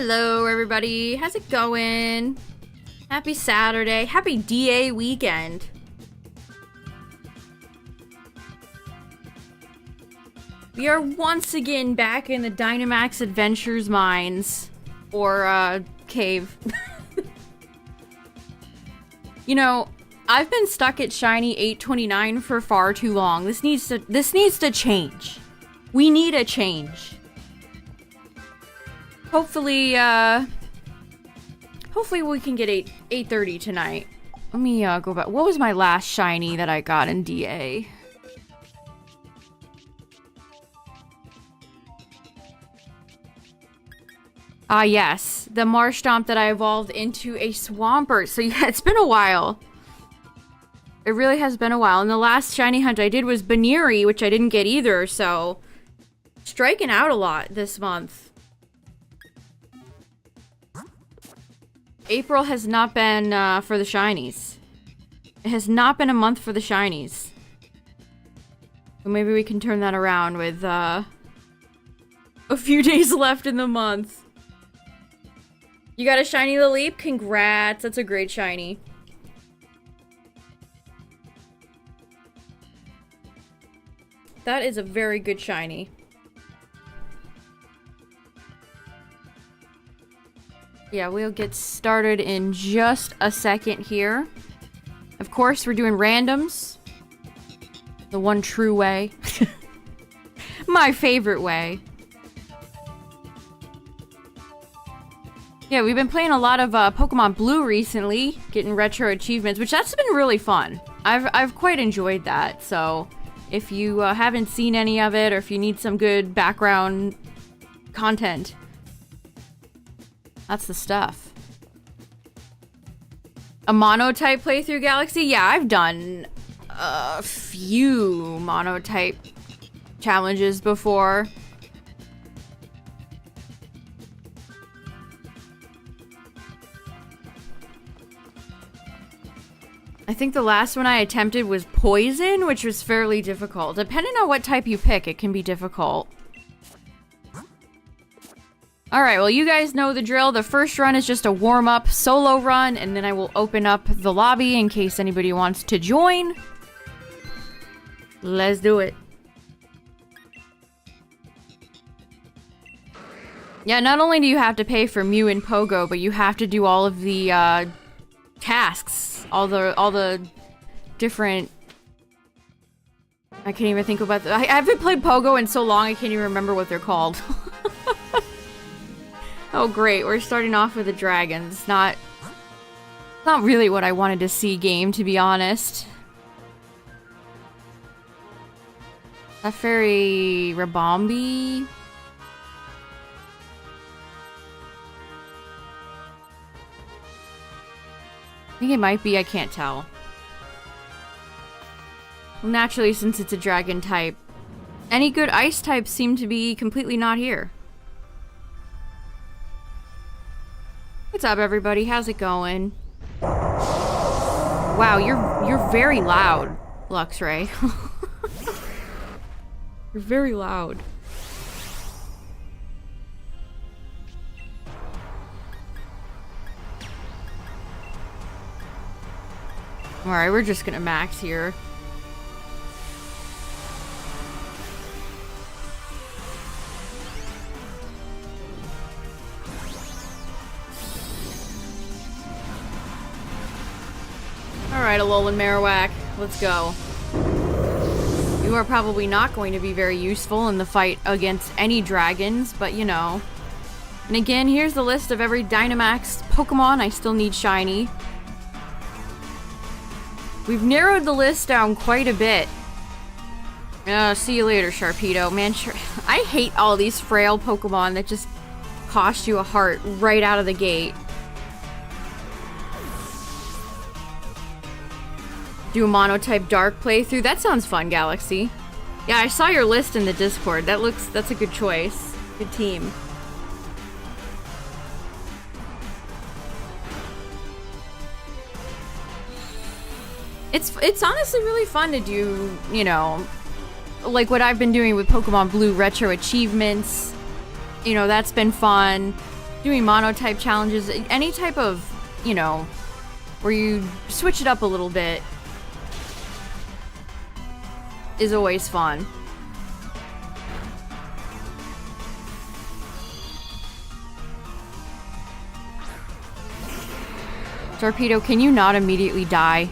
Hello, everybody. How's it going? Happy Saturday. Happy DA weekend. We are once again back in the Dynamax Adventures mines. Or, cave. You know, I've been stuck at Shiny 829 for far too long. This needs to change. We need a change. Hopefully we can get 830 tonight. Let me go back. What was my last shiny that I got in DA? Ah, yes. The Marshtomp that I evolved into a Swampert. So yeah, it's been a while. It really has been a while. And the last shiny hunt I did was Baneri, which I didn't get either, so striking out a lot this month. April has not been for the shinies. It has not been a month for the shinies. So maybe we can turn that around with a few days left in the month. You got a shiny Laleep? Congrats. That's a great shiny. That is a very good shiny. Yeah, we'll get started in just a second here. Of course, we're doing randoms. The one true way. My favorite way. Yeah, we've been playing a lot of Pokemon Blue recently, getting retro achievements, which that's been really fun. I've quite enjoyed that, so if you haven't seen any of it, or if you need some good background content, that's the stuff. A mono-type playthrough, Galaxy? Yeah, I've done a few mono-type challenges before. I think the last one I attempted was Poison, which was fairly difficult. Depending on what type you pick, it can be difficult. Alright, well, you guys know the drill. The first run is just a warm-up solo run, and then I will open up the lobby in case anybody wants to join. Let's do it. Yeah, not only do you have to pay for Mew and Pogo, but you have to do all of the tasks. All the different... I can't even think about... I haven't played Pogo in so long I can't even remember what they're called. Oh great, we're starting off with a dragon. It's not really what I wanted to see game, to be honest. A fairy Rabombi. I think it might be, I can't tell. Well, naturally, since it's a dragon type, any good ice types seem to be completely not here. What's up, everybody? How's it going? Wow, you're very loud, Luxray. You're very loud. Alright, we're just gonna max here. Alright, Alolan Marowak, let's go. You are probably not going to be very useful in the fight against any dragons, but you know. And again, here's the list of every Dynamax Pokemon I still need shiny. We've narrowed the list down quite a bit. See you later, Sharpedo. Man, I hate all these frail Pokemon that just cost you a heart right out of the gate. Do a mono-type dark playthrough? That sounds fun, Galaxy. Yeah, I saw your list in the Discord. That's a good choice. Good team. It's honestly really fun to do, you know, like what I've been doing with Pokemon Blue retro achievements. You know, that's been fun. doing mono-type challenges, any type of, you know, where you switch it up a little bit is always fun. Torpedo, can you not immediately die?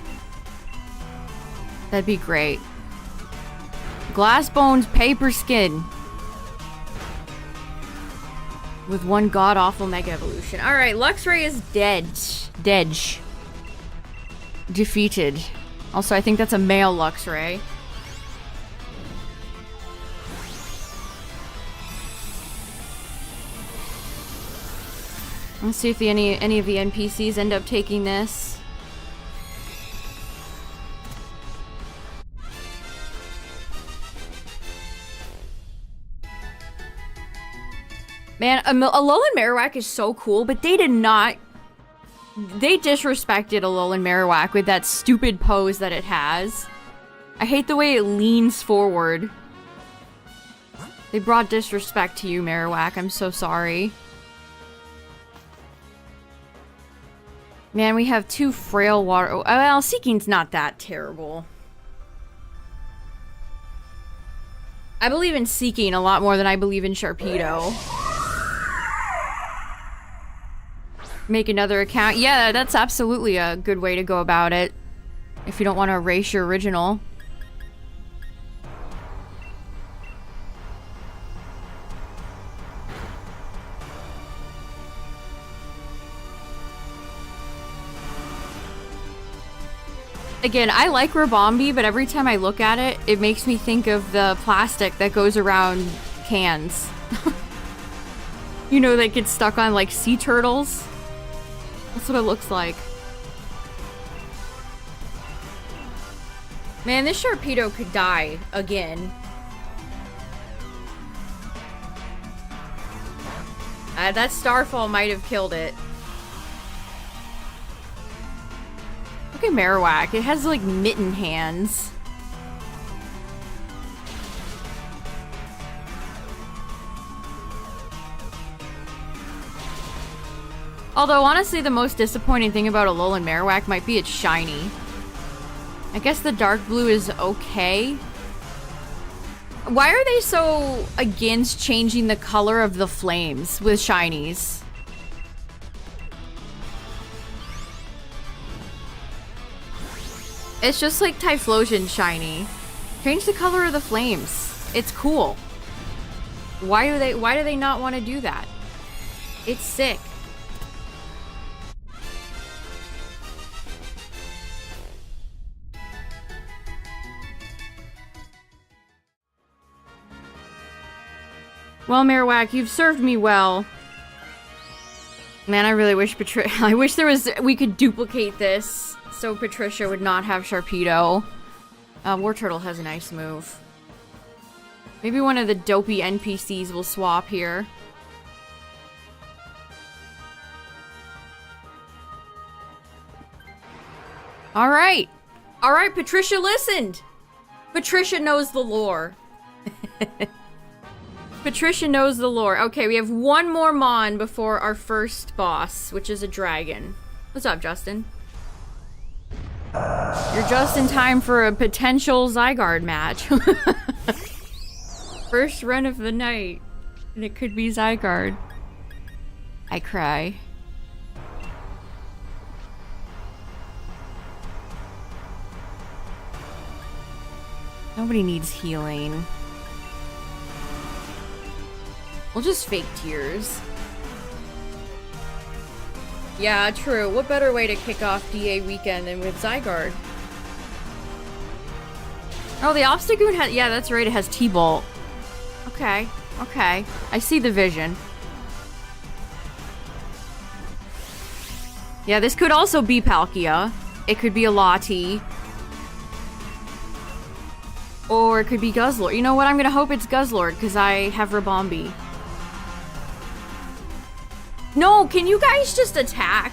That'd be great. Glass bones, paper skin. With one god-awful mega evolution. Alright, Luxray is dead. Dead. Defeated. Also, I think that's a male Luxray. Let's see if any of the NPCs end up taking this. Man, Alolan Marowak is so cool, but they did not... They disrespected Alolan Marowak with that stupid pose that it has. I hate the way it leans forward. They brought disrespect to you, Marowak. I'm so sorry. Man, we have 2 frail water... Oh, well, Seeking's not that terrible. I believe in Seeking a lot more than I believe in Sharpedo. Make another account. Yeah, that's absolutely a good way to go about it. If you don't want to erase your original. Again, I like Rabombi, but every time I look at it, it makes me think of the plastic that goes around cans. You know, that gets stuck on, like, sea turtles? That's what it looks like. Man, this Sharpedo could die again. That Starfall might have killed it. Look at Marowak. It has, like, mitten hands. Although, honestly, the most disappointing thing about Alolan Marowak might be its shiny. I guess the dark blue is okay. Why are they so against changing the color of the flames with shinies? It's just like Typhlosion shiny. Change the color of the flames. It's cool. Why do they not want to do that? It's sick. Well, Marowak, you've served me well. Man, I really wish I wish we could duplicate this so Patricia would not have Sharpedo. War Turtle has a nice move. Maybe one of the dopey NPCs will swap here. Alright! Alright, Patricia listened! Patricia knows the lore. Patricia knows the lore. Okay, we have one more Mon before our first boss, which is a dragon. What's up, Justin? You're just in time for a potential Zygarde match. First run of the night. And it could be Zygarde. I cry. Nobody needs healing. We'll just fake tears. Yeah, true. What better way to kick off DA weekend than with Zygarde? Oh, the Obstagoon has... Yeah, that's right. It has T-Bolt. Okay. Okay. I see the vision. Yeah, this could also be Palkia. It could be a Lati. Or it could be Guzzlord. You know what? I'm gonna hope it's Guzzlord, because I have Rabombi. No, can you guys just attack?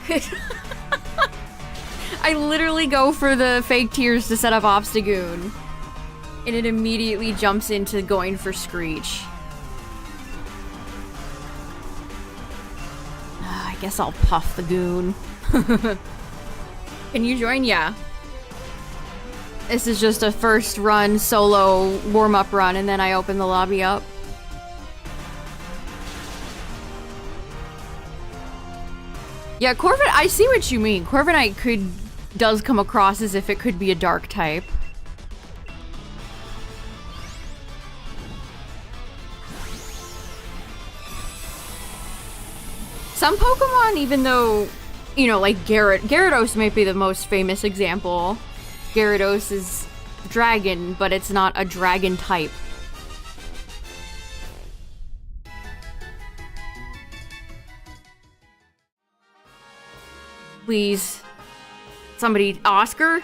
I literally go for the fake tears to set up Obstagoon. And it immediately jumps into going for Screech. Guess I'll puff the goon. Can you join? Yeah. This is just a first run, solo warm-up run, and then I open the lobby up. Yeah, Corviknight, I see what you mean. Corviknight does come across as if it could be a dark type. Some Pokemon, even though, you know, like Gyarados might be the most famous example. Gyarados is dragon, but it's not a dragon type. Please. Somebody... Oscar?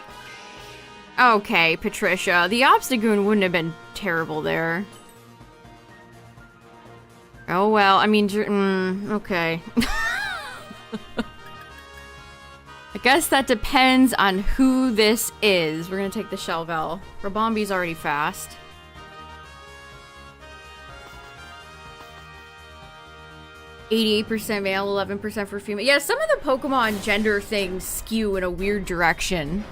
Okay, Patricia. The Obstagoon wouldn't have been terrible there. Oh well, I mean, okay. I guess that depends on who this is. We're gonna take the Shelvel. Rabombi's already fast. %, male, 11% for female. Yeah, some of the Pokemon gender things skew in a weird direction.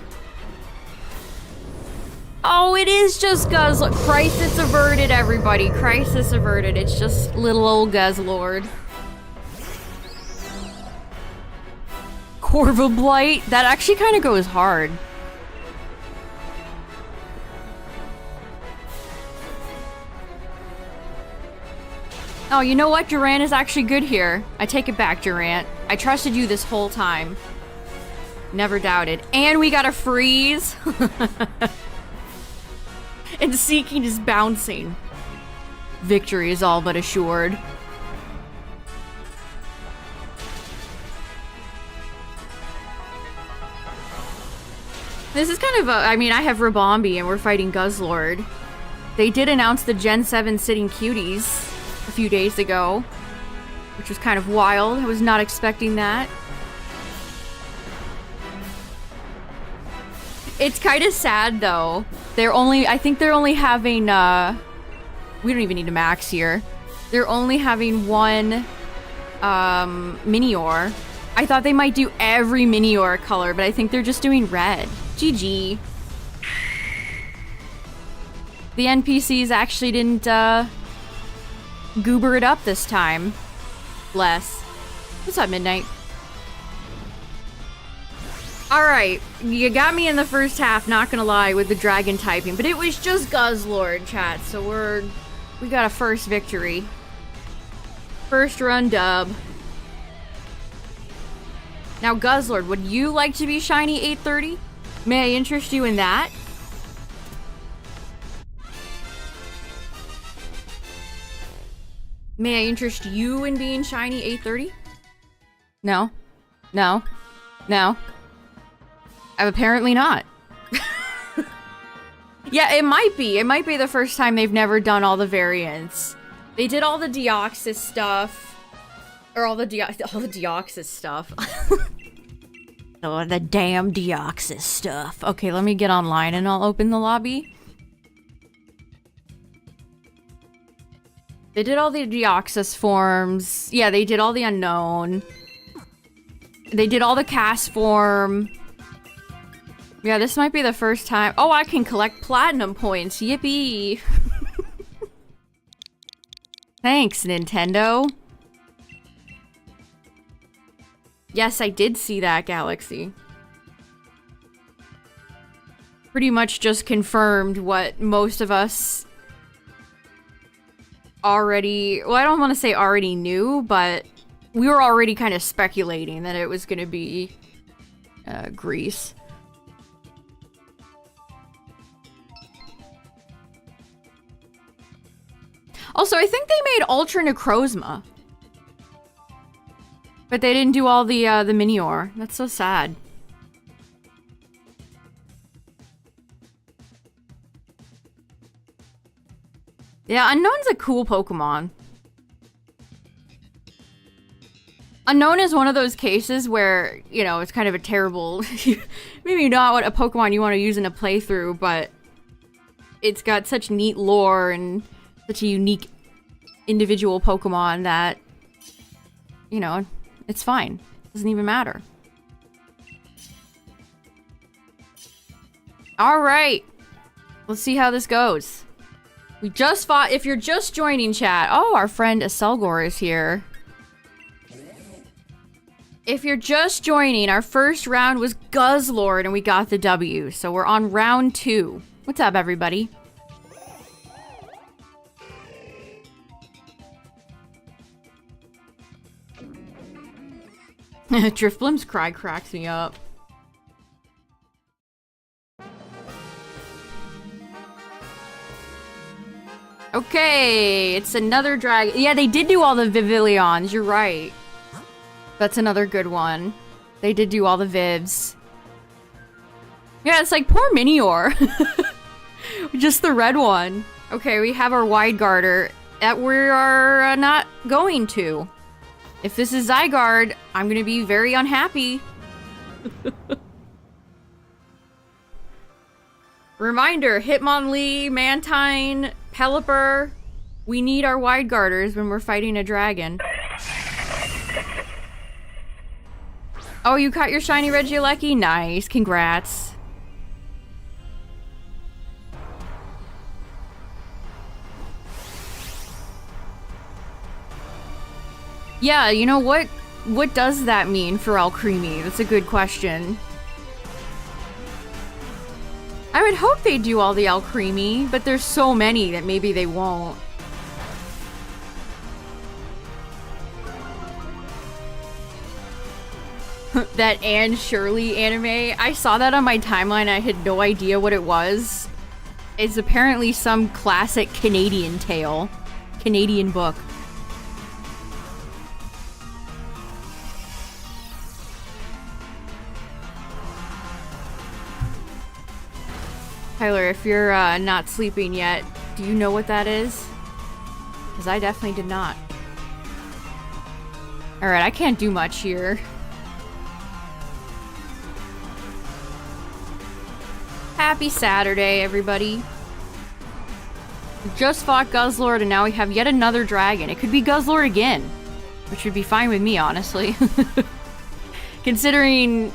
Oh, it is just Guzzlord. Crisis averted, everybody. Crisis averted. It's just little old Guzzlord. Corviknight. That actually kind of goes hard. Oh, you know what? Durant is actually good here. I take it back, Durant. I trusted you this whole time. Never doubted. And we got a freeze. And Seeking is bouncing. Victory is all but assured. This is kind of a... I mean, I have Rabombi and we're fighting Guzzlord. They did announce the Gen 7 Sitting Cuties a few days ago, which was kind of wild. I was not expecting that. It's kind of sad, though. I think they're only having, we don't even need a max here. They're only having one, Minior. I thought they might do every Minior color, but I think they're just doing red. GG. The NPCs actually didn't, goober it up this time. Bless. What's up, Midnight? Alright, you got me in the first half, not gonna lie, with the dragon typing, but it was just Guzzlord, chat, so we got a first victory. First run dub. Now, Guzzlord, would you like to be shiny 830? May I interest you in that? May I interest you in being shiny 830? No. No. No. Apparently not. Yeah, it might be. It might be the first time they've never done all the variants. They did all the Deoxys stuff. Or all the Deoxys stuff. Oh, the damn Deoxys stuff. Okay, let me get online and I'll open the lobby. They did all the Deoxys forms. Yeah, they did all the unknown. They did all the cast form. Yeah, this might be the first time. Oh, I can collect platinum points. Yippee. Thanks, Nintendo. Yes, I did see that, Galaxy. Pretty much just confirmed what most of us already... Well, I don't want to say already knew, but we were already kind of speculating that it was going to be Greece. Also, I think they made Ultra Necrozma. But they didn't do all the Minior. That's so sad. Yeah, Unknown's a cool Pokemon. Unknown is one of those cases where, you know, it's kind of a terrible... maybe not what a Pokemon you want to use in a playthrough, but it's got such neat lore and such a unique individual Pokemon that, you know, It's fine. Doesn't even matter. All right. Let's see how this goes. We just fought. If you're just joining chat. Oh, our friend Aselgor is here. If you're just joining, our first round was Guzzlord and we got the W. So we're on round 2. What's up, everybody? Drifblim's cry cracks me up. Okay, it's another dragon. Yeah, they did do all the Vivillons, you're right. That's another good one. They did do all the Vivs. Yeah, it's like poor Minior. Just the red one. Okay, we have our Wide Garter that we are not going to. If this is Zygarde, I'm gonna be very unhappy. Reminder, Hitmonlee, Mantine, Pelipper. We need our Wide Garters when we're fighting a dragon. Oh, you caught your shiny Regieleki? Nice, congrats. Yeah, you know what? What does that mean for Alcremie? That's a good question. I would hope they do all the Alcremie, but there's so many that maybe they won't. That Anne Shirley anime, I saw that on my timeline. I had no idea what it was. It's apparently some classic Canadian tale. Canadian book. Tyler, if you're not sleeping yet, do you know what that is? Because I definitely did not. Alright, I can't do much here. Happy Saturday, everybody. We just fought Guzzlord and now we have yet another dragon. It could be Guzzlord again, which would be fine with me, honestly. Considering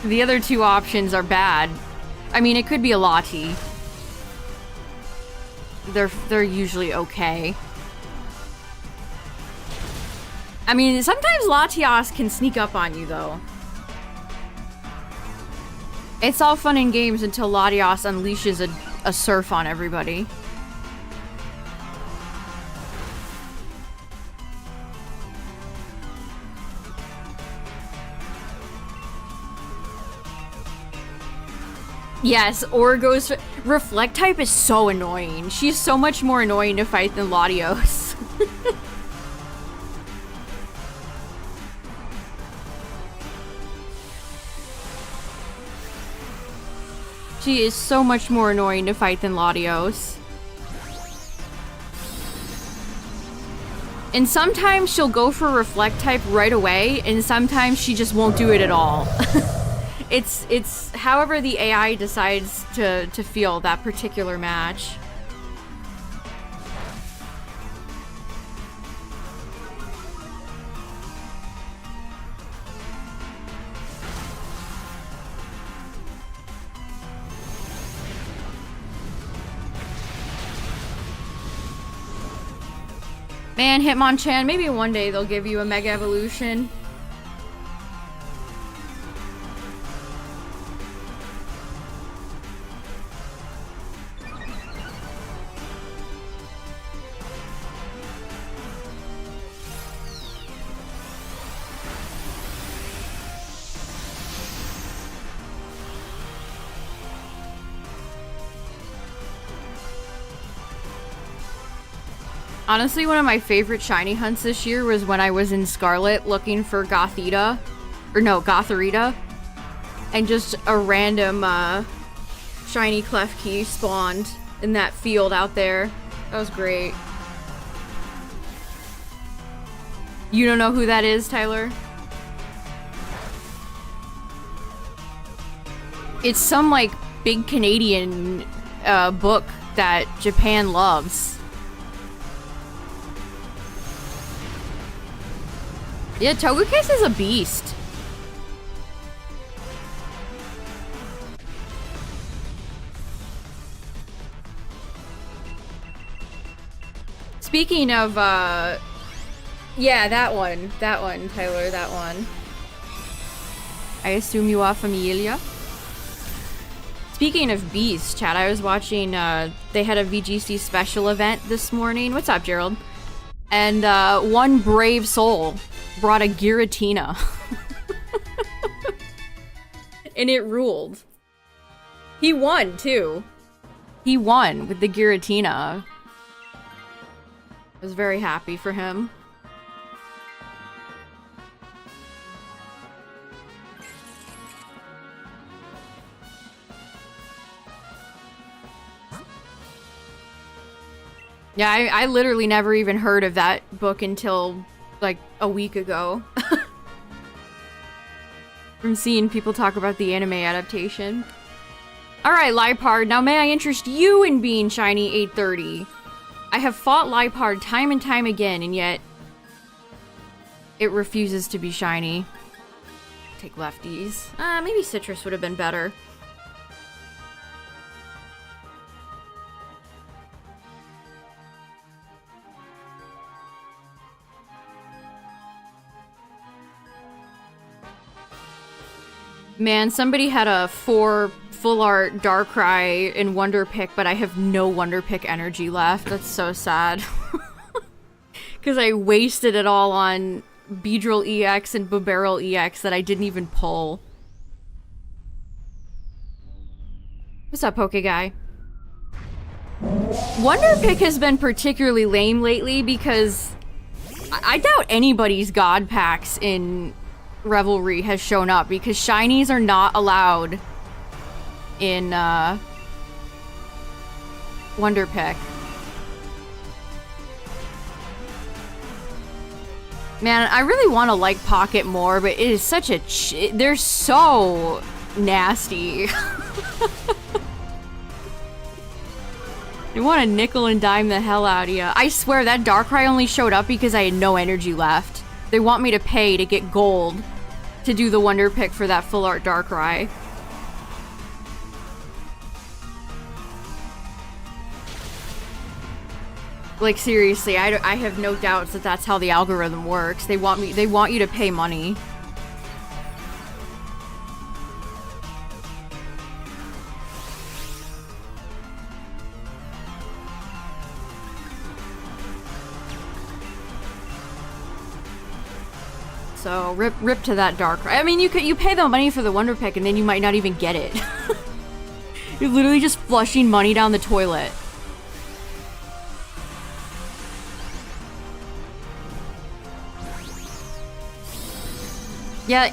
the other two options are bad. I mean, it could be a Lati. They're usually okay. I mean, sometimes Latios can sneak up on you, though. It's all fun and games until Latios unleashes a surf on everybody. Yes, Orgo's Reflect type is so annoying. She's so much more annoying to fight than Latios. She is so much more annoying to fight than Latios. And sometimes she'll go for Reflect type right away, and sometimes she just won't do it at all. It's however the AI decides to feel that particular match. Man, Hitmonchan, maybe one day they'll give you a Mega Evolution. Honestly, one of my favorite shiny hunts this year was when I was in Scarlet looking for Gothita. Or no, Gothorita. And just a random shiny Klefki spawned in that field out there. That was great. You don't know who that is, Tyler? It's some, like, big Canadian book that Japan loves. Yeah, Togekiss is a beast. Speaking of, yeah, that one, Tyler, that one. I assume you are familiar. Speaking of beasts, chat, I was watching, they had a VGC special event this morning. What's up, Gerald? And, one brave soul brought a Giratina. And it ruled. He won, too. He won with the Giratina. I was very happy for him. Yeah, I literally never even heard of that book until, like, a week ago. From seeing people talk about the anime adaptation. Alright, Lipard, now may I interest you in being shiny 830? I have fought Lipard time and time again, and yet it refuses to be shiny. Take lefties. Maybe Citrus would have been better. Man, somebody had a 4 full art Darkrai in Wonder Pick, but I have no Wonder Pick energy left. That's so sad. Because I wasted it all on Beedrill EX and Bibarel EX that I didn't even pull. What's up, Poke Guy? Wonder Pick has been particularly lame lately because I doubt anybody's God packs in Revelry has shown up because shinies are not allowed in Wonder Pick. Man, I really want to like Pocket more, but it is such a they're so nasty. They want to nickel and dime the hell out of you. I swear that Darkrai only showed up because I had no energy left. They want me to pay to get gold to do the Wonder Pick for that full art Darkrai. Like, seriously, I have no doubts that that's how the algorithm works. They want you to pay money. So, rip to that Darkrai. I mean, you pay the money for the Wonder Pick and then you might not even get it. You're literally just flushing money down the toilet. Yeah,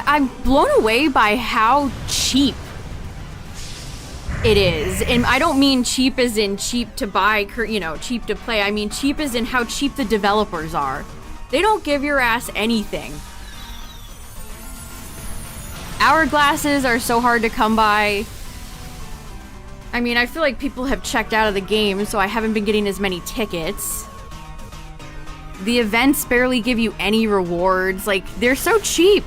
I'm blown away by how cheap it is. And I don't mean cheap as in cheap to buy, you know, cheap to play. I mean cheap as in how cheap the developers are. They don't give your ass anything. Hourglasses are so hard to come by. I mean, I feel like people have checked out of the game, so I haven't been getting as many tickets. The events barely give you any rewards. Like, they're so cheap.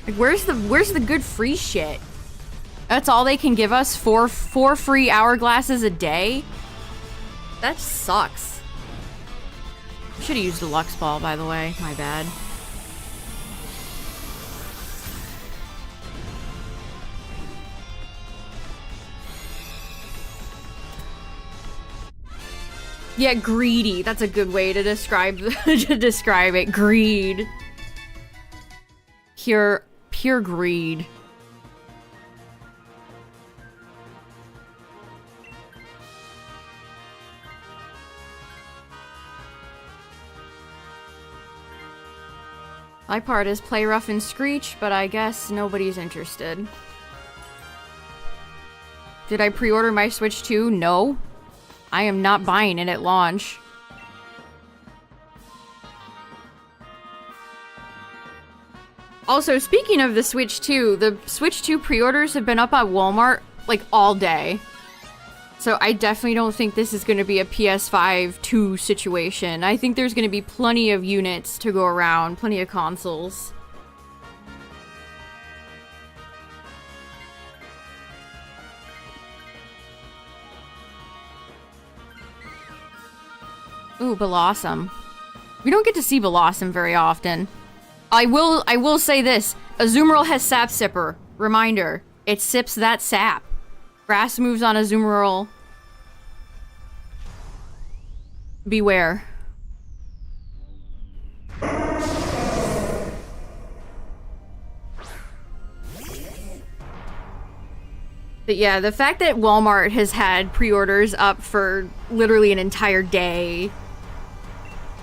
Like, where's the good free shit? That's all they can give us? Four free hourglasses a day? That sucks. Should have used a Lux Ball, by the way. My bad. Yeah, greedy. That's a good way to describe it. Greed. Pure greed. My part is play rough and screech, but I guess nobody's interested. Did I pre-order my Switch 2? No. I am not buying it at launch. Also, speaking of the Switch 2, the Switch 2 pre-orders have been up at Walmart, like, all day. So I definitely don't think this is going to be a PS5 2 situation. I think there's going to be plenty of units to go around, plenty of consoles. Ooh, Blossom. We don't get to see Blossom very often. I will say this. Azumarill has Sap Sipper. Reminder. It sips that sap. Grass moves on Azumarill. Beware. But yeah, the fact that Walmart has had pre-orders up for literally an entire day.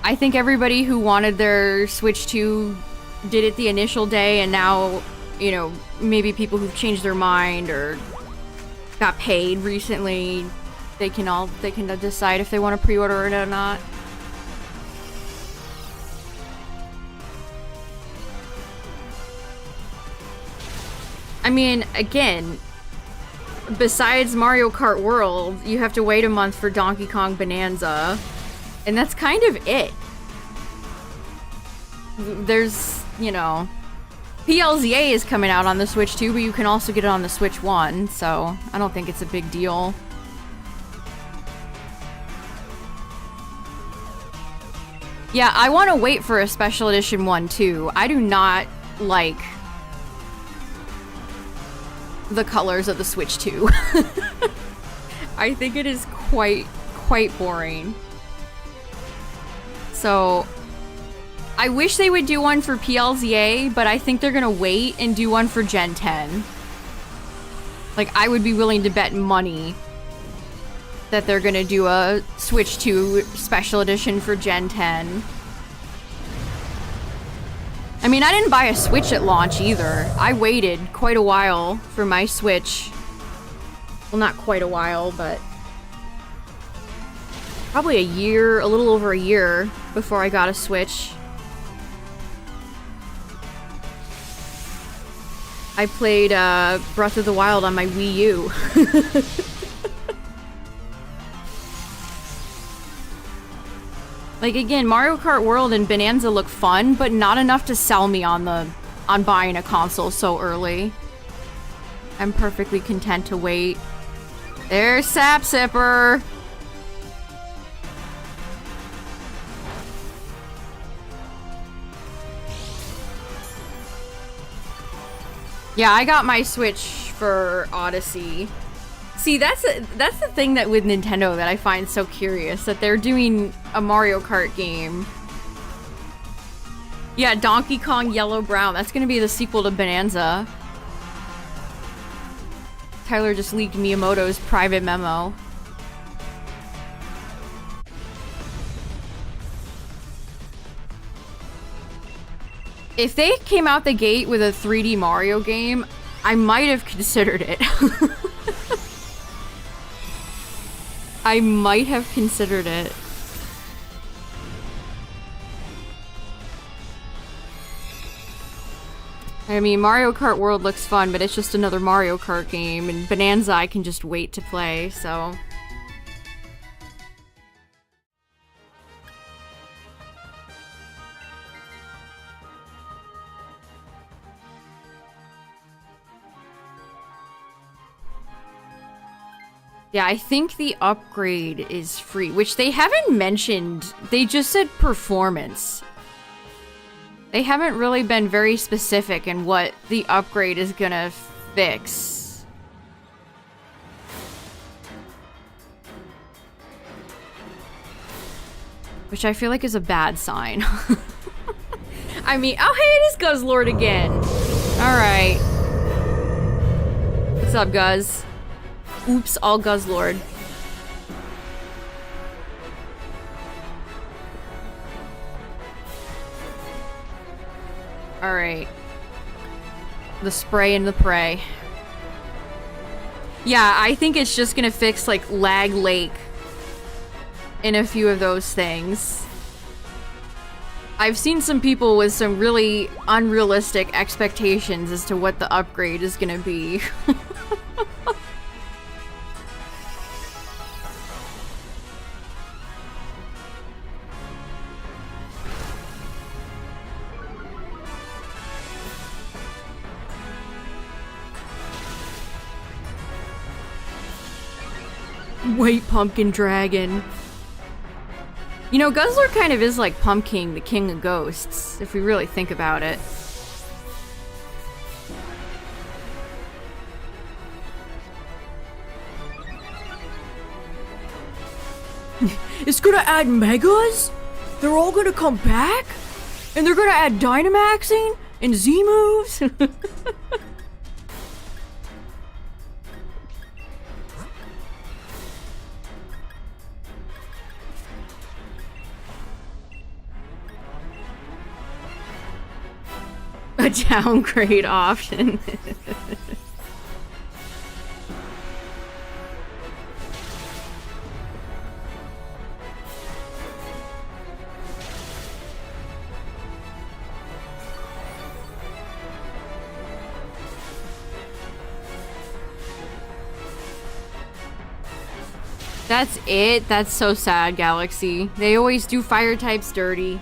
I think everybody who wanted their Switch 2 did it the initial day, and now, you know, maybe people who've changed their mind or got paid recently, they can decide if they want to pre-order it or not. I mean, again, besides Mario Kart World, you have to wait a month for Donkey Kong Bonanza, and that's kind of it. There's, you know, PLZA is coming out on the Switch 2, but you can also get it on the Switch 1, so I don't think it's a big deal. Yeah, I want to wait for a Special Edition 1 too. I do not like the colors of the Switch 2. I think it is quite boring. So I wish they would do one for PLZA, but I think they're gonna wait and do one for Gen 10. Like, I would be willing to bet money that they're gonna do a Switch 2 Special Edition for Gen 10. I mean, I didn't buy a Switch at launch either. I waited quite a while for my Switch. Well, not quite a while, but probably a year, a little over a year before I got a Switch. I played Breath of the Wild on my Wii U. Like, again, Mario Kart World and Bonanza look fun, but not enough to sell me on buying a console so early. I'm perfectly content to wait. There's Sap Sipper! Yeah, I got my Switch for Odyssey. See, that's the thing that with Nintendo that I find so curious, that they're doing a Mario Kart game. Yeah, Donkey Kong Yellow Brown. That's gonna be the sequel to Bonanza. Tyler just leaked Miyamoto's private memo. If they came out the gate with a 3D Mario game, I might have considered it. I might have considered it. I mean, Mario Kart World looks fun, but it's just another Mario Kart game, and Bonanza I can just wait to play, so... Yeah, I think the upgrade is free, which they haven't mentioned. They just said performance. They haven't really been very specific in what the upgrade is gonna fix. Which I feel like is a bad sign. I mean, oh hey, it is Guzzlord again. Alright. What's up, Guzz? Oops, all Guzzlord. Alright. The spray and the pray. Yeah, I think it's just gonna fix, like, Lag Lake in a few of those things. I've seen some people with some really unrealistic expectations as to what the upgrade is gonna be. White pumpkin dragon. You know, Guzzler kind of is like Pumpkin, the king of ghosts, if we really think about it. It's gonna add megas? They're all gonna come back? And they're gonna add Dynamaxing and Z moves? A downgrade option. That's it? That's so sad, Galaxy. They always do fire types dirty.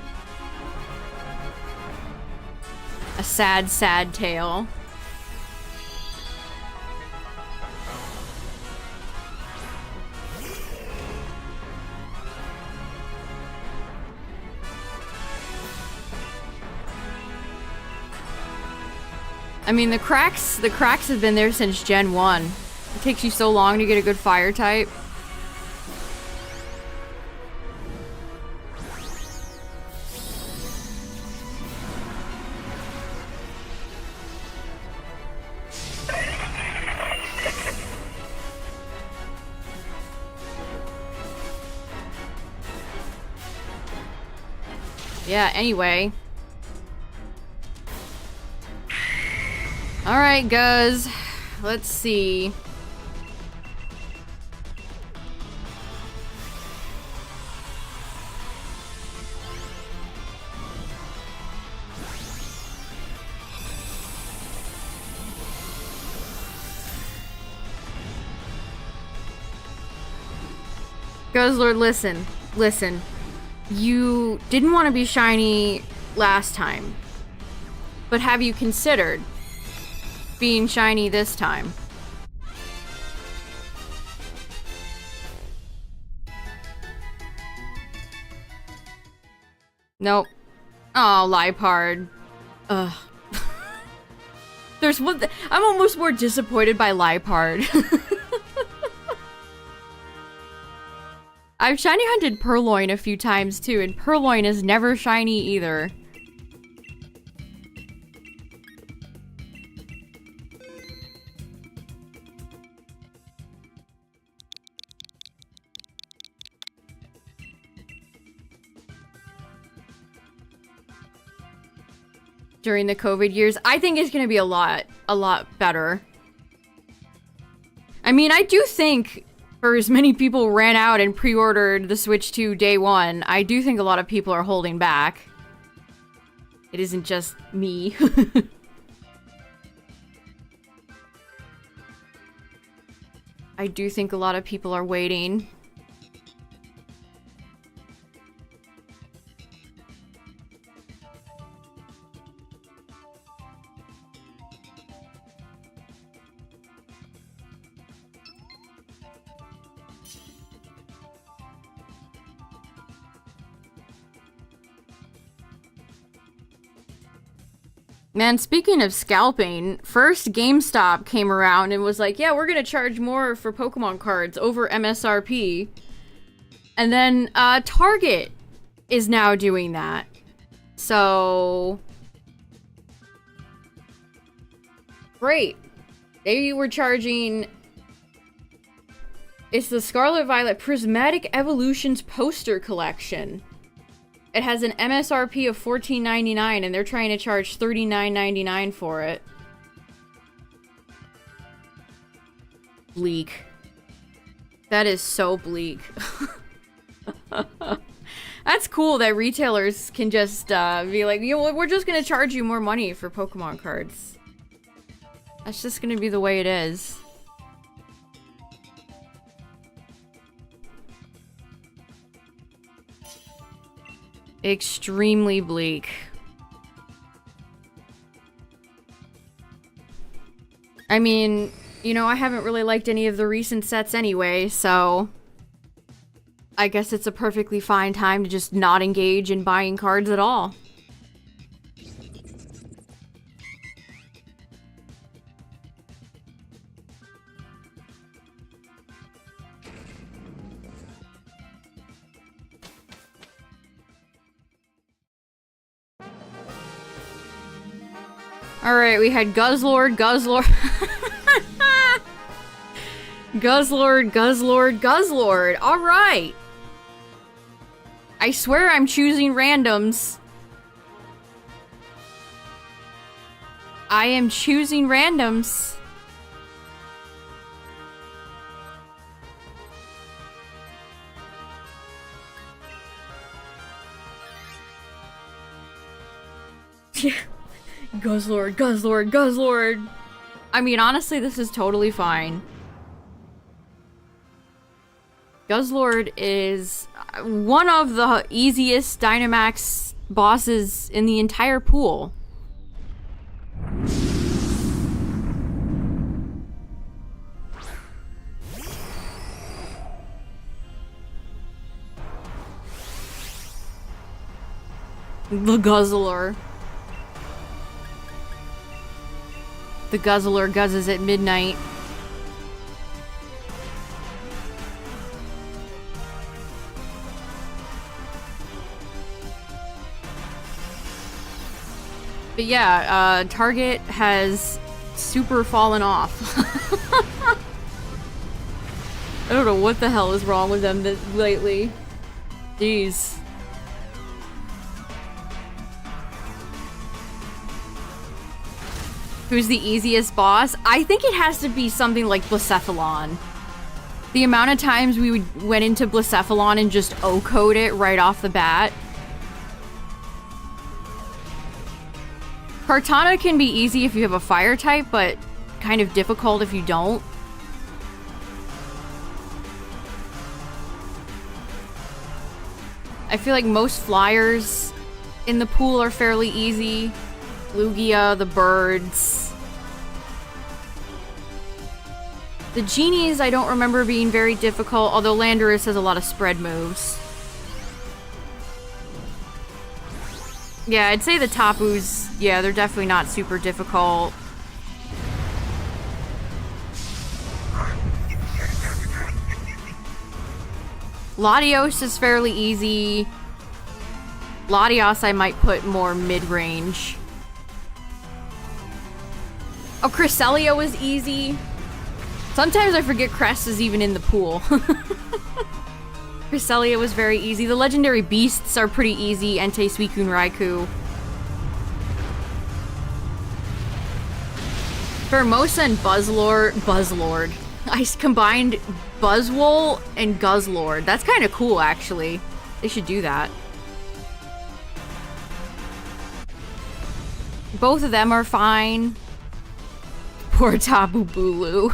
A sad, sad tale. I mean, the cracks have been there since Gen 1. It takes you so long to get a good fire type. Yeah, anyway. Alright, Guz. Let's see. Guzzler, listen. Listen. You didn't want to be shiny last time, but have you considered being shiny this time? Nope. Oh, Lipard. Ugh. There's one I'm almost more disappointed by Lipard. I've shiny hunted Purloin a few times too, and Purloin is never shiny either. During the COVID years, I think it's gonna be a lot better. I mean, I do think for as many people ran out and pre-ordered the Switch 2 day one, I do think a lot of people are holding back. It isn't just me. I do think a lot of people are waiting. Man, speaking of scalping, first GameStop came around and was like, yeah, we're gonna charge more for Pokemon cards over MSRP. And then, Target is now doing that. So... great. They were charging... It's the Scarlet Violet Prismatic Evolutions poster collection. It has an MSRP of $14.99 and they're trying to charge $39.99 for it. Bleak. That is so bleak. That's cool that retailers can just be like, you know what, we're just gonna charge you more money for Pokemon cards. That's just gonna be the way it is. Extremely bleak. I mean, You know, I haven't really liked any of the recent sets anyway, so I guess it's a perfectly fine time to just not engage in buying cards at all. Alright, we had Guzzlord, Guzzlord. Guzzlord, Guzzlord, Guzzlord. Alright. I swear I'm choosing randoms. I am choosing randoms. Guzzlord, Guzzlord, Guzzlord. I mean, honestly, this is totally fine. Guzzlord is one of the easiest Dynamax bosses in the entire pool. The Guzzler. The Guzzler guzzes at midnight. But yeah, Target has super fallen off. I don't know what the hell is wrong with them lately. Jeez. Who's the easiest boss? I think it has to be something like Blacephalon. The amount of times we went into Blacephalon and just O-code it right off the bat. Kartana can be easy if you have a fire type, but kind of difficult if you don't. I feel like most flyers in the pool are fairly easy. Lugia, the birds. The genies I don't remember being very difficult, although Landorus has a lot of spread moves. Yeah, I'd say the Tapus, yeah, they're definitely not super difficult. Latios is fairly easy. Latios I might put more mid-range. Oh, Cresselia is easy. Sometimes I forget Crest is even in the pool. Cresselia was very easy. The legendary beasts are pretty easy. Entei, Suicune, Raikou. Formosa and Buzzlord. I combined Buzzwole and Guzzlord. That's kind of cool, actually. They should do that. Both of them are fine. Poor Tapu Bulu.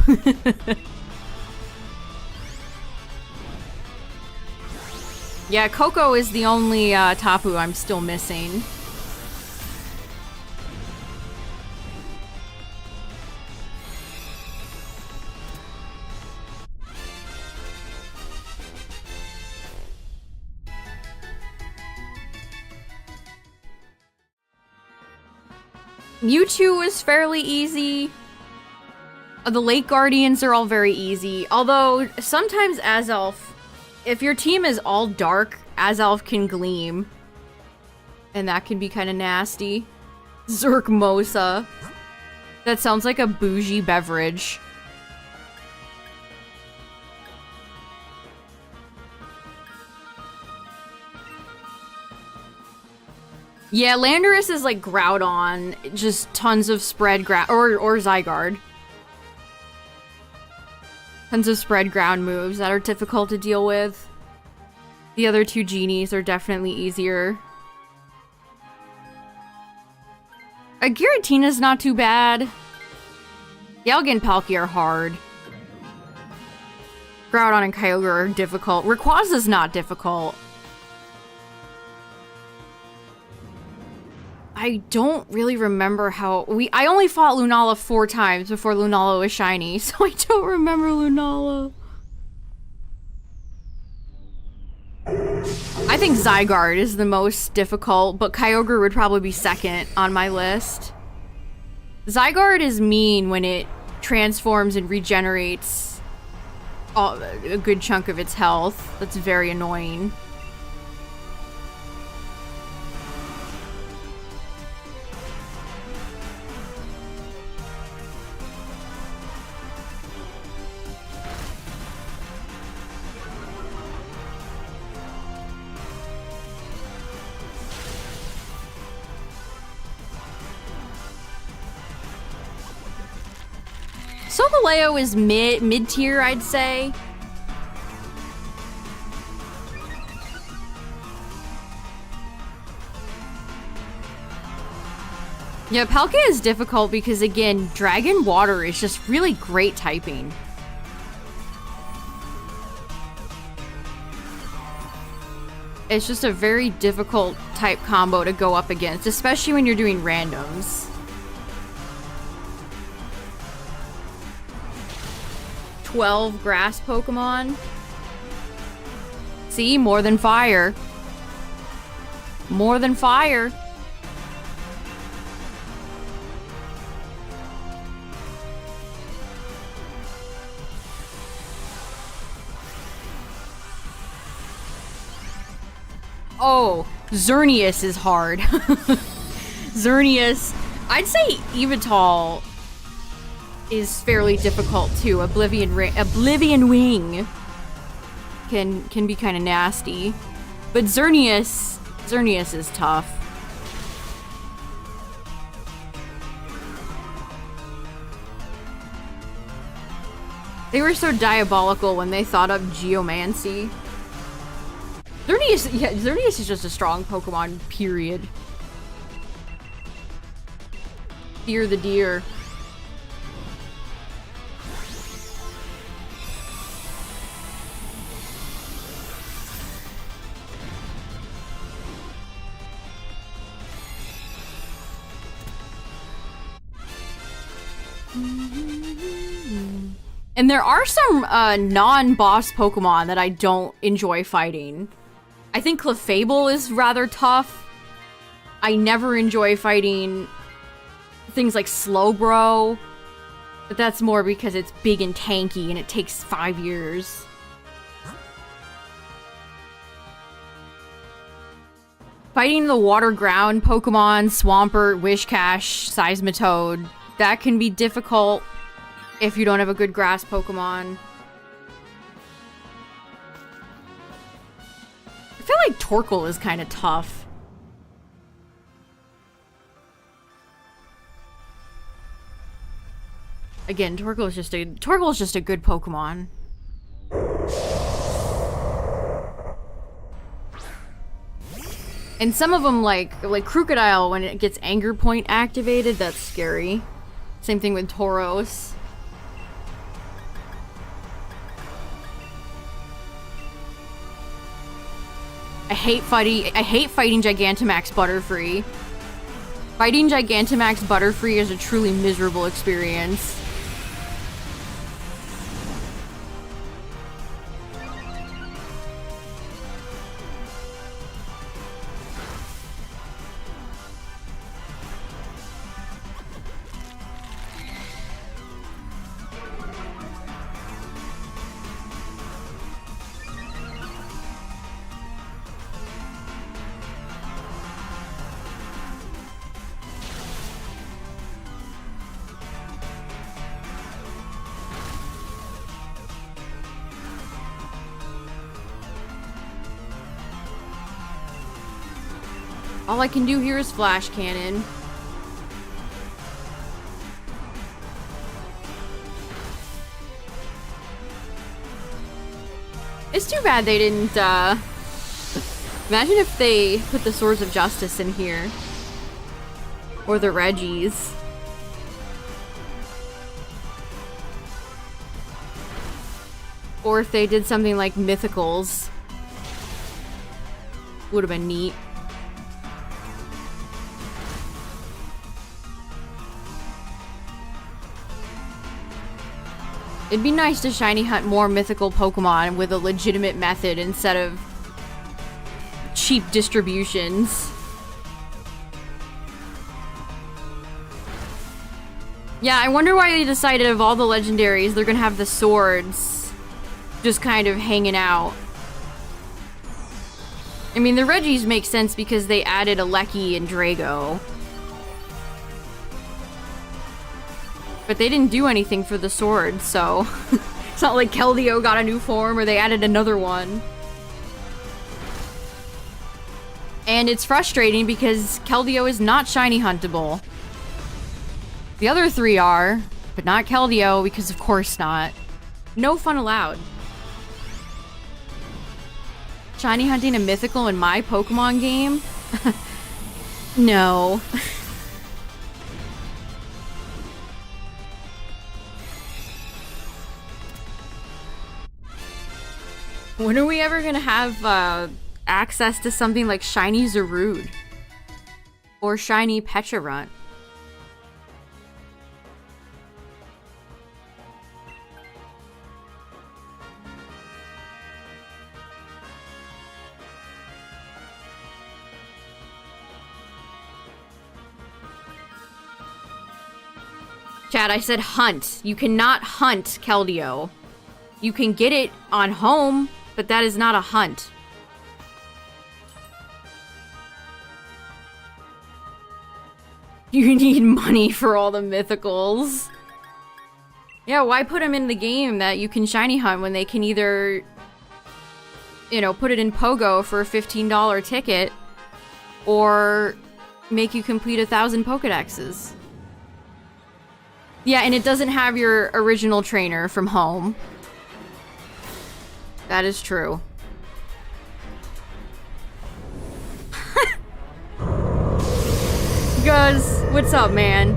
Yeah, Coco is the only Tapu I'm still missing. Mewtwo is fairly easy. The Lake Guardians are all very easy. Although, sometimes Azelf, if your team is all dark, Azelf can gleam. And that can be kind of nasty. Zerkmosa. That sounds like a bougie beverage. Yeah, Landorus is like Groudon. Just tons of spread or Zygarde. Tons of spread ground moves that are difficult to deal with. The other two genies are definitely easier. Giratina's not too bad. Yelga and Palkia are hard. Groudon and Kyogre are difficult. Rayquaza's not difficult. I don't really remember how I only fought Lunala 4 times before Lunala was shiny, so I don't remember Lunala. I think Zygarde is the most difficult, but Kyogre would probably be second on my list. Zygarde is mean when it transforms and regenerates a good chunk of its health. That's very annoying. Solgaleo is mid-tier, I'd say. Yeah, Palkia is difficult because, again, Dragon Water is just really great typing. It's just a very difficult type combo to go up against, especially when you're doing randoms. 12 grass Pokemon. See, more than fire. More than fire. Oh, Xerneas is hard. Xerneas, I'd say Evital is fairly difficult too. Oblivion Wing can be kind of nasty, but Xerneas is tough. They were so diabolical when they thought up Geomancy. Xerneas is just a strong Pokemon, period. Fear the deer. And there are some non-boss Pokemon that I don't enjoy fighting. I think Clefable is rather tough. I never enjoy fighting things like Slowbro, but that's more because it's big and tanky and it takes 5 years. Fighting the water ground Pokemon, Swampert, Wishcash, Seismitoad, that can be difficult if you don't have a good grass Pokemon. I feel like Torkoal is kind of tough. Again, Torkoal is just a good Pokemon. And some of them, like Crocodile, when it gets Anger Point activated, that's scary. Same thing with Tauros. I hate fighting Gigantamax Butterfree. Fighting Gigantamax Butterfree is a truly miserable experience. All I can do here is Flash Cannon. It's too bad they didn't, imagine if they put the Swords of Justice in here. Or the Reggies. Or if they did something like Mythicals. Would have been neat. It'd be nice to shiny hunt more mythical Pokemon with a legitimate method instead of cheap distributions. Yeah, I wonder why they decided of all the legendaries, they're gonna have the swords just kind of hanging out. I mean, the Regis make sense because they added a Lecky and Drago. But they didn't do anything for the swords, so... It's not like Keldeo got a new form or they added another one. And it's frustrating because Keldeo is not shiny huntable. The other three are, but not Keldeo because of course not. No fun allowed. Shiny hunting a mythical in my Pokemon game? No. When are we ever gonna have access to something like Shiny Zarude? Or Shiny Pecharunt? Chad, I said hunt. You cannot hunt Keldeo. You can get it on home, but that is not a hunt. You need money for all the mythicals. Yeah, why put them in the game that you can shiny hunt when they can either, you know, put it in Pogo for a $15 ticket or make you complete 1,000 Pokedexes? Yeah, and it doesn't have your original trainer from home. That is true. Guz, what's up, man?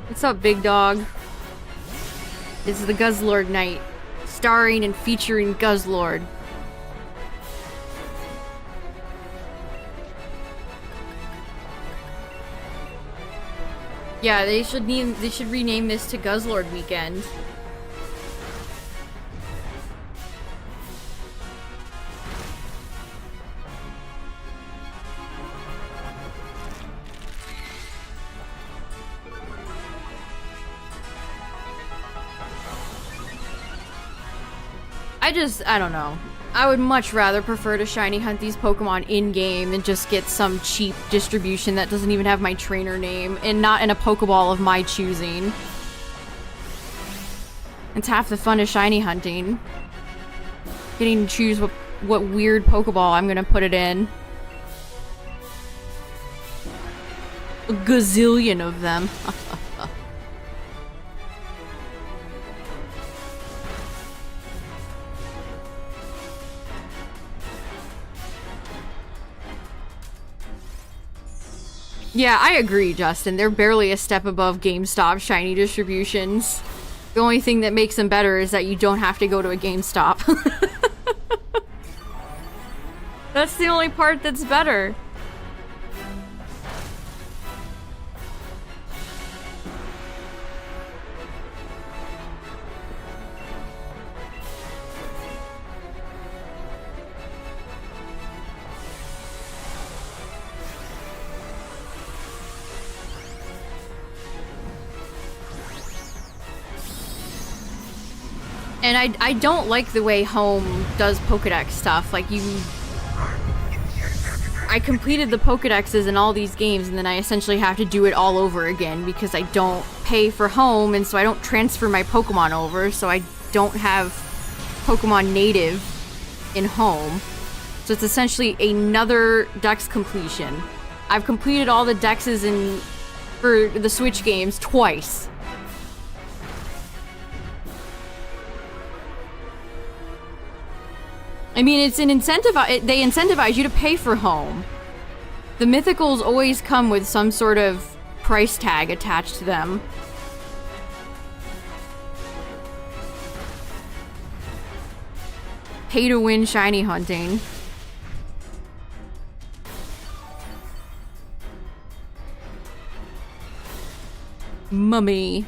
What's up, big dog? It's the Guzzlord night, starring and featuring Guzzlord. Yeah, they should rename this to Guzzlord Weekend. I don't know. I would much rather prefer to shiny hunt these Pokemon in-game than just get some cheap distribution that doesn't even have my trainer name and not in a Pokeball of my choosing. It's half the fun of shiny hunting. Getting to choose what weird Pokeball I'm gonna put it in. A gazillion of them. Yeah, I agree, Justin. They're barely a step above GameStop shiny distributions. The only thing that makes them better is that you don't have to go to a GameStop. That's the only part that's better. And I don't like the way Home does Pokedex stuff. Like, I completed the Pokedexes in all these games, and then I essentially have to do it all over again because I don't pay for Home, and so I don't transfer my Pokemon over, so I don't have Pokemon native in Home. So it's essentially another Dex completion. I've completed all the Dexes for the Switch games twice. I mean, it's an incentive. They incentivize you to pay for Home. The mythicals always come with some sort of price tag attached to them. Pay to win shiny hunting. Mummy.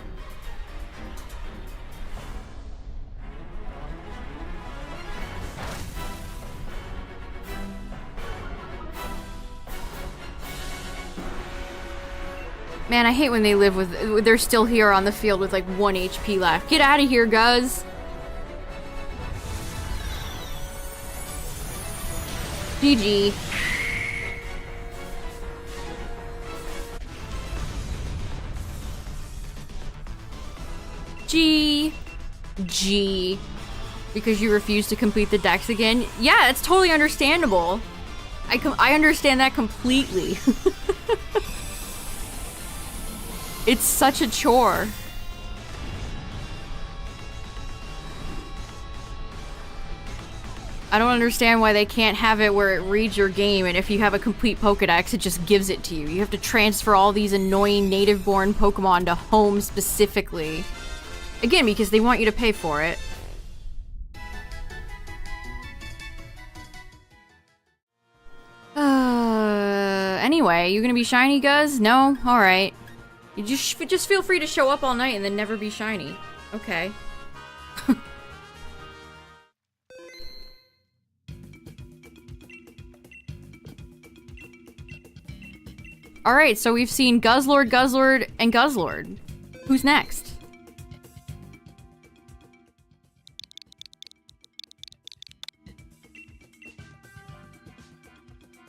Man, I hate when they live with... They're still here on the field with like 1 HP left. Get out of here, Guz! GG. G. Because you refuse to complete the dex again? Yeah, it's totally understandable. I understand that completely. It's such a chore. I don't understand why they can't have it where it reads your game, and if you have a complete Pokedex, it just gives it to you. You have to transfer all these annoying native-born Pokemon to home specifically. Again, because they want you to pay for it. Anyway, you gonna be shiny, Guz? No? Alright. You just feel free to show up all night and then never be shiny. Okay. Alright, so we've seen Guzzlord, Guzzlord, and Guzzlord. Who's next?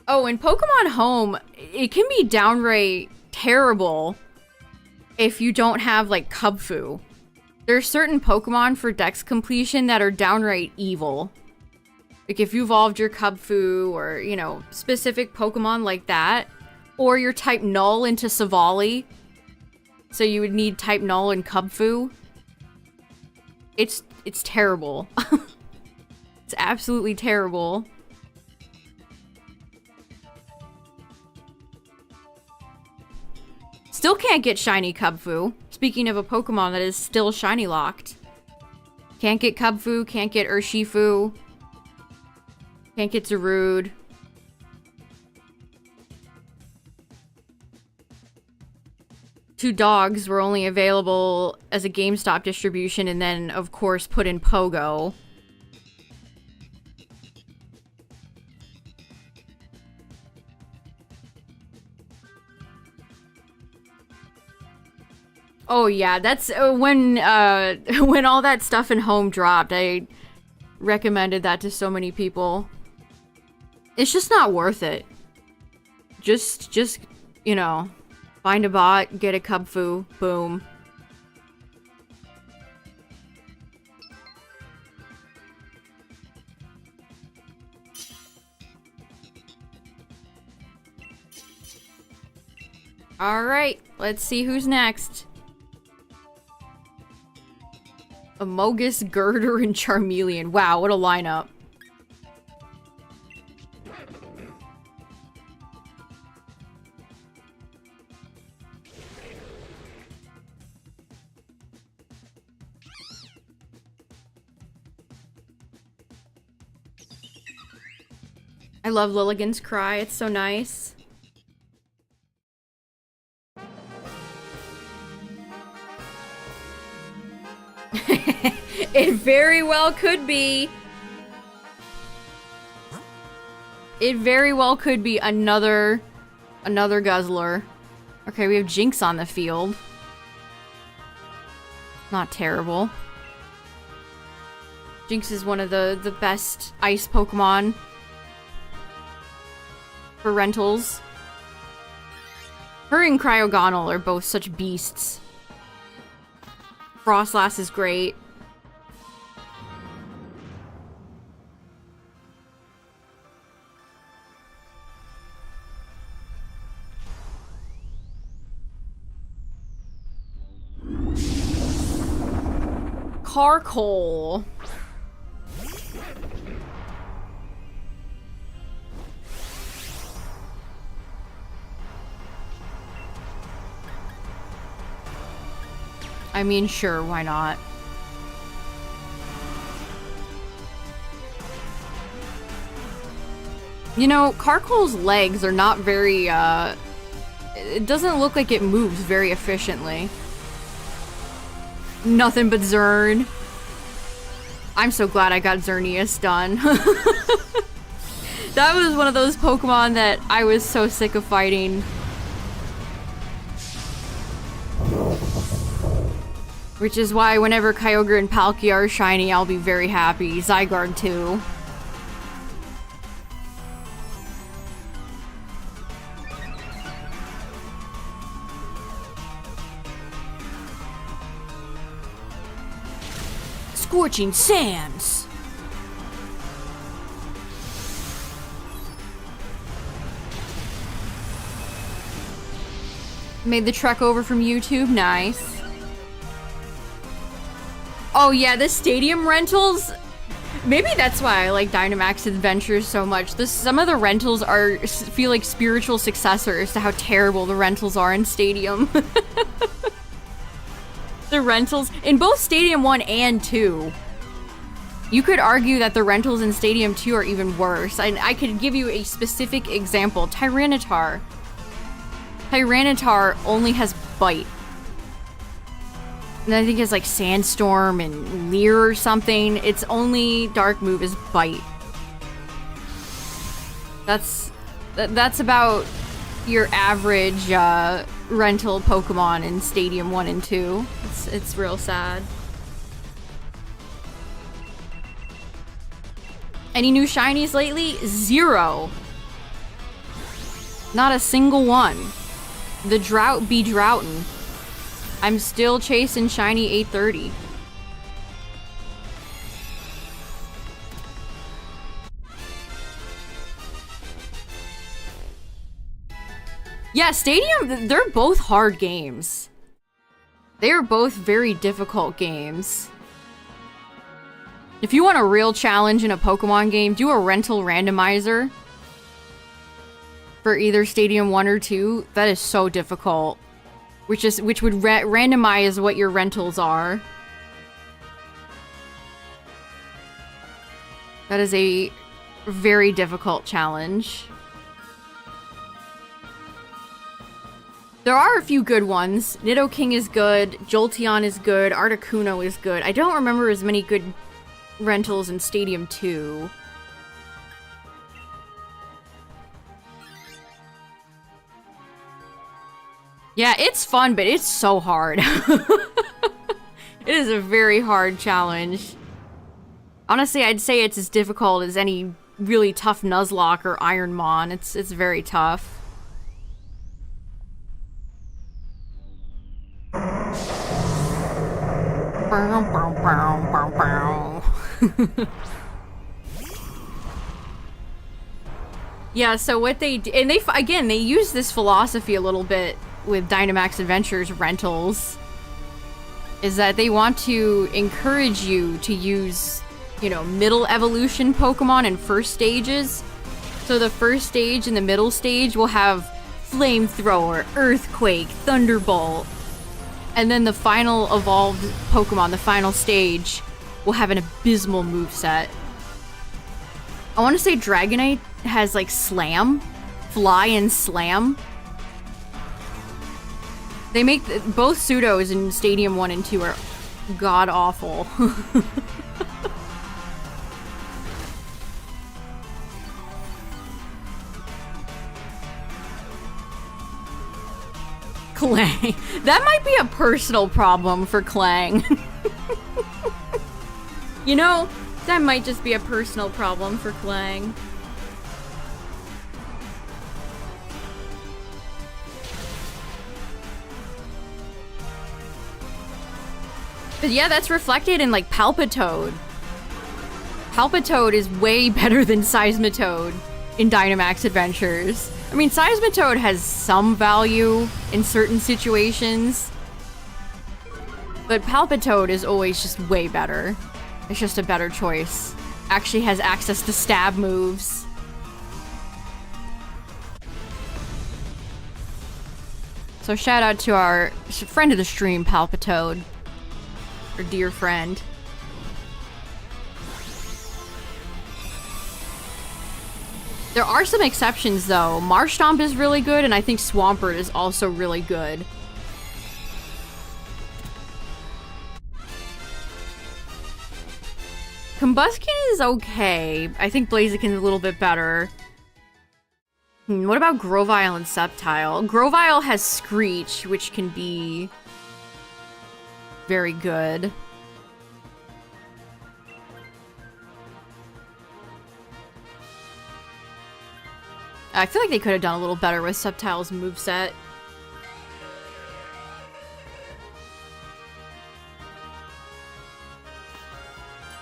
Oh, in Pokemon Home, it can be downright terrible if you don't have, like, Kubfu. There's certain Pokemon for Dex completion that are downright evil. Like, if you evolved your Kubfu or, you know, specific Pokemon like that, or you're type Null into Savali, so you would need type Null and Kubfu. It's terrible. It's absolutely terrible. Still can't get shiny Kubfu. Speaking of a Pokemon that is still shiny locked. Can't get Kubfu, can't get Urshifu. Can't get Zarude. Two dogs were only available as a GameStop distribution and then, of course, put in Pogo. Oh yeah, that's when all that stuff in Home dropped. I recommended that to so many people. It's just not worth it. Just you know, find a bot, get a Kubfu, boom. All right, let's see who's next. Amogus, Girder, and Charmeleon. Wow, what a lineup. I love Lilligant's cry, it's so nice. It very well could be. It very well could be another Guzzler. Okay, we have Jinx on the field. Not terrible. Jinx is one of the best ice Pokemon for rentals. Her and Cryogonal are both such beasts. Frostlass is great. Carkol. I mean, sure, why not? You know, Carkol's legs are not very, it doesn't look like it moves very efficiently. Nothing but Zern. I'm so glad I got Xerneas done. That was one of those Pokemon that I was so sick of fighting. Which is why whenever Kyogre and Palkia are shiny, I'll be very happy. Zygarde too. Scorching sands! Made the trek over from YouTube, nice. Oh yeah, the stadium rentals, maybe that's why I like Dynamax Adventures so much. Some of the rentals feel like spiritual successors to how terrible the rentals are in Stadium. The rentals in both Stadium 1 and 2. You could argue that the rentals in Stadium 2 are even worse. I could give you a specific example. Tyranitar. Tyranitar only has Bite. And I think it's like Sandstorm and Leer or something. Its only dark move is Bite. That's about your average rental Pokemon in Stadium 1 and 2. It's real sad. Any new shinies lately? 0. Not a single one. The drought be droughtin'. I'm still chasing shiny 830. Yeah, Stadium, they're both hard games. They are both very difficult games. If you want a real challenge in a Pokemon game, do a rental randomizer for either Stadium 1 or 2. That is so difficult. Which would randomize what your rentals are. That is a very difficult challenge. There are a few good ones. Nidoking is good, Jolteon is good, Articuno is good. I don't remember as many good rentals in Stadium 2. Yeah, it's fun, but it's so hard. It is a very hard challenge. Honestly, I'd say it's as difficult as any really tough Nuzlocke or Ironmon. It's very tough. Yeah, so what they do, and they use this philosophy a little bit with Dynamax Adventures rentals, is that they want to encourage you to use, you know, middle evolution Pokemon in first stages. So the first stage and the middle stage will have Flamethrower, Earthquake, Thunderbolt. And then the final evolved Pokemon, the final stage, will have an abysmal moveset. I want to say Dragonite has like Slam, Fly and Slam. They make both pseudos in Stadium 1 and 2 are god-awful. Clang. That might be a personal problem for Clang. You know, that might just be a personal problem for Clang. But yeah, that's reflected in like Palpitoad. Palpitoad is way better than Seismitoad in Dynamax Adventures. I mean, Seismitoad has some value in certain situations, but Palpitoad is always just way better. It's just a better choice. Actually has access to stab moves. So shout out to our friend of the stream, Palpitoad. Our dear friend. There are some exceptions though. Marshtomp is really good, and I think Swampert is also really good. Combuskin is okay. I think Blaziken is a little bit better. What about Grovyle and Sceptile? Grovyle has Screech, which can be very good. I feel like they could have done a little better with Sceptile's moveset.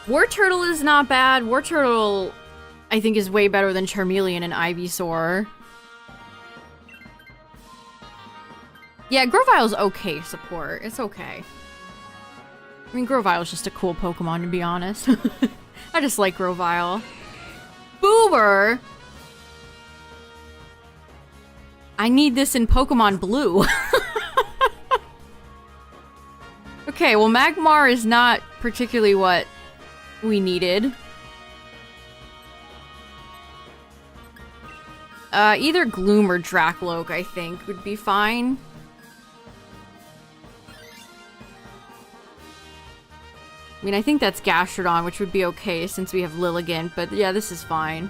War Turtle is not bad. War Turtle, I think, is way better than Charmeleon and Ivysaur. Yeah, Grovile's okay support. It's okay. I mean, Grovile's just a cool Pokemon, to be honest. I just like Grovile. Boober! I need this in Pokemon Blue. Okay, well, Magmar is not particularly what we needed. Either Gloom or Dracloak, I think, would be fine. I mean, I think that's Gastrodon, which would be okay since we have Lilligant, but yeah, this is fine.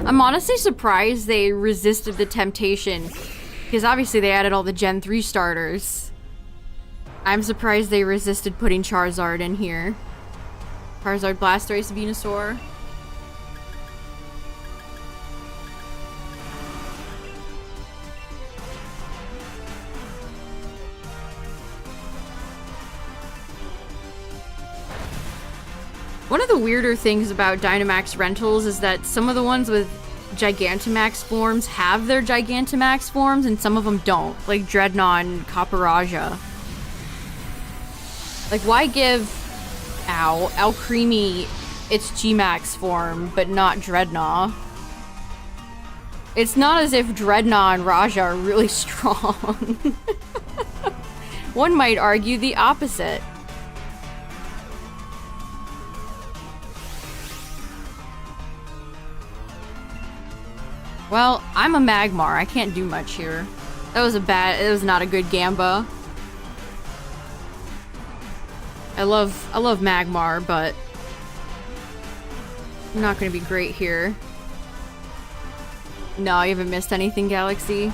I'm honestly surprised they resisted the temptation, because obviously they added all the Gen 3 starters. I'm surprised they resisted putting Charizard in here. Charizard, Blastoise, Venusaur. One of the weirder things about Dynamax rentals is that some of the ones with Gigantamax forms have their Gigantamax forms and some of them don't, like Dreadnought and Copperajah. Like, why give Alcremie its G-Max form, but not Dreadnought? It's not as if Dreadnought and Raja are really strong. One might argue the opposite. Well, I'm a Magmar. I can't do much here. That was not a good Gamba. I love Magmar, but I'm not gonna be great here. No, you haven't missed anything, Galaxy.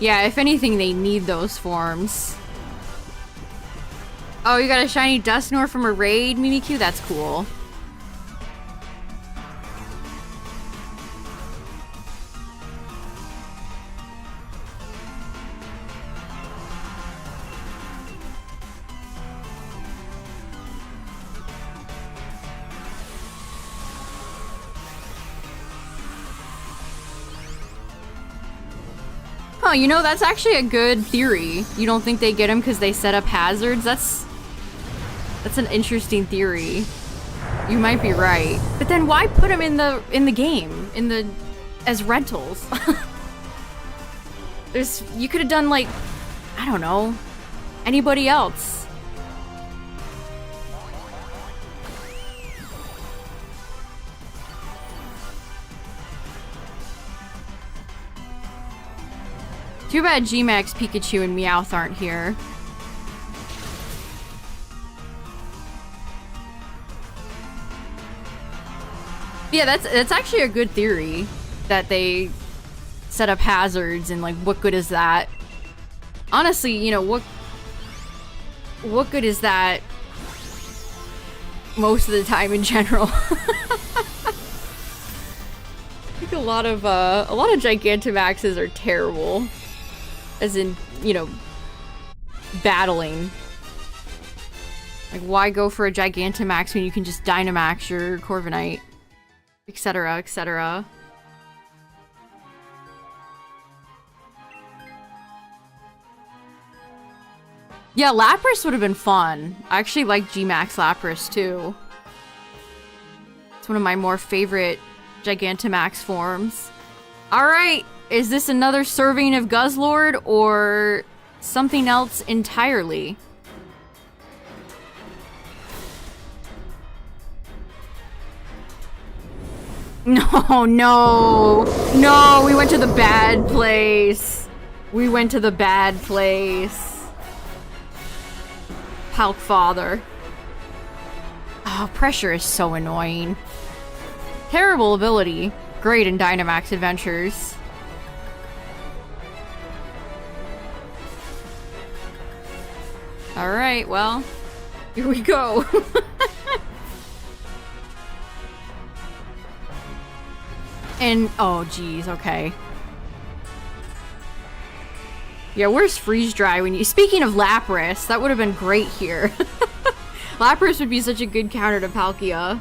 Yeah, if anything, they need those forms. Oh, you got a shiny Dusknoir from a raid, Mimikyu? That's cool. Huh, you know, that's actually a good theory. You don't think they get him because they set up hazards? That's an interesting theory. You might be right. But then why put him in the game? As rentals? You could have done, like, I don't know, anybody else. Too bad G-Max, Pikachu, and Meowth aren't here. Yeah, that's actually a good theory, that they set up hazards, and like, what good is that? Honestly, you know, what good is that most of the time in general? I think a lot of Gigantamaxes are terrible, as in, you know, battling. Like, why go for a Gigantamax when you can just Dynamax your Corviknight? Etc., etc. Yeah, Lapras would have been fun. I actually like G-Max Lapras too. It's one of my more favorite Gigantamax forms. Alright, is this another serving of Guzzlord or something else entirely? No, no, no, we went to the bad place. We went to the bad place. Palk father. Oh, pressure is so annoying. Terrible ability. Great in Dynamax Adventures. Alright, well, here we go. And, oh geez, okay. Yeah, where's Freeze Dry when you... Speaking of Lapras, that would have been great here. Lapras would be such a good counter to Palkia.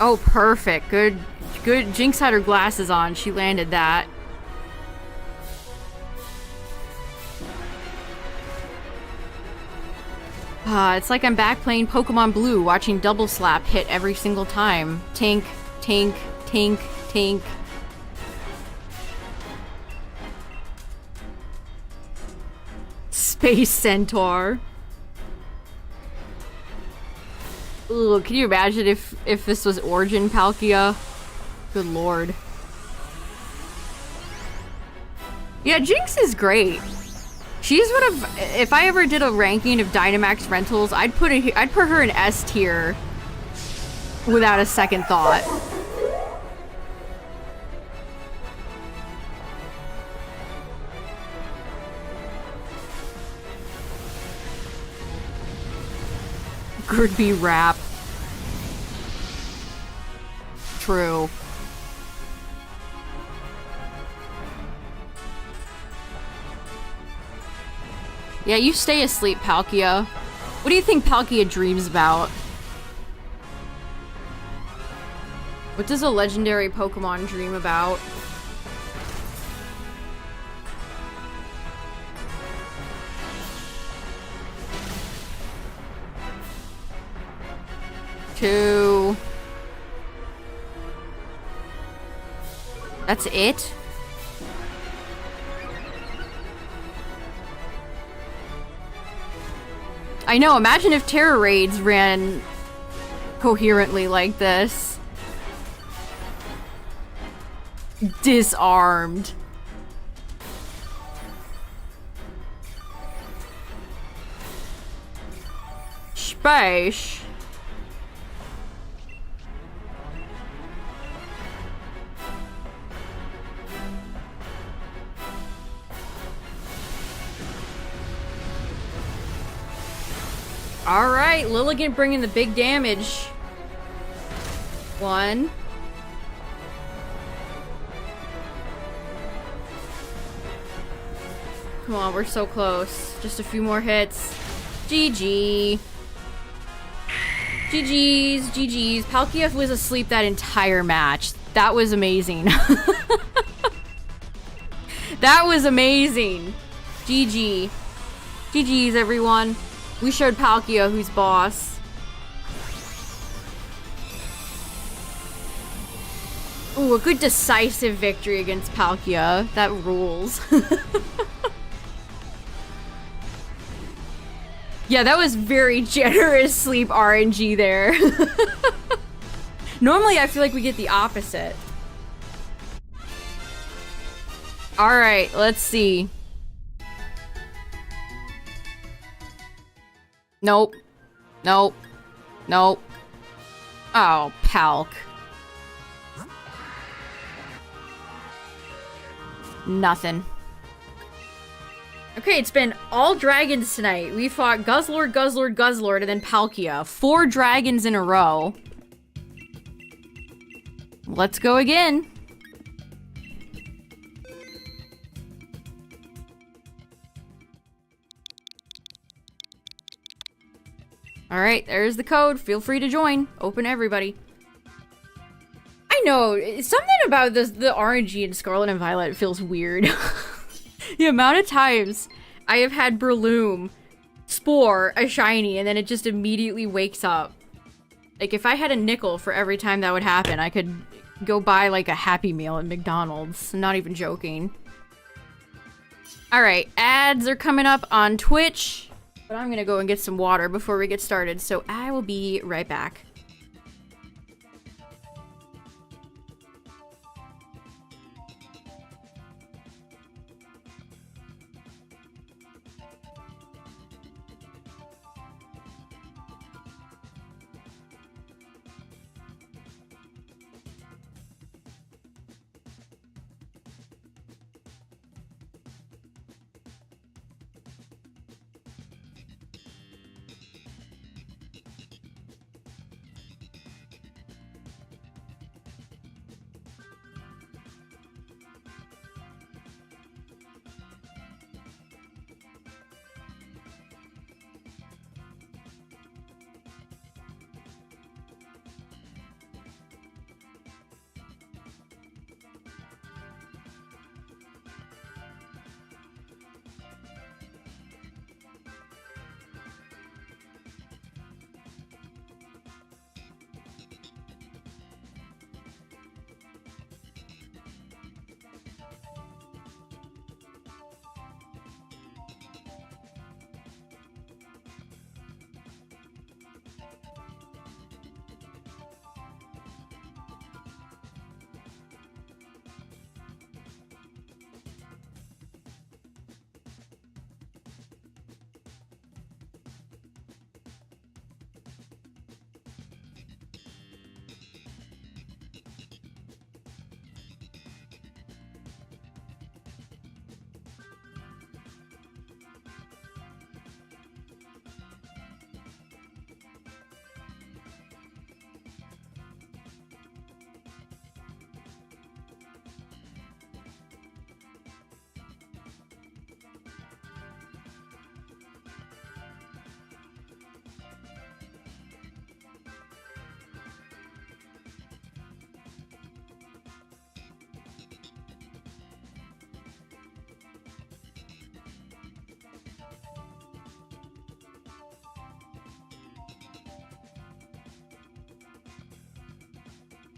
Oh, perfect. Good. Jinx had her glasses on. She landed that. It's like I'm back playing Pokemon Blue, watching Double Slap hit every single time. Tink, tink, tink, tink. Space Centaur. Ooh, can you imagine if this was Origin Palkia? Good lord. Yeah, Jinx is great. She's one of, if I ever did a ranking of Dynamax rentals, I'd put her in S tier without a second thought. Gridby rap. True. Yeah, you stay asleep, Palkia. What do you think Palkia dreams about? What does a legendary Pokemon dream about? Two. That's it? I know, imagine if Terror Raids ran coherently like this. Disarmed. Space. Alright, Lilligant bringing the big damage. One. Come on, we're so close. Just a few more hits. GG. GG's, GG's. Palkia was asleep that entire match. That was amazing. That was amazing. GG. GG's, everyone. We showed Palkia who's boss. Ooh, a good decisive victory against Palkia. That rules. Yeah, that was very generous sleep RNG there. Normally, I feel like we get the opposite. Alright, let's see. Nope. Nope. Nope. Oh, Palk. Nothing. Okay, it's been all dragons tonight. We fought Guzzlord, Guzzlord, Guzzlord, and then Palkia. 4 dragons in a row. Let's go again. Alright, there's the code. Feel free to join. Open everybody. I know, something about this, the RNG in Scarlet and Violet feels weird. The amount of times I have had Breloom spore a shiny and then it just immediately wakes up. Like, if I had a nickel for every time that would happen, I could go buy like a Happy Meal at McDonald's. I'm not even joking. Alright, ads are coming up on Twitch. But I'm gonna go and get some water before we get started, so I will be right back.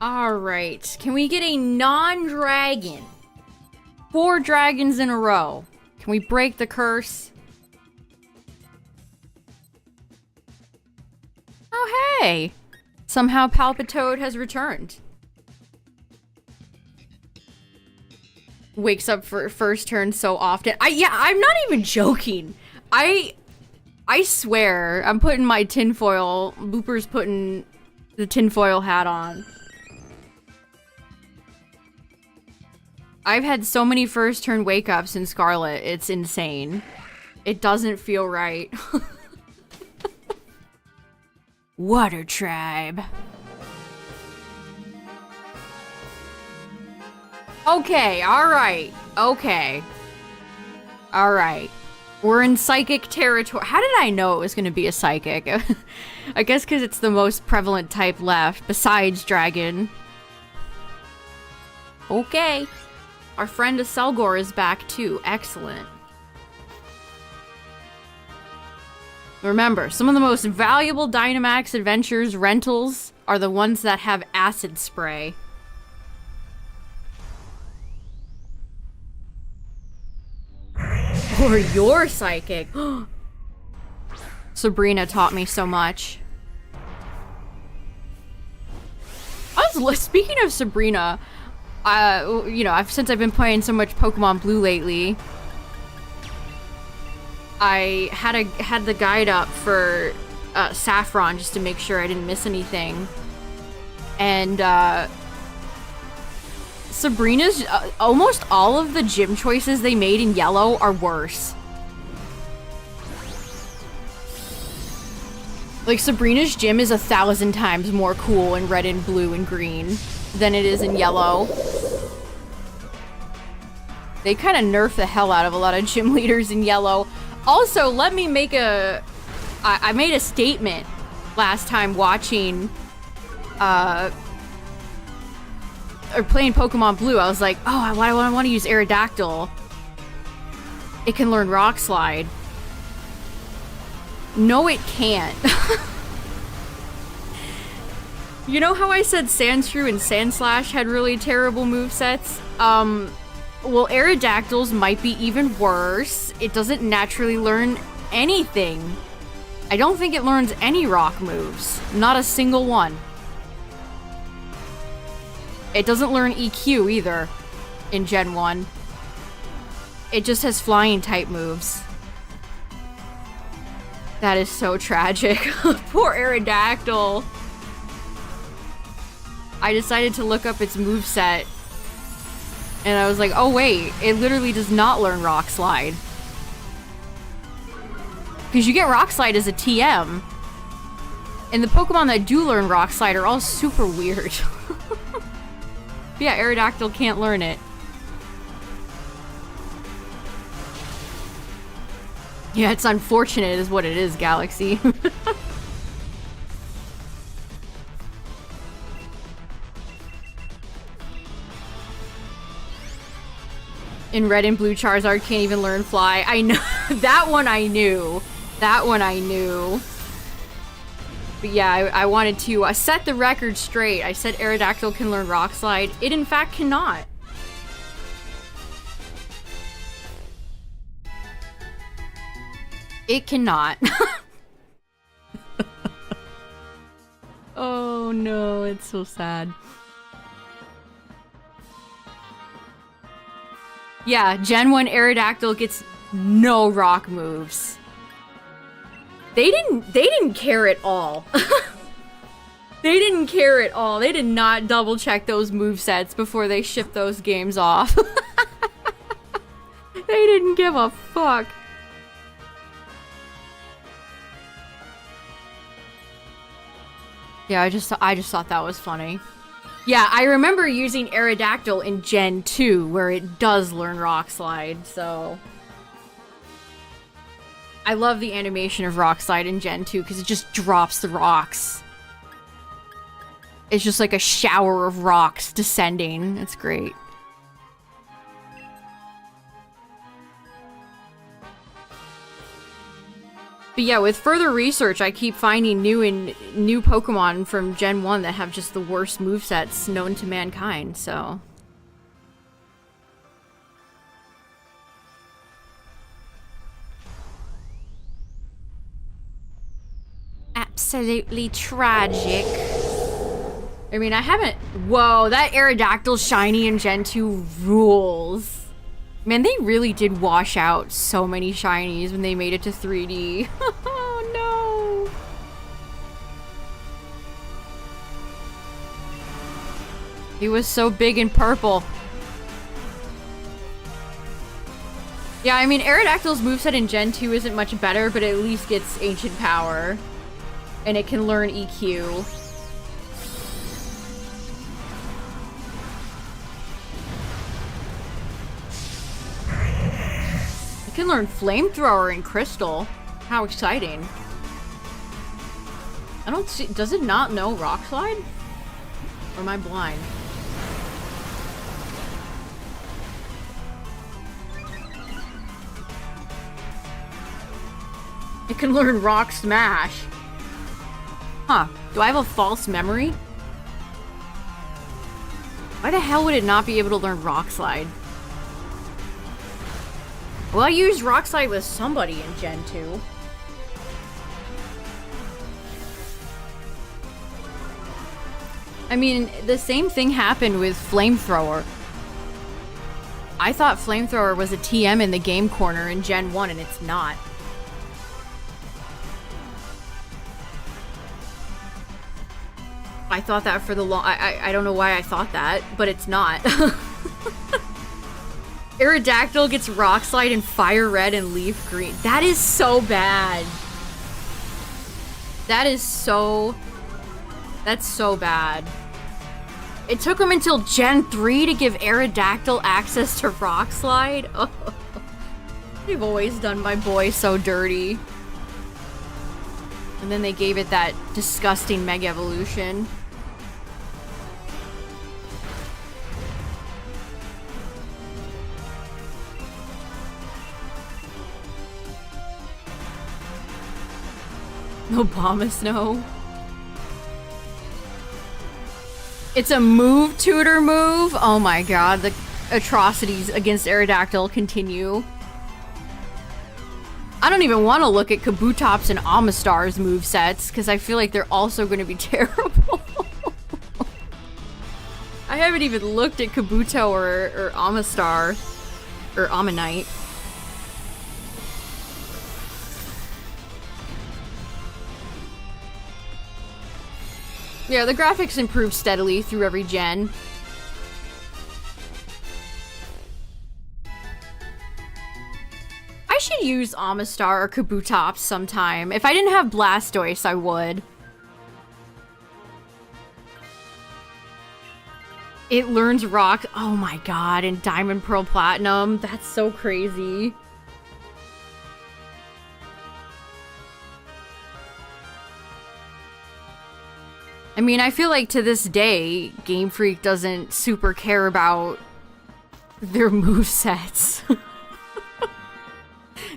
Alright, can we get a non-dragon? 4 dragons in a row. Can we break the curse? Oh, hey! Somehow Palpitoad has returned. Wakes up for first turn so often. Yeah, I'm not even joking. I swear, I'm putting my tinfoil, Booper's putting the tinfoil hat on. I've had so many first turn wake ups in Scarlet, it's insane. It doesn't feel right. Water Tribe. Okay, alright. Okay. Alright. We're in psychic territory. How did I know it was gonna be a psychic? I guess because it's the most prevalent type left, besides dragon. Okay. Our friend Aselgor is back too. Excellent. Remember, some of the most valuable Dynamax Adventures rentals are the ones that have acid spray. Or you're psychic. Sabrina taught me so much. Speaking of Sabrina, you know, since I've been playing so much Pokemon Blue lately, I had the guide up for Saffron just to make sure I didn't miss anything. And Sabrina's almost all of the gym choices they made in yellow are worse. Like, Sabrina's gym is 1,000 times more cool in red and blue and green than it is in yellow. They kind of nerf the hell out of a lot of gym leaders in yellow. Also, let me make I made a statement last time watching, or playing Pokemon Blue. I was like, oh, I want to use Aerodactyl. It can learn Rock Slide. No, it can't. You know how I said Sandshrew and Sandslash had really terrible movesets? Well, Aerodactyls might be even worse. It doesn't naturally learn anything. I don't think it learns any rock moves. Not a single one. It doesn't learn EQ either in Gen 1. It just has flying type moves. That is so tragic. Poor Aerodactyl. I decided to look up its moveset. And I was like, oh wait, it literally does not learn Rock Slide. Because you get Rock Slide as a TM. And the Pokemon that do learn Rock Slide are all super weird. Yeah, Aerodactyl can't learn it. Yeah, it's unfortunate is what it is, Galaxy. In red and blue, Charizard can't even learn Fly. I know. That one I knew. That one I knew. But yeah, I wanted to set the record straight. I said Aerodactyl can learn Rock Slide. It in fact cannot. It cannot. Oh no, it's so sad. Yeah, Gen 1 Aerodactyl gets no rock moves. They didn't care at all. They didn't care at all. They did not double check those movesets before they shipped those games off. They didn't give a fuck. Yeah, I just thought that was funny. Yeah, I remember using Aerodactyl in Gen 2, where it does learn Rock Slide, so... I love the animation of Rock Slide in Gen 2, because it just drops the rocks. It's just like a shower of rocks descending. It's great. But yeah, with further research, I keep finding new Pokemon from Gen 1 that have just the worst movesets known to mankind, so... Absolutely tragic. I mean, I haven't... Whoa, that Aerodactyl shiny in Gen 2 rules. Man, they really did wash out so many shinies when they made it to 3D. Oh, no. He was so big and purple. Yeah, I mean, Aerodactyl's moveset in Gen 2 isn't much better, but it at least gets Ancient Power. And it can learn EQ. It can learn Flamethrower and Crystal. How exciting. I don't see... Does it not know Rock Slide? Or am I blind? It can learn Rock Smash. Huh. Do I have a false memory? Why the hell would it not be able to learn Rock Slide? Well, I used Rock Slide with somebody in Gen 2. I mean, the same thing happened with Flamethrower. I thought Flamethrower was a TM in the game corner in Gen 1, and it's not. I thought that for the long... I don't know why I thought that, but it's not. Aerodactyl gets Rock Slide and Fire Red and Leaf Green. That is so bad. That is so... That's so bad. It took him until Gen 3 to give Aerodactyl access to Rock Slide. Oh. They've always done my boy so dirty. And then they gave it that disgusting Mega Evolution. Obama Snow. It's a move tutor move? Oh my god, the atrocities against Aerodactyl continue. I don't even want to look at Kabutops and Amistar's movesets, because I feel like they're also going to be terrible. I haven't even looked at Kabuto or Amistar. Or Ammonite. Yeah, the graphics improve steadily through every gen. I should use Amistar or Kabutops sometime. If I didn't have Blastoise, I would. It learns rock. Oh my god, in Diamond, Pearl, Platinum. That's so crazy. I mean, I feel like to this day, Game Freak doesn't super care about their movesets.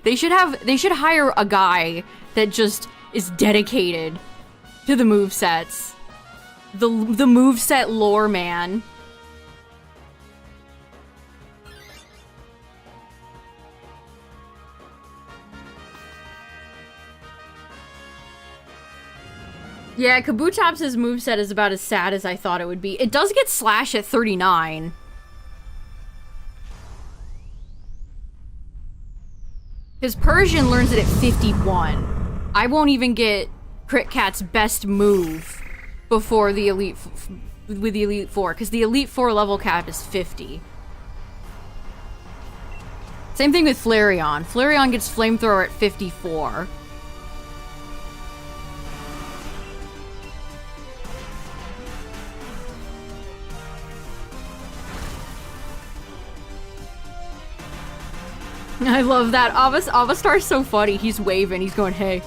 They should hire a guy that just is dedicated to the movesets. The moveset lore man. Yeah, Kabutops' moveset is about as sad as I thought it would be. It does get Slash at 39. Because Persian learns it at 51. I won't even get Crit Cat's best move before the Elite... with the Elite Four, because the Elite Four level cap is 50. Same thing with Flareon. Flareon gets Flamethrower at 54. I love that. Avastar's so funny. He's waving. He's going, hey.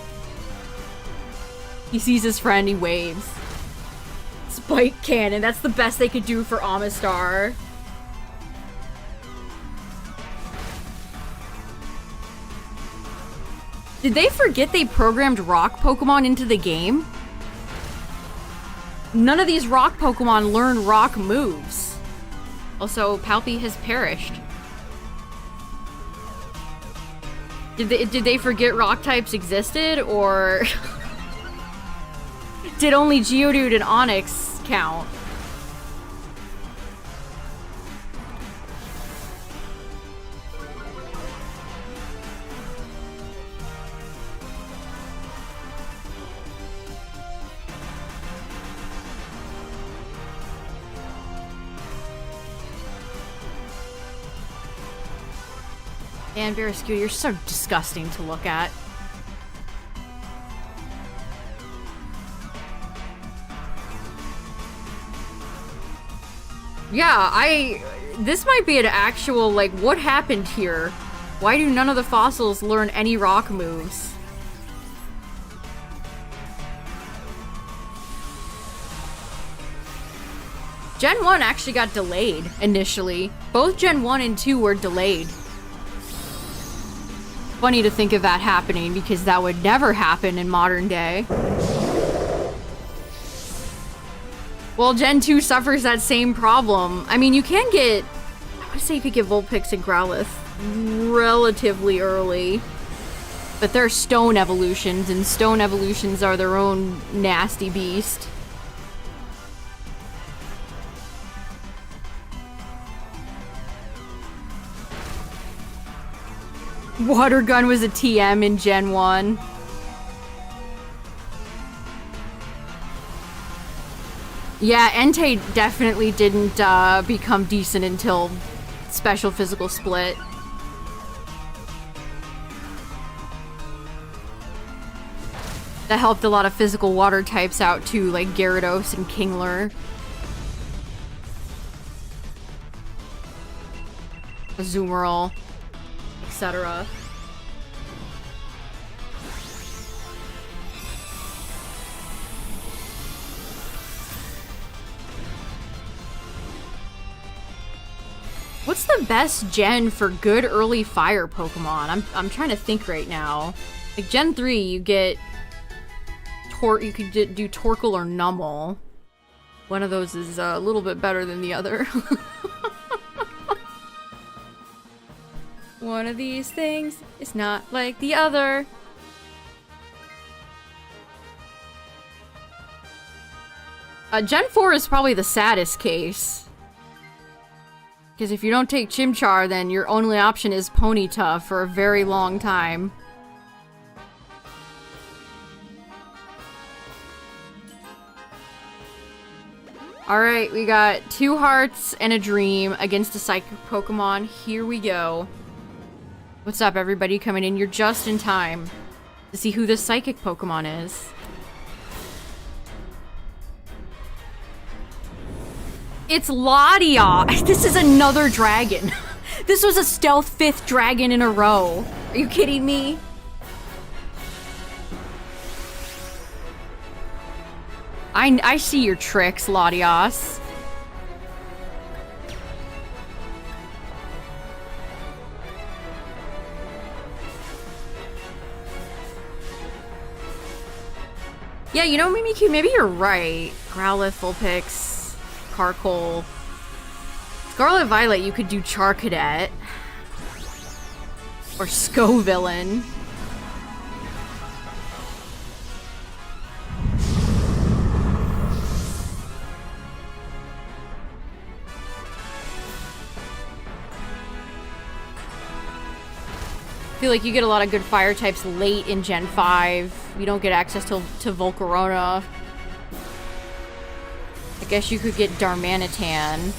He sees his friend. He waves. Spike Cannon. That's the best they could do for Amistar. Did they forget they programmed rock Pokemon into the game? None of these rock Pokemon learn rock moves. Also, Palpy has perished. Did they forget rock types existed, or did only Geodude and Onix count? And Barrascue, you're so disgusting to look at. Yeah, this might be an actual, like, what happened here? Why do none of the fossils learn any rock moves? Gen 1 actually got delayed, initially. Both Gen 1 and 2 were delayed. Funny to think of that happening, because that would never happen in modern day. Well, Gen 2 suffers that same problem. I mean, you can get... I would say you could get Vulpix and Growlithe relatively early. But they're stone evolutions, and stone evolutions are their own nasty beast. Water Gun was a TM in Gen 1. Yeah, Entei definitely didn't become decent until Special Physical Split. That helped a lot of physical water types out too, like Gyarados and Kingler. Azumarill. Etc. What's the best gen for good early fire Pokemon? I'm trying to think right now. Like Gen 3, you get you could do Torkoal or Numel. One of those is a little bit better than the other. One of these things is not like the other. Gen 4 is probably the saddest case. Because if you don't take Chimchar, then your only option is Ponyta for a very long time. Alright, we got 2 hearts and a dream against a psychic Pokemon. Here we go. What's up, everybody coming in? You're just in time to see who this psychic Pokemon is. It's Latias! This is another dragon. This was a stealth 5th dragon in a row. Are you kidding me? I see your tricks, Latias. Yeah, you know, Mimikyu, maybe you're right. Growlithe, Vulpix, Carkol. Scarlet Violet, you could do Charcadet. Or Scovillain. I feel like you get a lot of good fire types late in Gen 5. You don't get access to Volcarona. I guess you could get Darmanitan.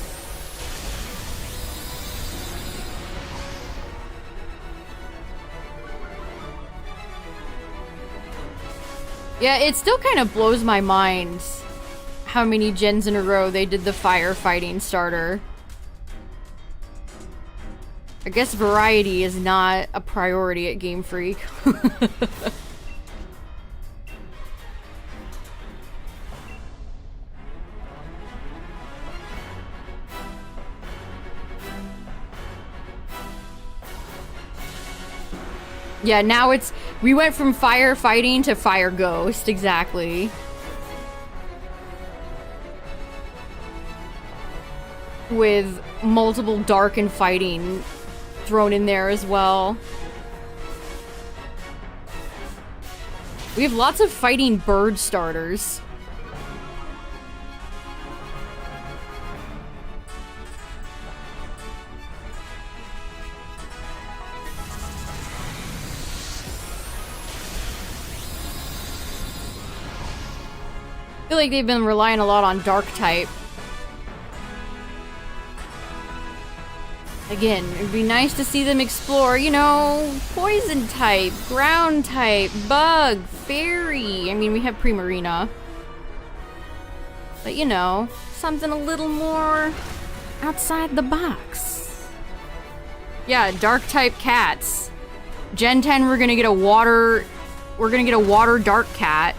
Yeah, it still kind of blows my mind how many gens in a row they did the firefighting starter. I guess variety is not a priority at Game Freak. Yeah, now it's... We went from firefighting to fire ghost, exactly. With multiple dark and fighting thrown in there as well. We have lots of fighting bird starters. I feel like they've been relying a lot on dark type. Again, it'd be nice to see them explore, you know, poison type, ground type, bug, fairy. I mean, we have Primarina. But, you know, something a little more outside the box. Yeah, dark type cats. Gen 10, we're gonna get a water dark cat.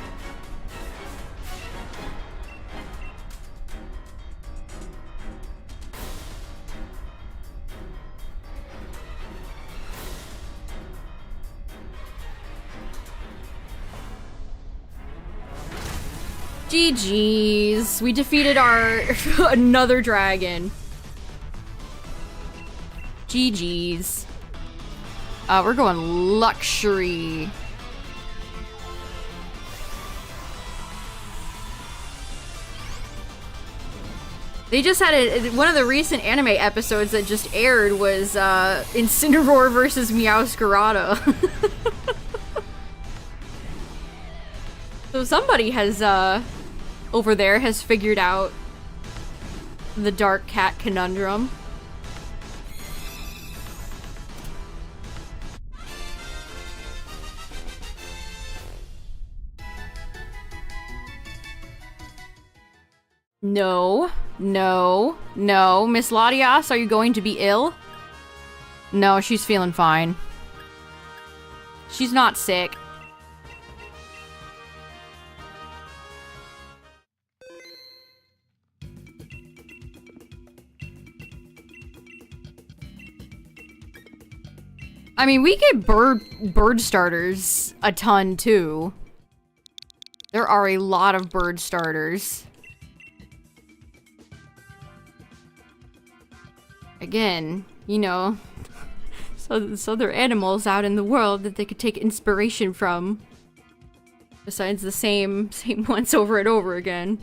GG's. We defeated our another dragon. GG's. We're going luxury. They just had one of the recent anime episodes that just aired was Incineroar versus Meowscarada. So somebody has over there has figured out the dark cat conundrum. No, no, no. Miss Latias, are you going to be ill? No, she's feeling fine. She's not sick. I mean, we get bird starters a ton, too. There are a lot of bird starters. Again, you know, so there are animals out in the world that they could take inspiration from. Besides the same ones over and over again.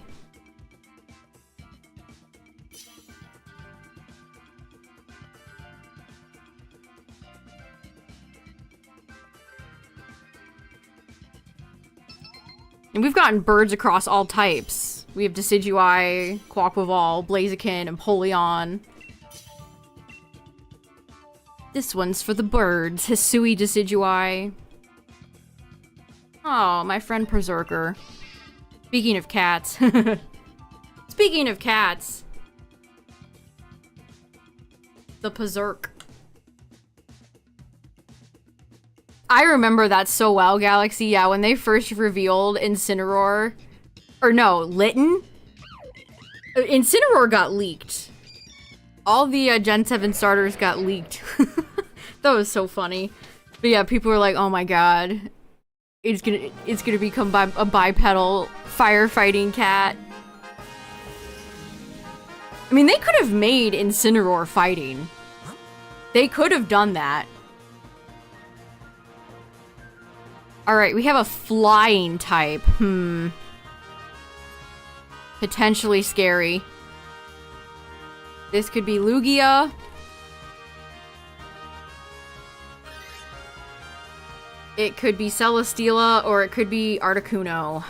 And we've gotten birds across all types. We have Decidueye, Quaquaval, Blaziken, Empoleon. This one's for the birds. Hisui Decidueye. Oh, my friend Berserker. Speaking of cats. Speaking of cats. The Berserk. I remember that so well, Galaxy. Yeah, when they first revealed Incineroar. Or no, Litten? Incineroar got leaked. All the Gen 7 starters got leaked. That was so funny. But yeah, people were like, oh my god. It's gonna become a bipedal firefighting cat. I mean, they could have made Incineroar fighting. They could have done that. Alright, we have a flying type. Potentially scary. This could be Lugia. It could be Celesteela, or it could be Articuno.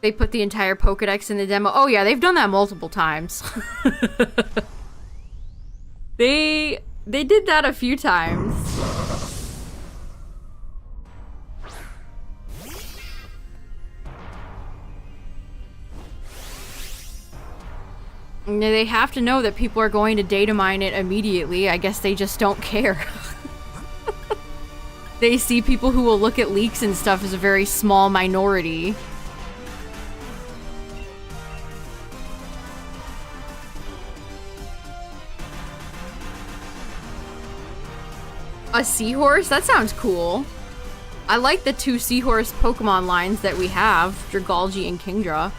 They put the entire Pokedex in the demo. Oh yeah, they've done that multiple times. They did that a few times. They have to know that people are going to data mine it immediately. I guess they just don't care. They see people who will look at leaks and stuff as a very small minority. A seahorse? That sounds cool. I like the 2 seahorse Pokemon lines that we have, Dragalge and Kingdra.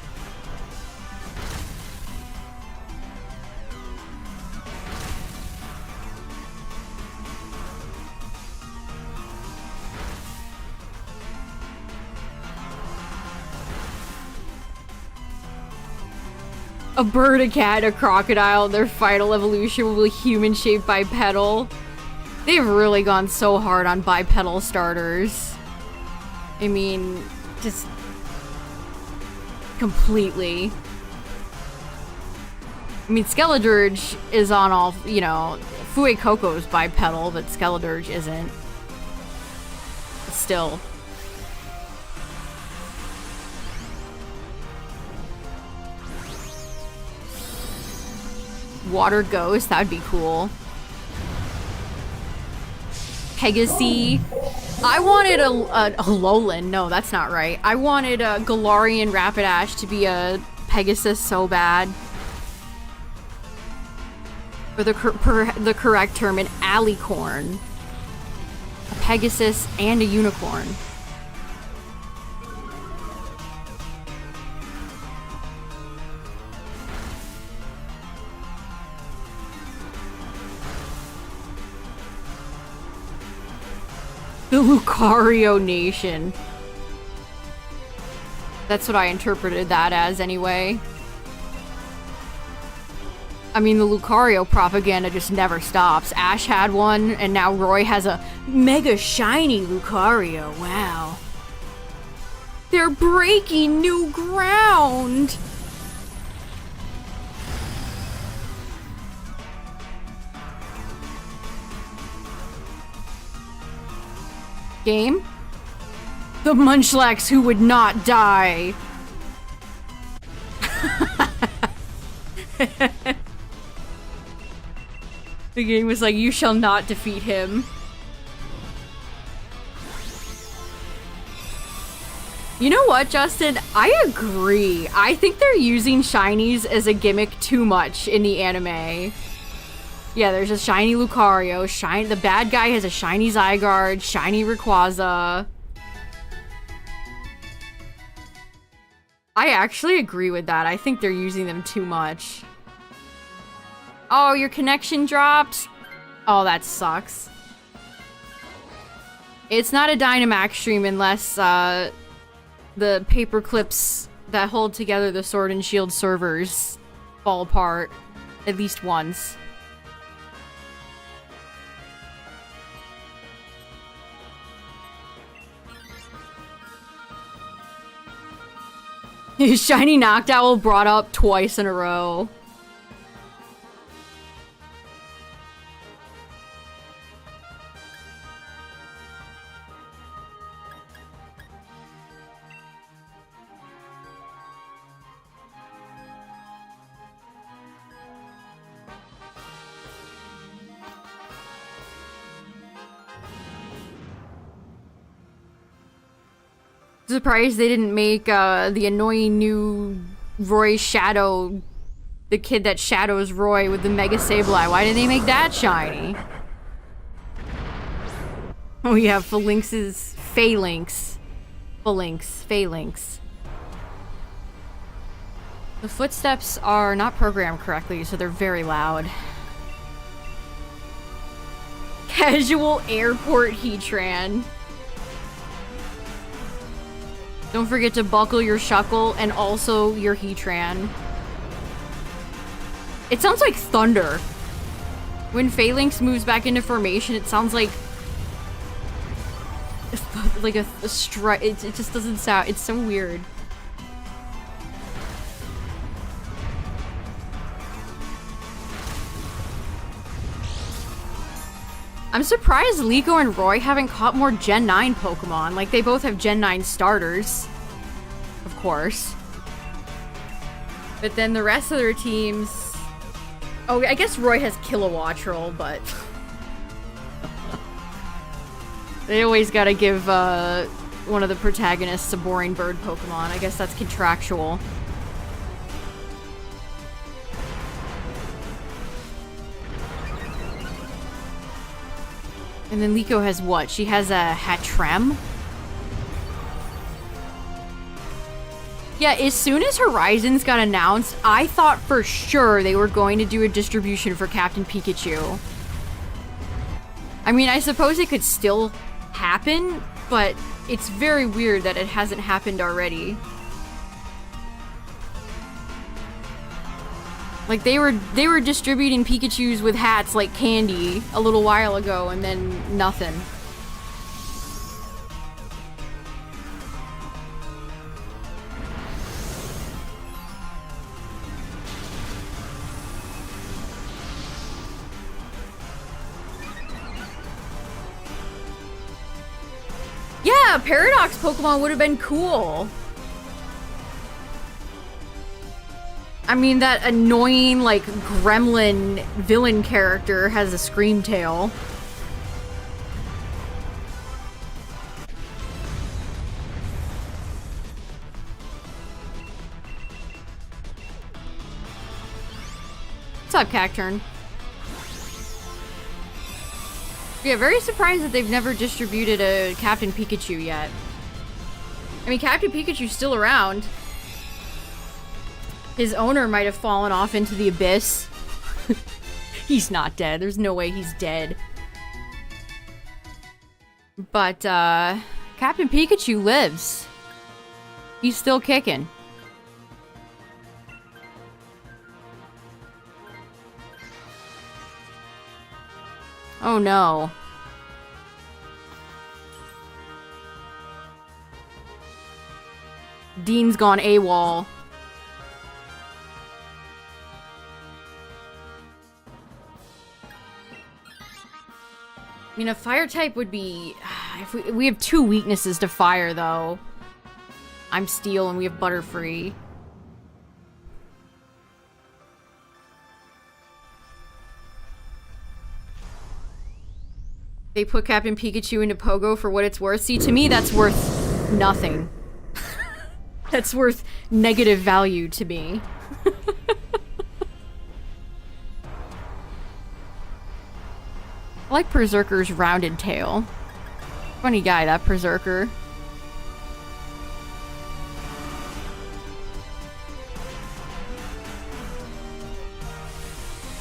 A bird, a cat, a crocodile, their final evolution will be human-shaped bipedal. They've really gone so hard on bipedal starters. I mean, just completely. I mean, Skeledirge is on all, you know, Fuecoco's bipedal, but Skeledirge isn't. But still. Water Ghost, that'd be cool. Pegasi. I wanted a Alolan. No, that's not right. I wanted a Galarian Rapidash to be a Pegasus so bad. Or the correct term, an Alicorn. A Pegasus and a Unicorn. The Lucario Nation. That's what I interpreted that as anyway. I mean, the Lucario propaganda just never stops. Ash had one, and now Roy has a mega shiny Lucario. Wow. They're breaking new ground! Game? The Munchlax who would not die. The game was like, you shall not defeat him. You know what, Justin? I agree. I think they're using shinies as a gimmick too much in the anime. Yeah, there's a shiny Lucario, the bad guy has a shiny Zygarde, shiny Rayquaza. I actually agree with that. I think they're using them too much. Oh, your connection dropped? Oh, that sucks. It's not a Dynamax stream unless the paper clips that hold together the Sword and Shield servers fall apart at least once. Shiny Noctowl brought up twice in a row. Surprised they didn't make the annoying new Roy Shadow, the kid that shadows Roy with the Mega Sableye. Why didn't they make that shiny? Oh yeah, Phalanx's Phalanx. The footsteps are not programmed correctly, so they're very loud. Casual airport Heatran. Don't forget to buckle your Shuckle and also your Heatran. It sounds like thunder. When Phalanx moves back into formation, it sounds like a strike. It just doesn't sound. It's so weird. I'm surprised Liko and Roy haven't caught more Gen 9 Pokemon. Like, they both have Gen 9 starters. Of course. But then the rest of their teams... Oh, I guess Roy has Kilowattrel, but... They always gotta give one of the protagonists a boring bird Pokemon. I guess that's contractual. And then Liko has what? She has a Hatrem? Yeah, as soon as Horizons got announced, I thought for sure they were going to do a distribution for Captain Pikachu. I mean, I suppose it could still happen, but it's very weird that it hasn't happened already. Like, they were distributing Pikachus with hats like candy a little while ago, and then nothing. Yeah, Paradox Pokemon would have been cool. I mean, that annoying, like, gremlin villain character has a scream tail. What's up, Cacturn? Yeah, very surprised that they've never distributed a Captain Pikachu yet. I mean, Captain Pikachu's still around. His owner might have fallen off into the abyss. He's not dead. There's no way he's dead. But, Captain Pikachu lives. He's still kicking. Oh no. Dean's gone AWOL. I mean, a fire type would be... If we have two weaknesses to fire, though. I'm Steel and we have Butterfree. They put Captain Pikachu into Pogo for what it's worth. See, to me, that's worth nothing. That's worth negative value to me. I like Berserker's rounded tail. Funny guy, that Berserker.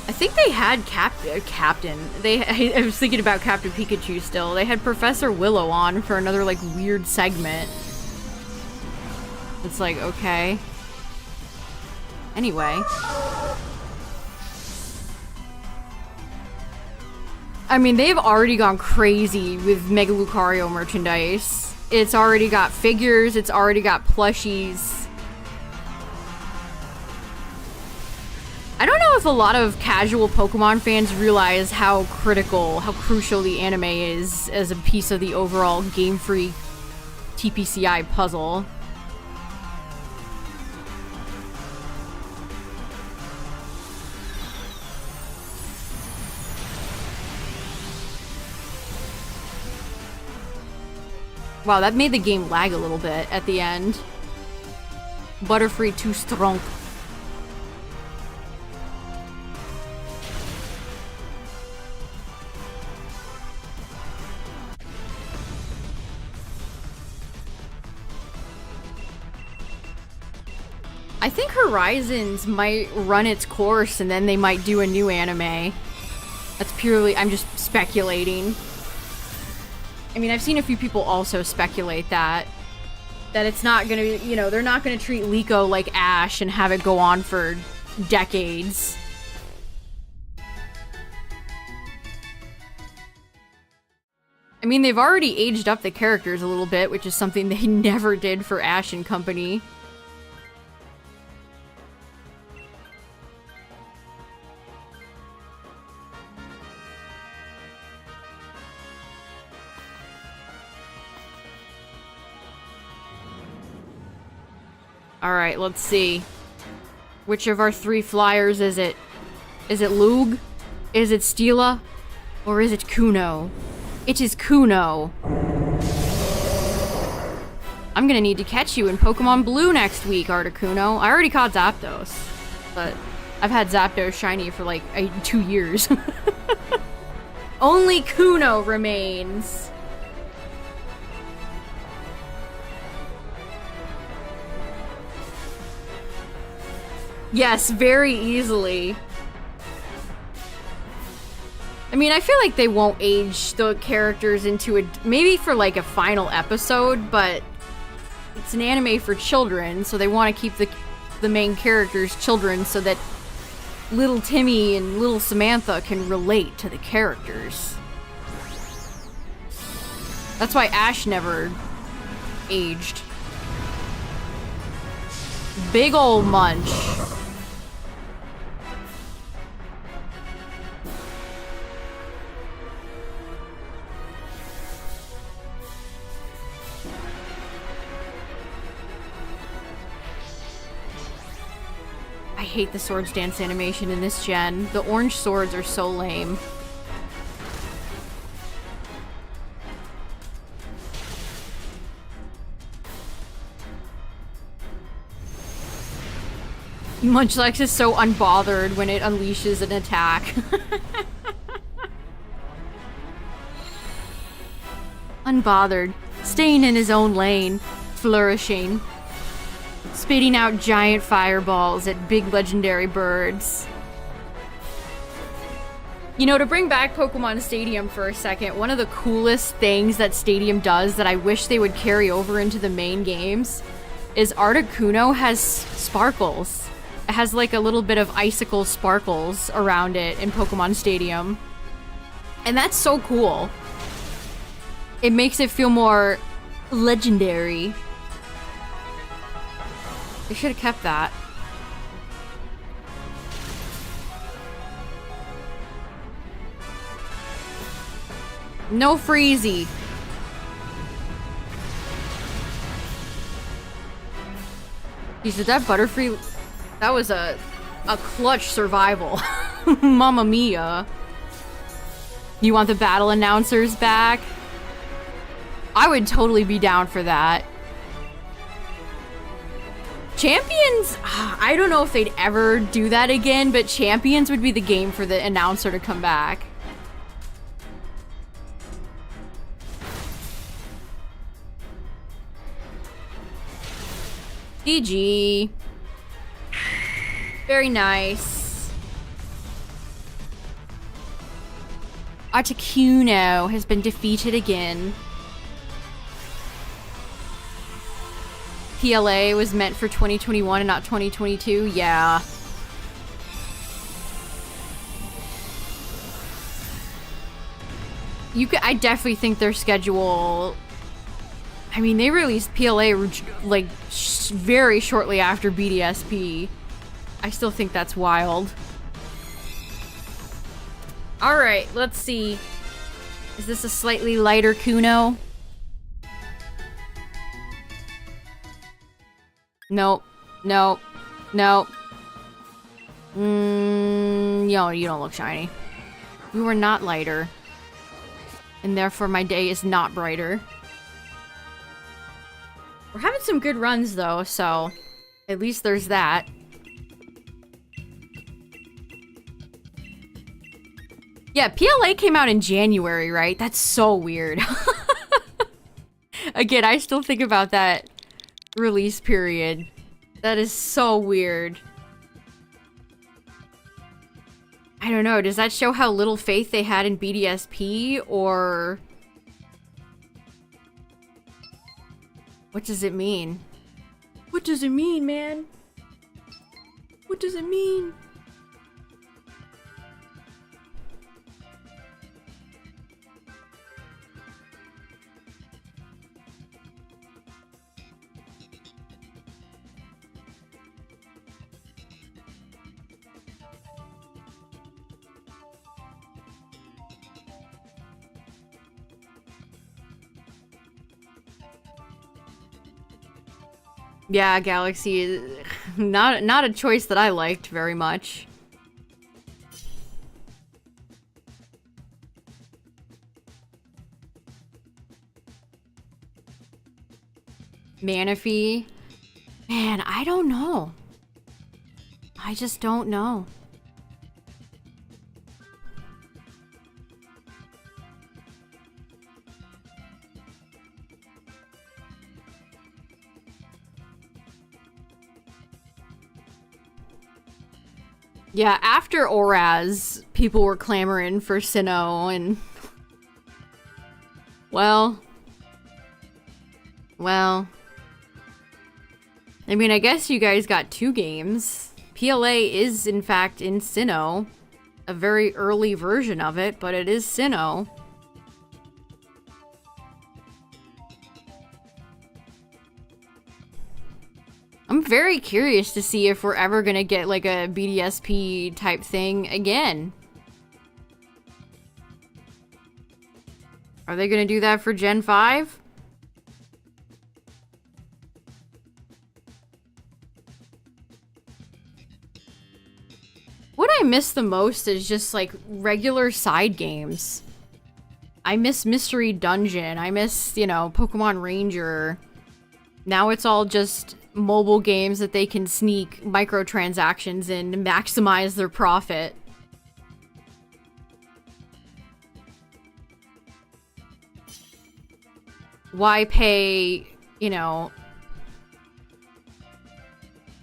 I think they had Captain. I was thinking about Captain Pikachu still. They had Professor Willow on for another, like, weird segment. It's like, okay. Anyway. I mean, they've already gone crazy with Mega Lucario merchandise. It's already got figures, it's already got plushies. I don't know if a lot of casual Pokemon fans realize how crucial the anime is as a piece of the overall Game Freak TPCI puzzle. Wow, that made the game lag a little bit at the end. Butterfree too strong. I think Horizons might run its course and then they might do a new anime. That's purely, I'm just speculating. I mean, I've seen a few people also speculate that it's not gonna, you know, they're not gonna treat Liko like Ash and have it go on for decades. I mean, they've already aged up the characters a little bit, which is something they never did for Ash and company. Alright, let's see. Which of our three flyers is it? Is it Lug? Is it Stila? Or is it Kuno? It is Kuno. I'm gonna need to catch you in Pokemon Blue next week, Articuno. I already caught Zapdos, but I've had Zapdos shiny for like 2 years. Only Kuno remains. Yes, very easily. I mean, I feel like they won't age the characters into a... Maybe for, like, a final episode, but... It's an anime for children, so they want to keep the main characters children so that little Timmy and little Samantha can relate to the characters. That's why Ash never aged. Big ol' munch. I hate the Swords Dance animation in this gen. The orange swords are so lame. Munchlax is so unbothered when it unleashes an attack. Unbothered, staying in his own lane, flourishing. Spitting out giant fireballs at big legendary birds. You know, to bring back Pokemon Stadium for a second, one of the coolest things that Stadium does that I wish they would carry over into the main games is Articuno has sparkles. It has like a little bit of icicle sparkles around it in Pokemon Stadium. And that's so cool. It makes it feel more legendary. They should have kept that. No Freezy. He said that Butterfree... That was a clutch survival. Mamma mia. You want the battle announcers back? I would totally be down for that. Champions, I don't know if they'd ever do that again, but Champions would be the game for the announcer to come back. GG. Very nice. Articuno has been defeated again. PLA was meant for 2021 and not 2022? Yeah. I definitely think their schedule... I mean, they released PLA like very shortly after BDSP. I still think that's wild. Alright, let's see. Is this a slightly lighter Kuno? Nope. Nope. Nope. No, you don't look shiny. You are not lighter. And therefore my day is not brighter. We're having some good runs though, so at least there's that. Yeah, PLA came out in January, right? That's so weird. Again, I still think about that release period. That is so weird. I don't know, does that show how little faith they had in BDSP, or... What does it mean? What does it mean, man? What does it mean? Yeah, Galaxy is not a choice that I liked very much. Manaphy. Man, I don't know. I just don't know. Yeah, after Oraz, people were clamoring for Sinnoh, and... Well... I mean, I guess you guys got 2 games. PLA is, in fact, in Sinnoh. A very early version of it, but it is Sinnoh. I'm very curious to see if we're ever gonna get like a BDSP type thing again. Are they gonna do that for Gen 5? What I miss the most is just like regular side games. I miss Mystery Dungeon. I miss, you know, Pokemon Ranger. Now it's all just mobile games that they can sneak microtransactions in to maximize their profit. Why pay, you know...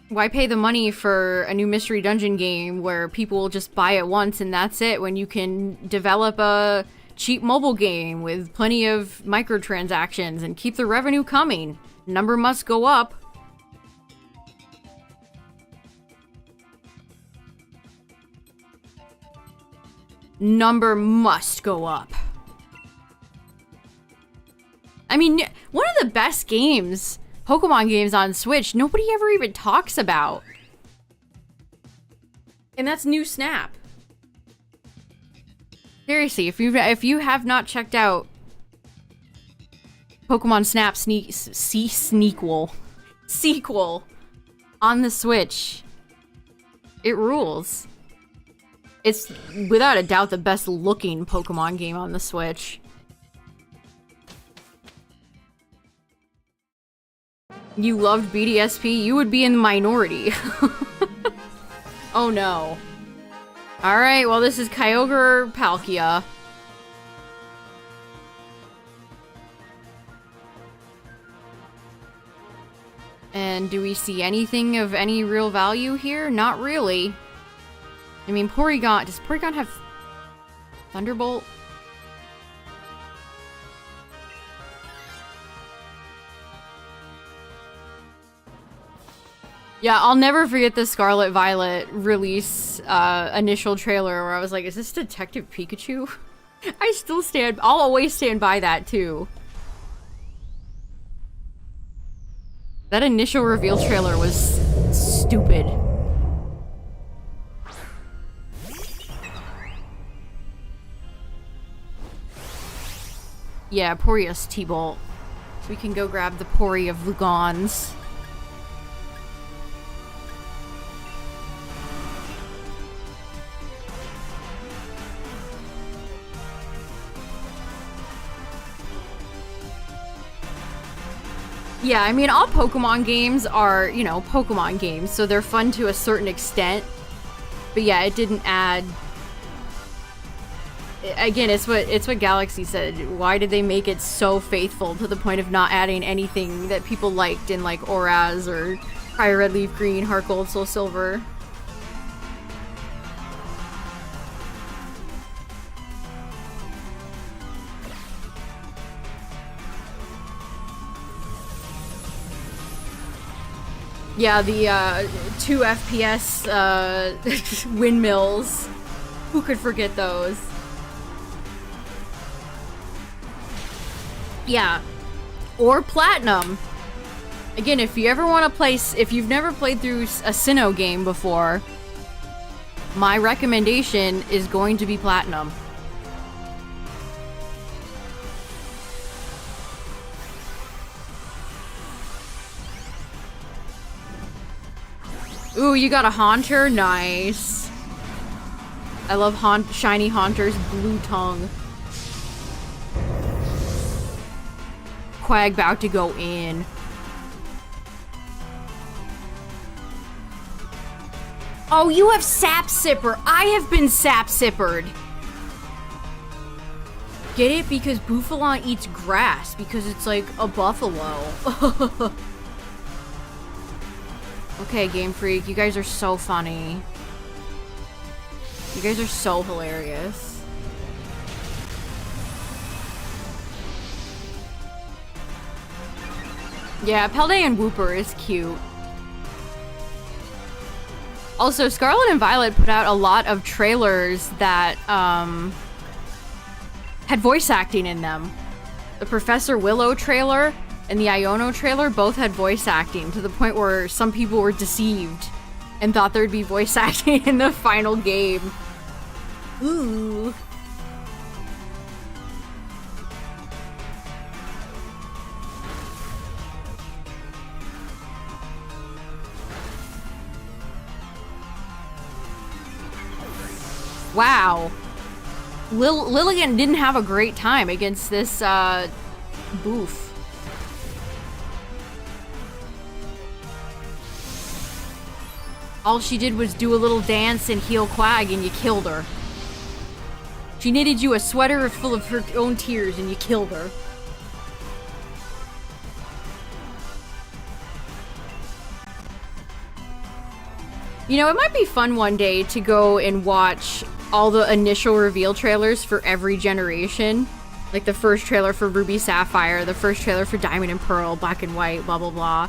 Why pay the money for a new Mystery Dungeon game where people will just buy it once and that's it, when you can develop a cheap mobile game with plenty of microtransactions and keep the revenue coming? Number must go up. Number must go up. I mean, one of the best games, Pokemon games on Switch, nobody ever even talks about. And that's New Snap. Seriously, if you have not checked out Pokemon Snap sequel on the Switch, it rules. It's without a doubt the best looking Pokemon game on the Switch. You loved BDSP, you would be in the minority. Oh no. Alright, well this is Kyogre Palkia. And do we see anything of any real value here? Not really. I mean, Porygon... Does Porygon have Thunderbolt? Yeah, I'll never forget the Scarlet Violet release initial trailer where I was like, is this Detective Pikachu? I'll always stand by that too. That initial reveal trailer was stupid. Yeah, Porius T-Bolt. We can go grab the Pori of Lugons. Yeah, I mean, all Pokemon games are, you know, Pokemon games, so they're fun to a certain extent. But yeah, it didn't add... Again, it's what Galaxy said. Why did they make it so faithful to the point of not adding anything that people liked in, like, Oraz or Fire Red, Leaf Green, Heart Gold, Soul Silver? Yeah, the 2 FPS windmills. Who could forget those? Yeah. Or Platinum. Again, if you ever want to play... If you've never played through a Sinnoh game before, my recommendation is going to be Platinum. Ooh, you got a Haunter? Nice. I love shiny Haunter's blue tongue. Quag about to go in. Oh, you have Sap Sipper. I have been Sap Sippered. Get it? Because Bouffalon eats grass. Because it's like a buffalo. Okay, Game Freak, you guys are so funny. You guys are so hilarious. Yeah, Paldean Wooper is cute. Also, Scarlet and Violet put out a lot of trailers that had voice acting in them. The Professor Willow trailer and the Iono trailer both had voice acting, to the point where some people were deceived and thought there'd be voice acting in the final game. Ooh. Wow. Lilligan didn't have a great time against this, boof. All she did was do a little dance and heal Quag and you killed her. She knitted you a sweater full of her own tears and you killed her. You know, it might be fun one day to go and watch all the initial reveal trailers for every generation. Like the first trailer for Ruby Sapphire, the first trailer for Diamond and Pearl, Black and White, blah blah blah.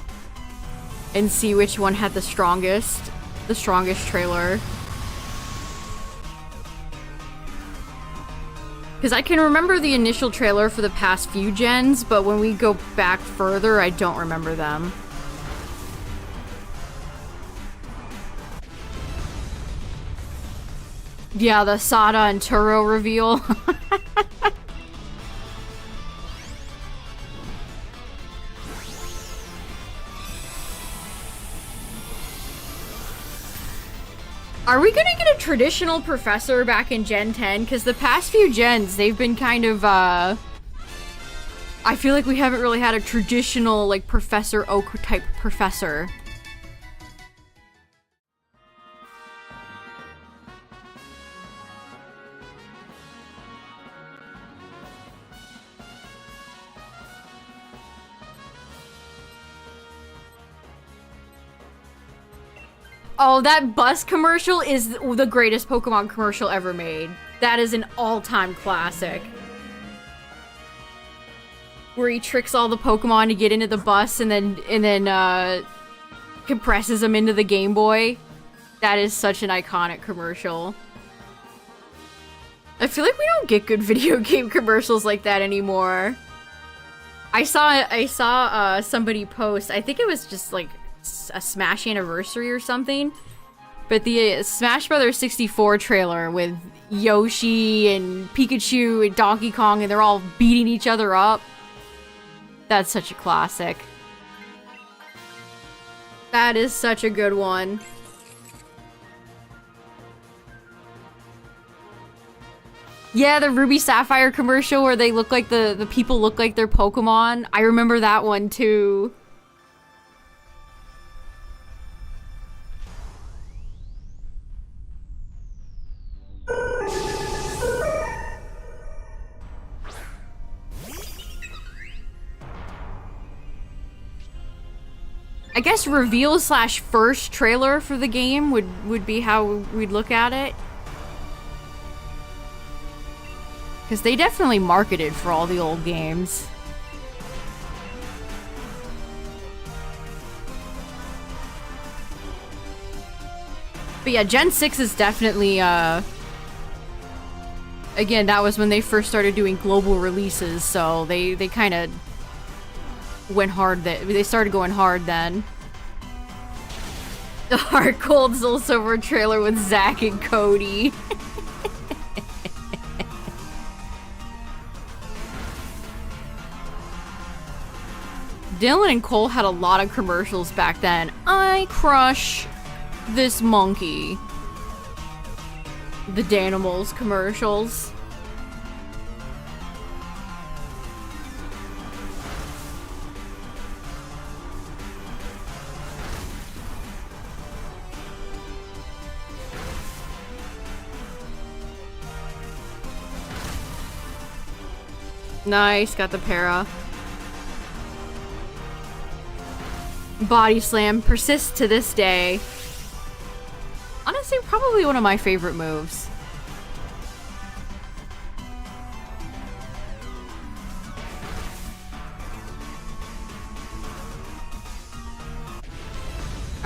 And see which one had the strongest trailer. Because I can remember the initial trailer for the past few gens, but when we go back further, I don't remember them. Yeah, the Sada and Turo reveal. Are we gonna get a traditional professor back in Gen 10? Because the past few gens, they've been kind of, I feel like we haven't really had a traditional, like, Professor Oak type professor. Oh, that bus commercial is the greatest Pokemon commercial ever made. That is an all-time classic. Where he tricks all the Pokemon to get into the bus and then compresses them into the Game Boy. That is such an iconic commercial. I feel like we don't get good video game commercials like that anymore. I saw somebody post, I think it was just like a Smash anniversary or something, but the Smash Brothers 64 trailer with Yoshi and Pikachu and Donkey Kong, and they're all beating each other up. That's such a classic. That is such a good one. Yeah, the Ruby Sapphire commercial where they look like the people look like their Pokemon. I remember that one too. I guess reveal / first trailer for the game would be how we'd look at it. Because they definitely marketed for all the old games. But yeah, Gen 6 is definitely, again, that was when they first started doing global releases, so they kind of went hard. They started going hard then. The Heart Gold Soul Silver trailer with Zack and Cody. Dylan and Cole had a lot of commercials back then. I crush this monkey. The Danimals commercials. Nice, got the para. Body Slam persists to this day. Honestly, probably one of my favorite moves.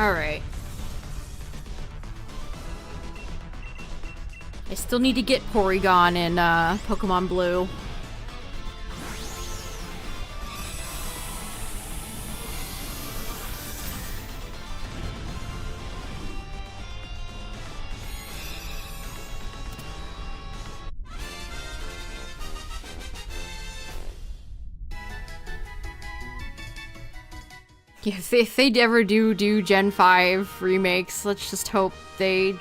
Alright. I still need to get Porygon in Pokemon Blue. Yeah, if they ever do Gen 5 remakes, let's just hope they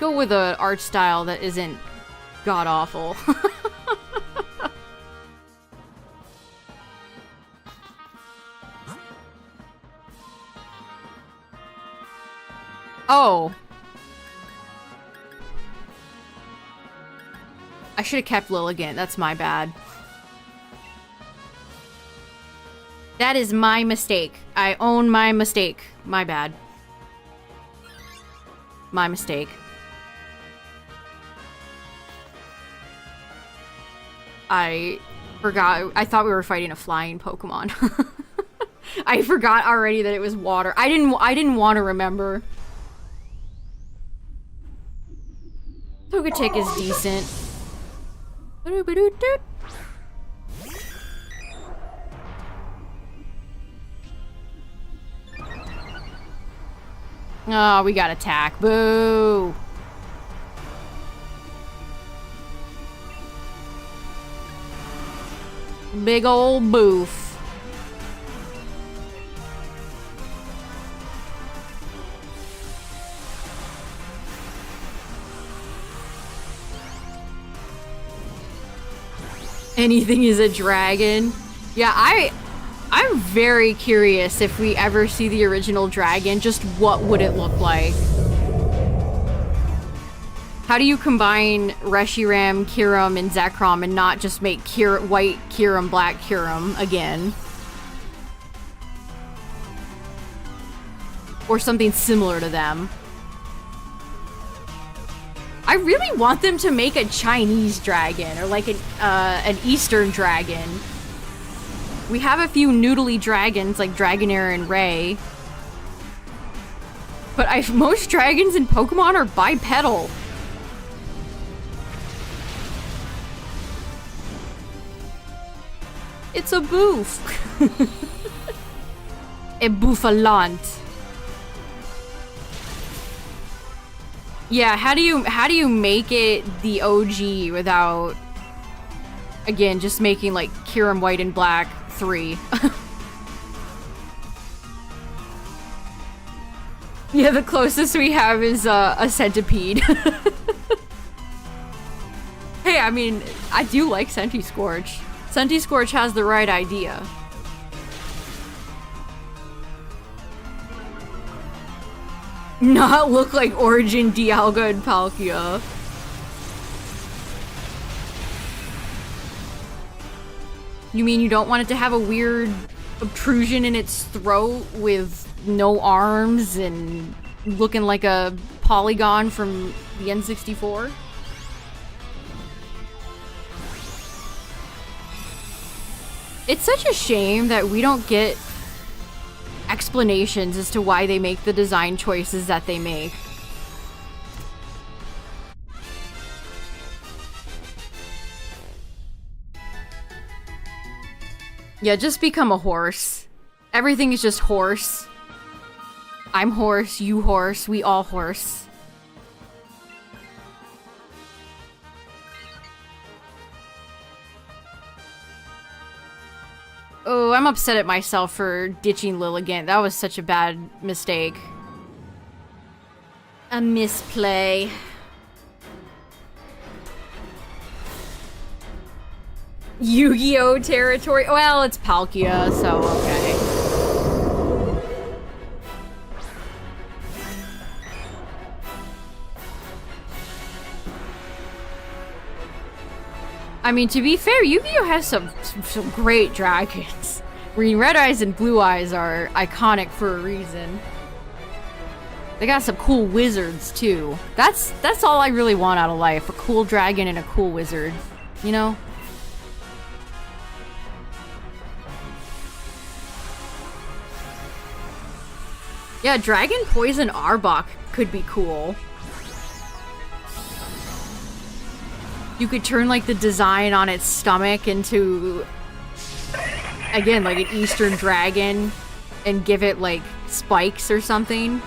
go with an art style that isn't god-awful. Oh. I should have kept Lilligant. That's my bad. That is my mistake. I own my mistake. My bad. My mistake. I forgot. I thought we were fighting a flying Pokemon. I forgot already that it was water. I didn't want to remember. Togetic is decent. Oh, we got attack. Boo! Big ol' boof. Anything is a dragon. Yeah, I'm very curious if we ever see the original dragon, just what would it look like? How do you combine Reshiram, Kyurem, and Zekrom and not just make white Kyurem, black Kyurem again? Or something similar to them. I really want them to make a Chinese dragon, or like an Eastern dragon. We have a few noodly dragons like Dragonair and Ray. But most dragons in Pokemon are bipedal. It's a boof. A bouffalant. Yeah, how do you make it the OG without, again, just making like Kyurem White and Black 3? Yeah, the closest we have is a centipede. Hey, I mean, I do like Centiskorch. Centiskorch has the right idea. Not look like Origin, Dialga, and Palkia. You mean you don't want it to have a weird obtrusion in its throat with no arms and looking like a polygon from the N64? It's such a shame that we don't get explanations as to why they make the design choices that they make. Yeah, just become a horse. Everything is just horse. I'm horse, you horse, we all horse. Oh, I'm upset at myself for ditching Lilligant. That was such a bad mistake. A misplay. Yu-Gi-Oh! Territory? Well, it's Palkia, so okay. I mean, to be fair, Yu-Gi-Oh! Has some great dragons. Green Red Eyes and Blue Eyes are iconic for a reason. They got some cool wizards, too. That's all I really want out of life. A cool dragon and a cool wizard. You know? Yeah, Dragon Poison Arbok could be cool. You could turn, like, the design on its stomach into, again, like an Eastern dragon and give it, like, spikes or something.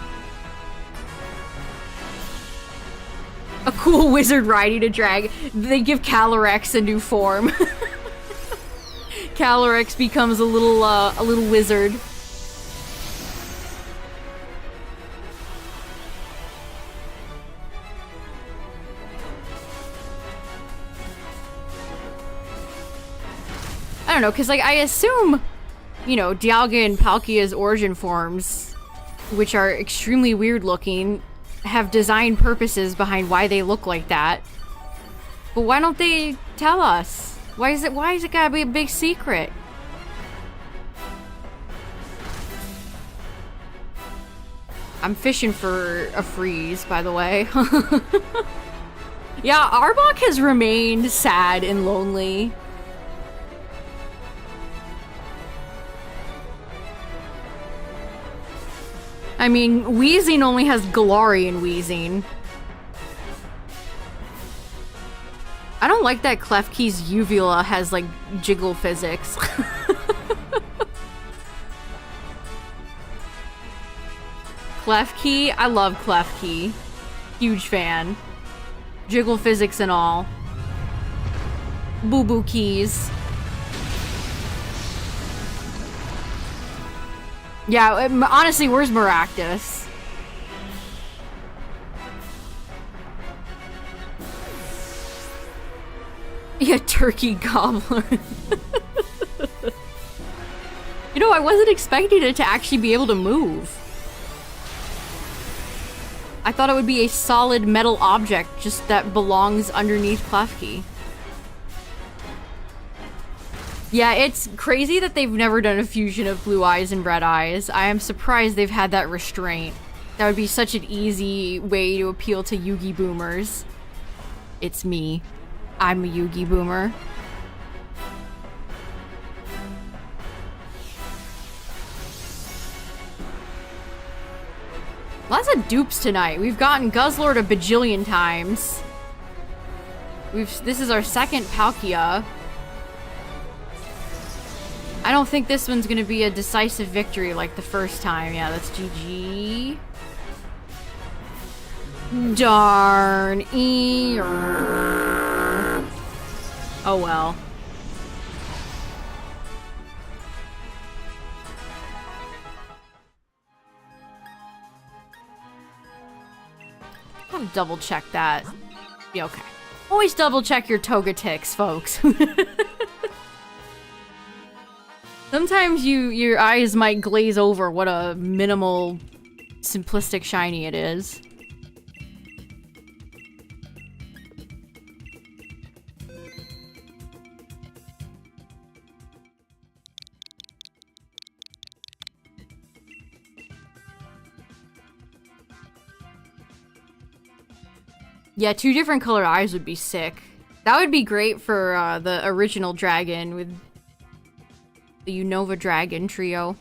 A cool wizard riding a dragon. They give Calyrex a new form. Calyrex becomes a little wizard. I don't know, because, like, I assume, you know, Dialga and Palkia's origin forms, which are extremely weird looking, have design purposes behind why they look like that. But why don't they tell us? Why is it gotta be a big secret? I'm fishing for a freeze, by the way. Yeah, Arbok has remained sad and lonely. I mean, Wheezing only has Galarian Wheezing. I don't like that Klefki's Uvula has, like, jiggle physics. Klefki? I love Klefki. Huge fan. Jiggle physics and all. Boo-boo keys. Yeah, honestly, where's Maractus? Yeah, turkey gobbler. You know, I wasn't expecting it to actually be able to move. I thought it would be a solid metal object just that belongs underneath Klefki. Yeah, it's crazy that they've never done a fusion of blue eyes and red eyes. I am surprised they've had that restraint. That would be such an easy way to appeal to Yugi boomers. It's me. I'm a Yugi boomer. Lots of dupes tonight. We've gotten Guzzlord a bajillion times. This is our second Palkia. I don't think this one's gonna be a decisive victory like the first time. Yeah, that's GG. Darn. Oh well. I'll double check that. Be okay. Always double check your Togetix, folks. Sometimes your eyes might glaze over what a minimal, simplistic shiny it is. Yeah, 2 different color eyes would be sick. That would be great for the original dragon with the Unova Dragon trio.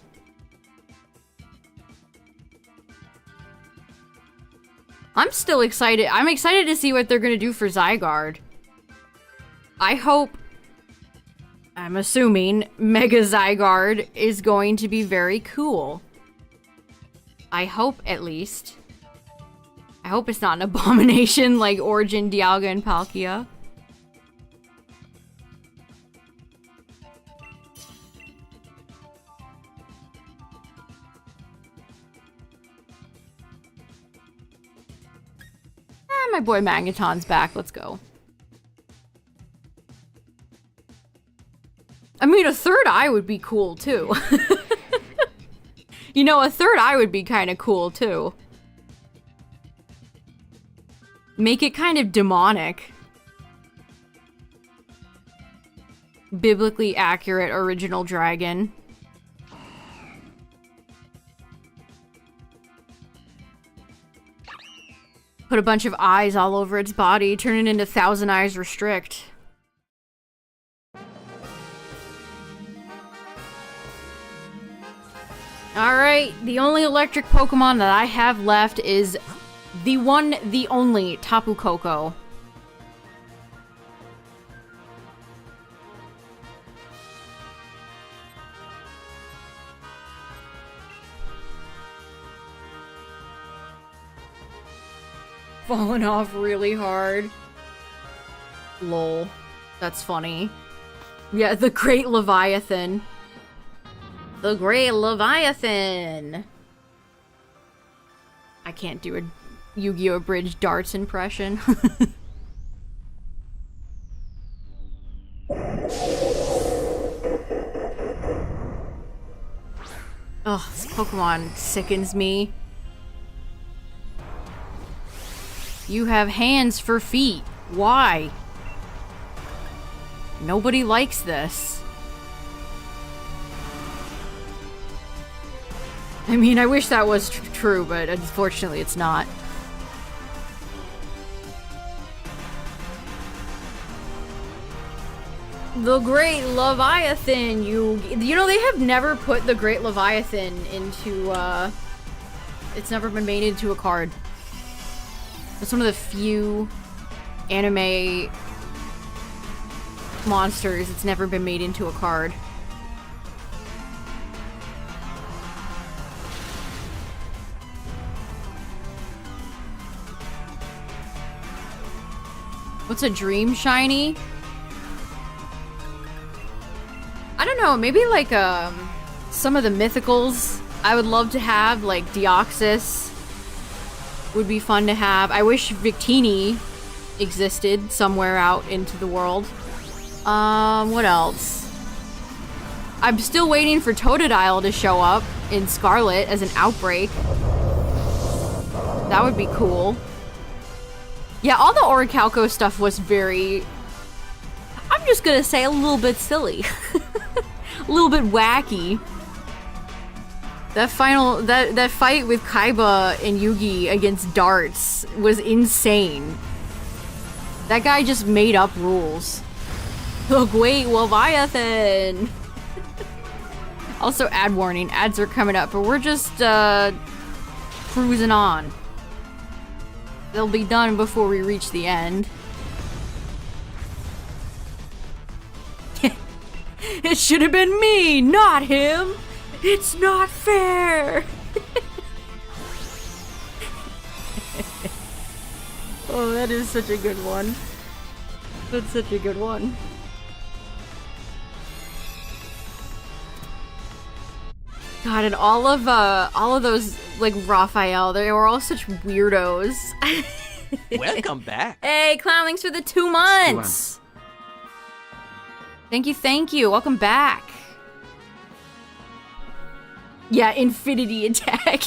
I'm still excited. I'm excited to see what they're gonna do for Zygarde. I hope, I'm assuming, Mega Zygarde is going to be very cool. I hope, at least. I hope it's not an abomination like Origin, Dialga, and Palkia. My boy Magneton's back. Let's go. I mean, a third eye would be cool, too. You know, a third eye would be kind of cool, too. Make it kind of demonic. Biblically accurate original dragon. Put a bunch of eyes all over its body, turn it into Thousand Eyes Restrict. Alright, the only electric Pokemon that I have left is the one, the only Tapu Koko. Falling off really hard. Lol. That's funny. Yeah, the Great Leviathan. The Great Leviathan! I can't do a Yu-Gi-Oh! Bridge Darts impression. Ugh, this Pokemon sickens me. You have hands for feet. Why? Nobody likes this. I mean, I wish that was true, but unfortunately it's not. The Great Leviathan, you know, they have never put the Great Leviathan into, it's never been made into a card. It's one of the few anime monsters that's never been made into a card. What's a dream shiny? I don't know, maybe like some of the mythicals I would love to have, like Deoxys would be fun to have. I wish Victini existed somewhere out into the world. What else? I'm still waiting for Totodile to show up in Scarlet as an outbreak. That would be cool. Yeah, all the Orichalco stuff was very... I'm just gonna say a little bit silly. A little bit wacky. That that fight with Kaiba and Yugi against Darts was insane. That guy just made up rules. Oh, wait, Leviathan! Also, ad warning. Ads are coming up, but we're just, cruising on. They'll be done before we reach the end. It should have been me, not him! It's not fair! Oh, that is such a good one. That's such a good one. God, and all of those, like, Raphael, they were all such weirdos. Welcome back. Hey, Clownlings for the 2 months! Thank you. Welcome back. Yeah, Infinity Attack.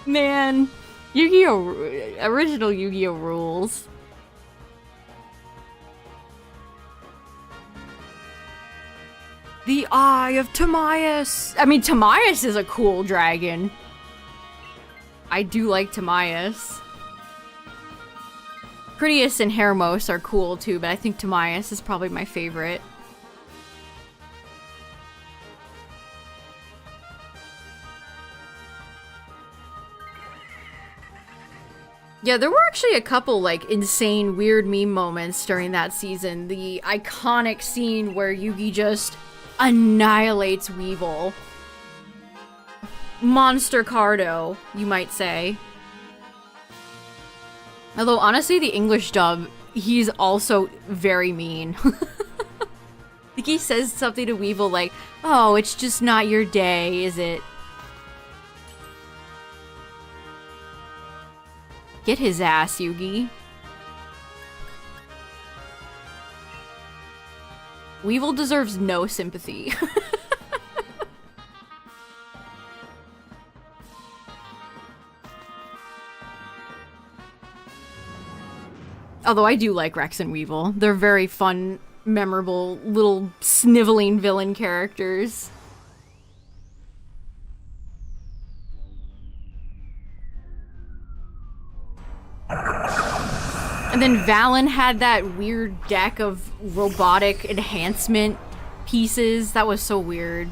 Man, Yu-Gi-Oh! Original Yu-Gi-Oh! Rules. The Eye of Timaeus. I mean, Timaeus is a cool dragon. I do like Timaeus. Critias and Hermos are cool too, but I think Timaeus is probably my favorite. Yeah, there were actually a couple, like, insane, weird meme moments during that season. The iconic scene where Yugi just annihilates Weevil. Monster Cardo, you might say. Although, honestly, the English dub, he's also very mean. I think he says something to Weevil like, "Oh, it's just not your day, is it?" Get his ass, Yugi. Weevil deserves no sympathy. Although I do like Rex and Weevil. They're very fun, memorable, little sniveling villain characters. And then Valen had that weird deck of robotic enhancement pieces. That was so weird.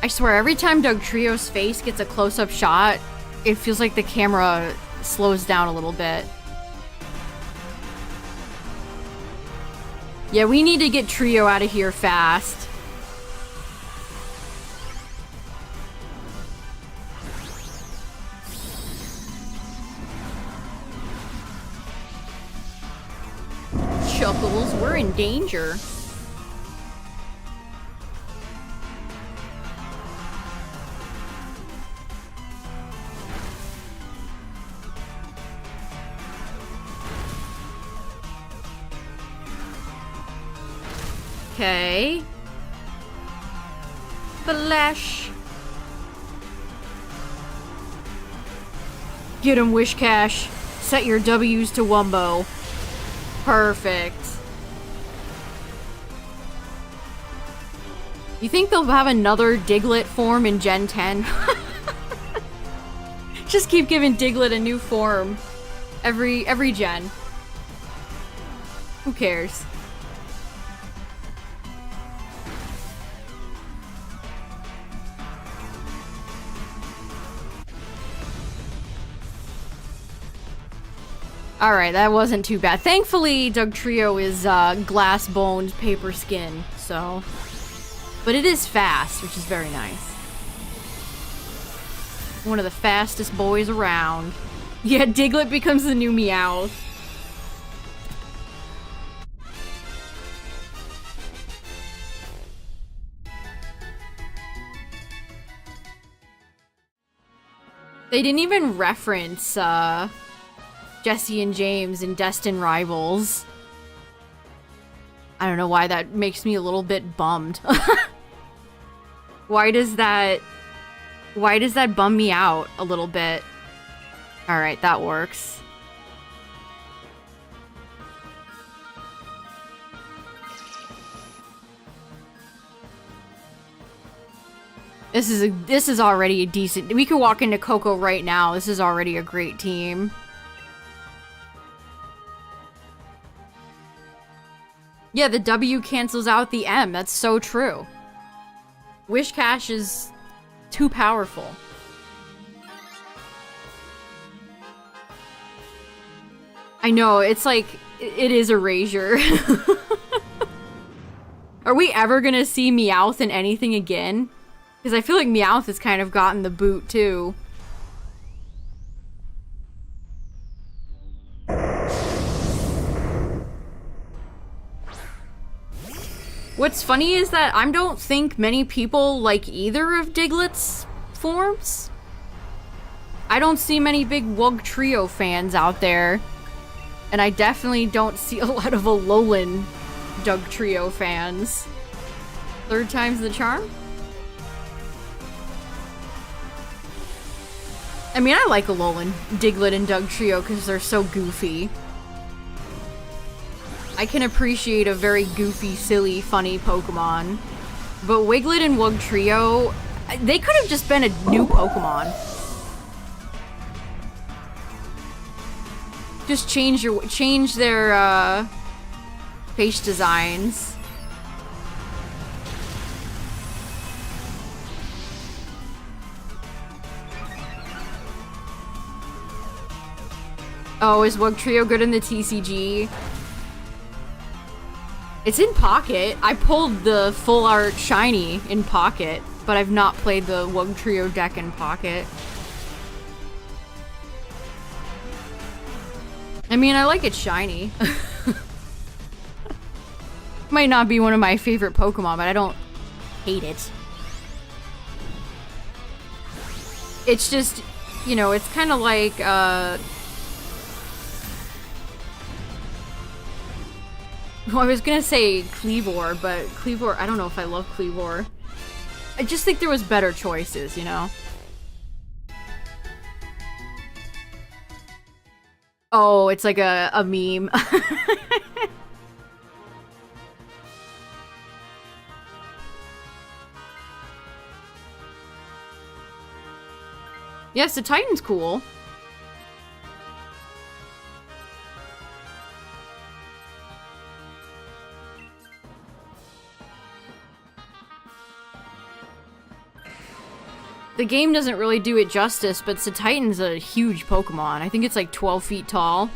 I swear, every time Doug Trio's face gets a close-up shot, it feels like the camera slows down a little bit. Yeah, we need to get Trio out of here fast. Chuckles, we're in danger. Okay. Flash. Get him, Wishcash. Set your W's to Wumbo. Perfect. You think they'll have another Diglett form in Gen 10? Just keep giving Diglett a new form every gen. Who cares? Alright, that wasn't too bad. Thankfully, Doug Trio is glass bones, paper skin, so... But it is fast, which is very nice. One of the fastest boys around. Yeah, Diglett becomes the new Meowth. They didn't even reference, Jesse and James in Destin Rivals. I don't know why that makes me a little bit bummed. Why does that bum me out a little bit? Alright, that works. This is already a decent... We could walk into Coco right now. This is already a great team. Yeah, the W cancels out the M. That's so true. Wishcash is too powerful. I know, it's like, it is erasure. Are we ever gonna see Meowth in anything again? Because I feel like Meowth has kind of gotten the boot, too. What's funny is that I don't think many people like either of Diglett's forms. I don't see many big Wug Trio fans out there. And I definitely don't see a lot of Alolan Doug Trio fans. Third time's the charm? I mean, I like Alolan, Diglett, and Doug Trio because they're so goofy. I can appreciate a very goofy, silly, funny Pokemon. But Wiglet and Wug Trio, they could have just been a new Pokemon. Just change their face designs. Oh, is Wug Trio good in the TCG? It's in Pocket. I pulled the full art shiny in Pocket, but I've not played the Wug Trio deck in Pocket. I mean, I like it shiny. Might not be one of my favorite Pokemon, but I don't hate it. It's just, you know, it's kind of like, well, I was gonna say Cleavor, but Cleavor, I don't know if I love Cleavor. I just think there was better choices, you know? Oh, it's like a meme. Yes, the Titan's cool. The game doesn't really do it justice, but Titan's a huge Pokemon. I think it's like 12 feet tall.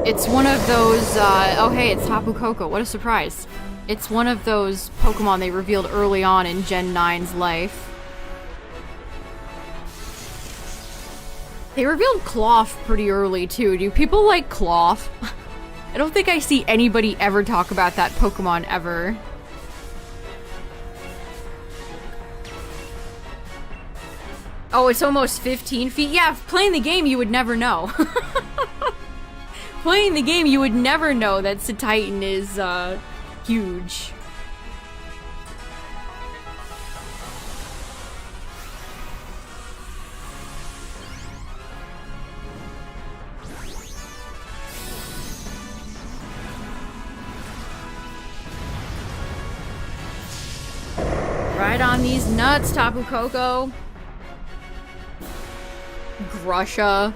It's one of those, oh hey, it's Tapu Koko, what a surprise. It's one of those Pokemon they revealed early on in Gen 9's life. They revealed Cloth pretty early too. Do people like Cloth? I don't think I see anybody ever talk about that Pokemon ever. Oh, it's almost 15 feet? Yeah, playing the game you would never know. Playing the game, you would never know that Titan is, huge. Right on these nuts, Tapu Koko. Grusha.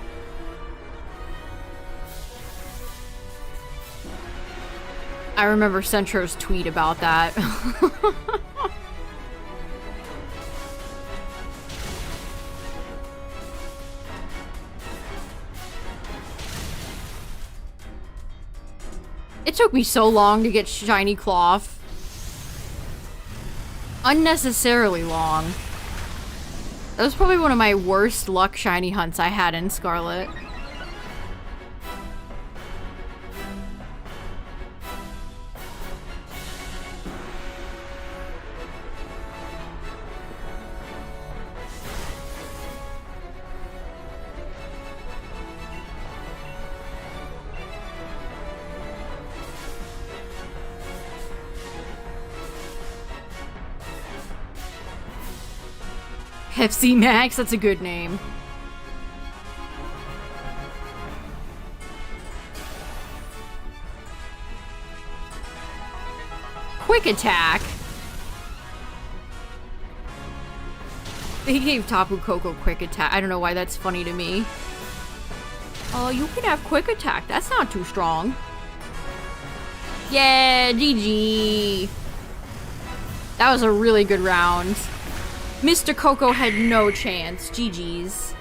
I remember Centro's tweet about that. It took me so long to get shiny Cloth. Unnecessarily long. That was probably one of my worst luck shiny hunts I had in Scarlet. FC Max, that's a good name. Quick attack. He gave Tapu Koko quick attack. I don't know why that's funny to me. Oh, you can have quick attack. That's not too strong. Yeah, GG. That was a really good round. Mr. Koko had no chance. GG's.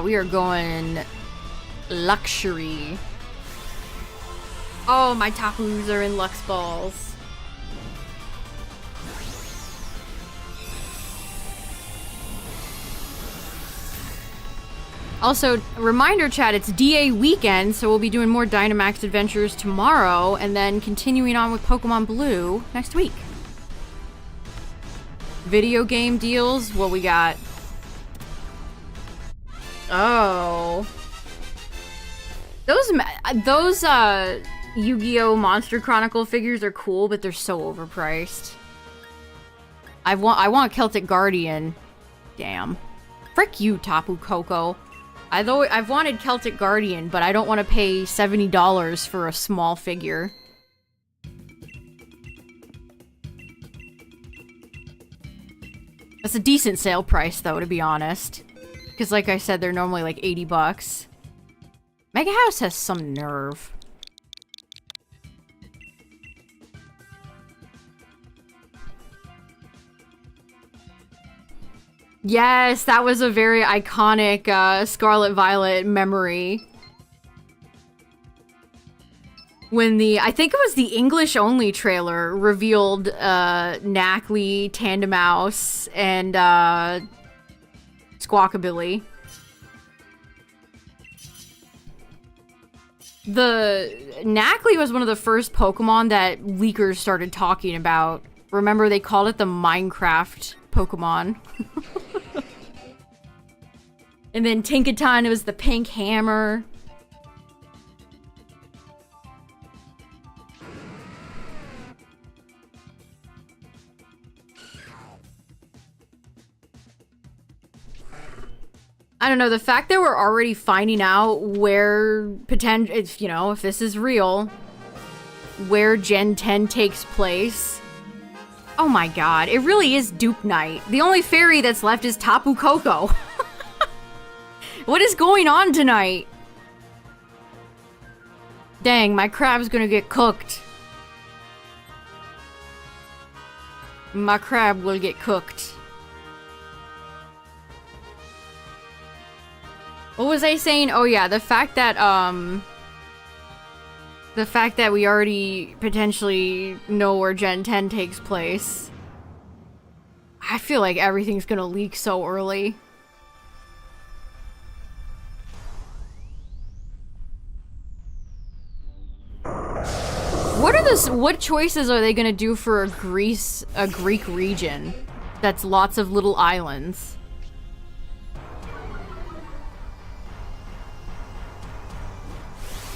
We are going luxury. Oh, my Tapus are in Lux Balls. Also, reminder chat, it's DA weekend, so we'll be doing more Dynamax adventures tomorrow, and then continuing on with Pokemon Blue next week. Video game deals, what we got? Oh. Those Yu-Gi-Oh! Monster Chronicle figures are cool, but they're so overpriced. I want Celtic Guardian. Damn. Frick you, Tapu Koko. I've wanted Celtic Guardian, but I don't want to pay $70 for a small figure. That's a decent sale price, though, to be honest. Because, like I said, they're normally like 80 bucks. Mega House has some nerve. Yes, that was a very iconic Scarlet Violet memory. When I think it was the English-only trailer revealed Knackley, Tandemaus, and Squawkabilly. The Knackley was one of the first Pokemon that leakers started talking about. Remember, they called it the Minecraft Pokemon. And then Tinkaton, it was the pink hammer. I don't know, the fact that we're already finding out where if this is real, where Gen 10 takes place. Oh my god, it really is Dupe Night. The only fairy that's left is Tapu Koko. What is going on tonight? Dang, my crab's gonna get cooked. My crab will get cooked. What was I saying? Oh yeah, the fact that we already potentially know where Gen 10 takes place. I feel like everything's gonna leak so early. What choices are they gonna do for a Greek region that's lots of little islands?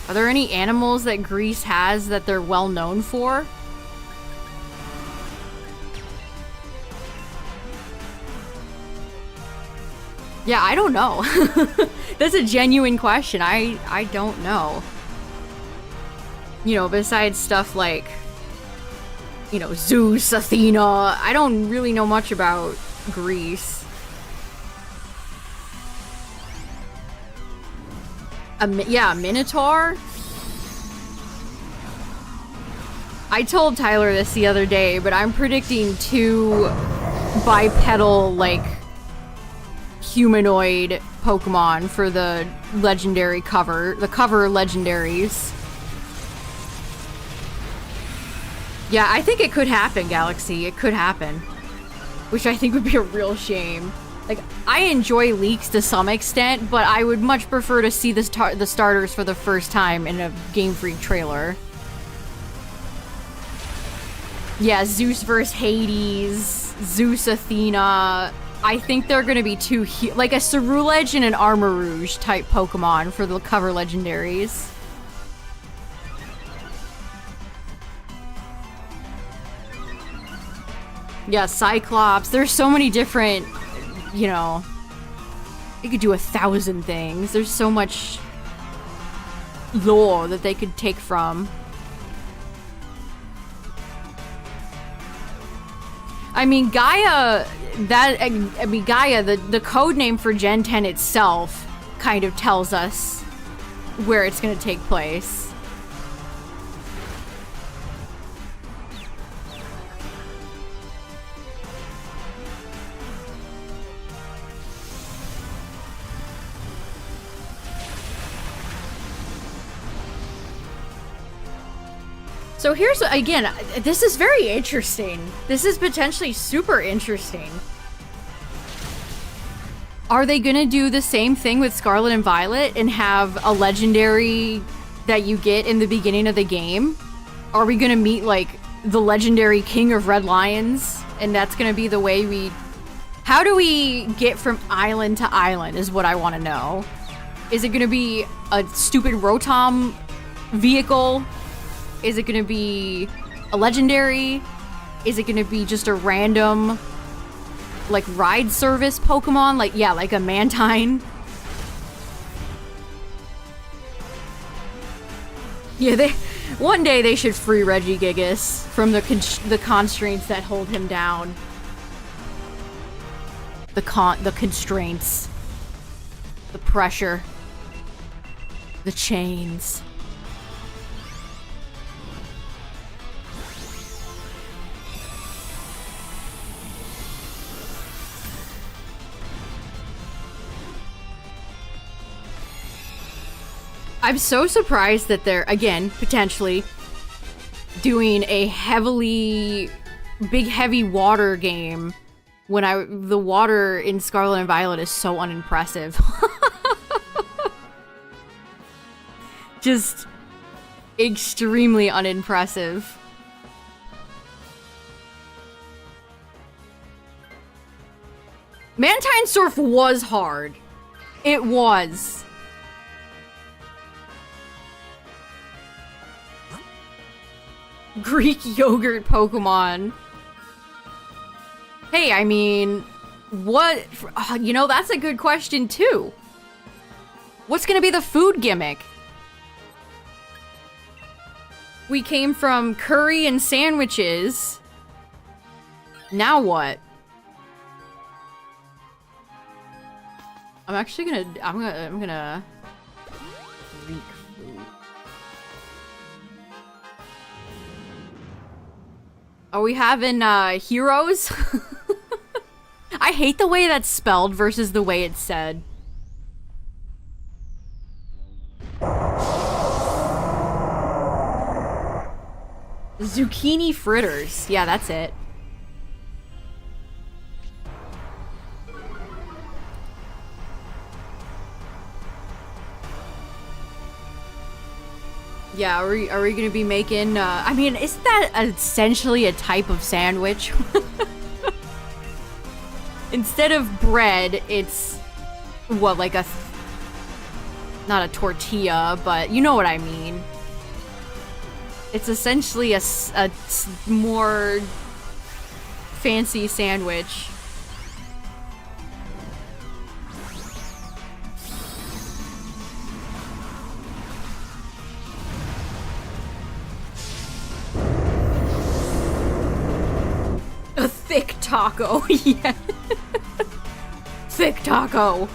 Are there any animals that Greece has that they're well known for? Yeah, I don't know. That's a genuine question. I don't know. You know, besides stuff like, you know, Zeus, Athena, I don't really know much about Greece. Yeah, a Minotaur? I told Tyler this the other day, but I'm predicting 2 bipedal, like, humanoid Pokemon for the legendary cover. The cover legendaries. Yeah, I think it could happen, Galaxy. It could happen. Which I think would be a real shame. Like, I enjoy leaks to some extent, but I would much prefer to see the starters for the first time in a Game Freak trailer. Yeah, Zeus vs. Hades, Zeus Athena. I think they're gonna be too like a Ceruledge and an Armarouge type Pokemon for the cover legendaries. Yeah, Cyclops. There's so many different, you know, you could do 1,000 things. There's so much lore that they could take from. I mean, Gaia, the code name for Gen 10 itself kind of tells us where it's going to take place. So here's, again, this is very interesting. This is potentially super interesting. Are they gonna do the same thing with Scarlet and Violet and have a legendary that you get in the beginning of the game? Are we gonna meet, like, the legendary King of Red Lions? And that's gonna be the way we... How do we get from island to island is what I want to know. Is it gonna be a stupid Rotom vehicle? Is it gonna be a legendary? Is it gonna be just a random, like, ride service Pokemon? Like, yeah, like a Mantine? Yeah, one day they should free Regigigas from the constraints that hold him down. The constraints. The pressure. The chains. I'm so surprised that they're, again, potentially doing a big heavy water game when the water in Scarlet and Violet is so unimpressive. Just extremely unimpressive. Mantine Surf was hard. It was. Greek yogurt Pokemon. Hey, I mean, what? You know, that's a good question too. What's gonna be the food gimmick? We came from curry and sandwiches. Now what? I'm gonna Greek food. Are we having heroes? I hate the way that's spelled versus the way it's said. Zucchini fritters. Yeah, that's it. Yeah, are we gonna be making, I mean, isn't that essentially a type of sandwich? Instead of bread, it's, what, like not a tortilla, but you know what I mean. It's essentially a more fancy sandwich. A thick taco, yeah. Thick taco.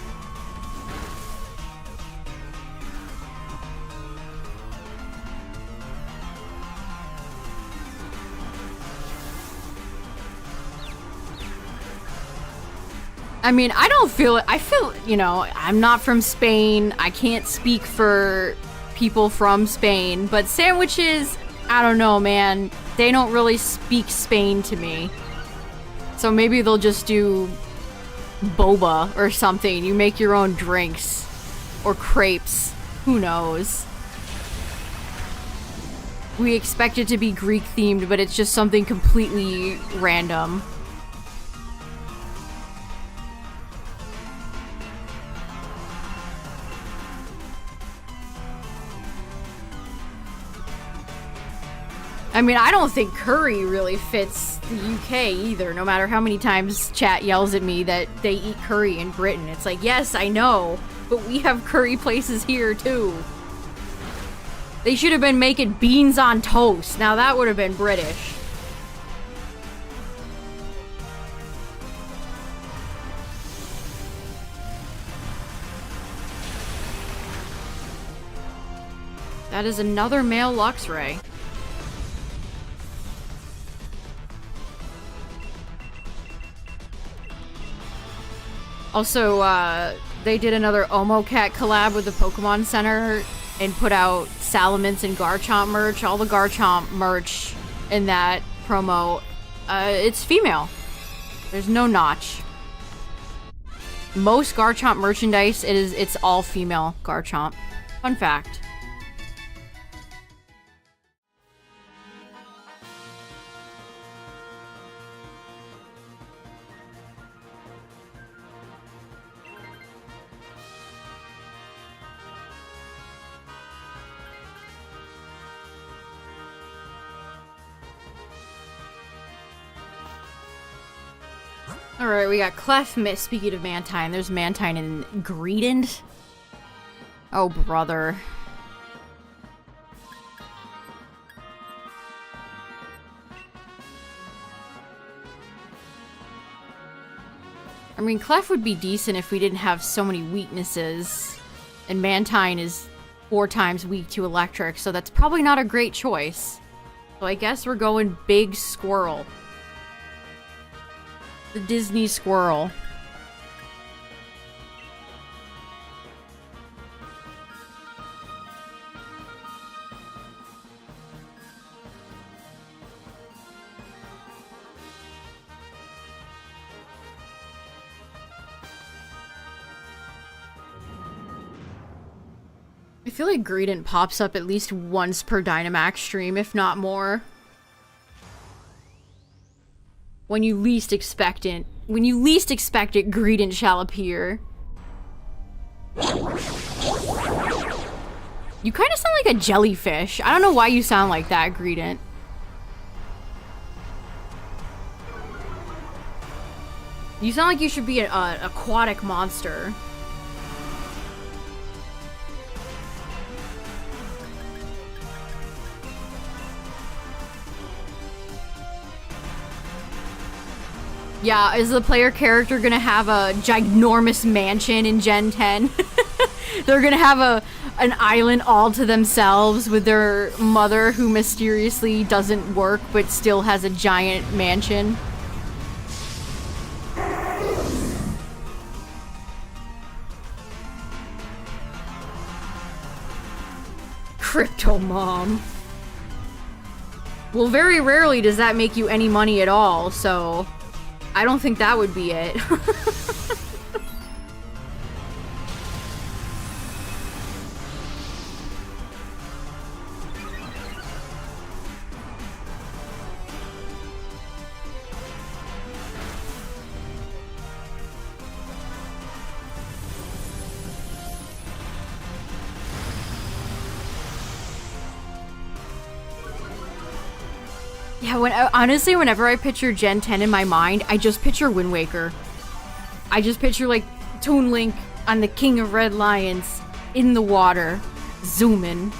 I mean, I feel, you know, I'm not from Spain. I can't speak for people from Spain, but sandwiches, I don't know, man. They don't really speak Spain to me. So maybe they'll just do boba or something. You make your own drinks. Or crepes. Who knows? We expect it to be Greek themed, but it's just something completely random. I mean, I don't think curry really fits the UK either, no matter how many times chat yells at me that they eat curry in Britain. It's like, yes, I know, but we have curry places here too. They should have been making beans on toast. Now that would have been British. That is another male Luxray. Also, they did another Omocat collab with the Pokemon Center and put out Salamence and Garchomp merch. All the Garchomp merch in that promo, it's female. There's no notch. Most Garchomp merchandise, it's all female Garchomp. Fun fact. Alright, we got Clef. Speaking of Mantine, there's Mantine and Greedent. Oh, brother. I mean, Clef would be decent if we didn't have so many weaknesses. And Mantine is 4 times weak to electric, so that's probably not a great choice. So I guess we're going Big Squirrel. The Disney Squirrel. I feel like Greedent pops up at least once per Dynamax stream, if not more. When you least expect it, Greedent shall appear. You kind of sound like a jellyfish. I don't know why you sound like that, Greedent. You sound like you should be an aquatic monster. Yeah, is the player character gonna have a ginormous mansion in Gen 10? They're gonna have an island all to themselves with their mother who mysteriously doesn't work but still has a giant mansion. Crypto mom. Well, very rarely does that make you any money at all, so I don't think that would be it. Yeah, honestly, whenever I picture Gen 10 in my mind, I just picture Wind Waker. I just picture, like, Toon Link on the King of Red Lions in the water, zooming.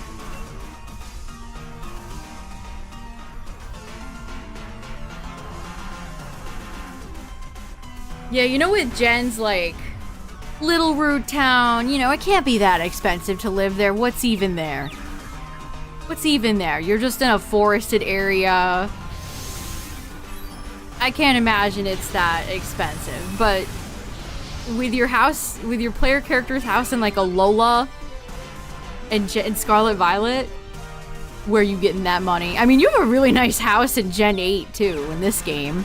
Yeah, you know with Gen's, like, Little Root Town, you know, it can't be that expensive to live there. What's even there? What's even there? You're just in a forested area. I can't imagine it's that expensive, but with your house, with your player character's house in like a Lola and Scarlet Violet, where are you getting that money? I mean, you have a really nice house in Gen 8 too, in this game.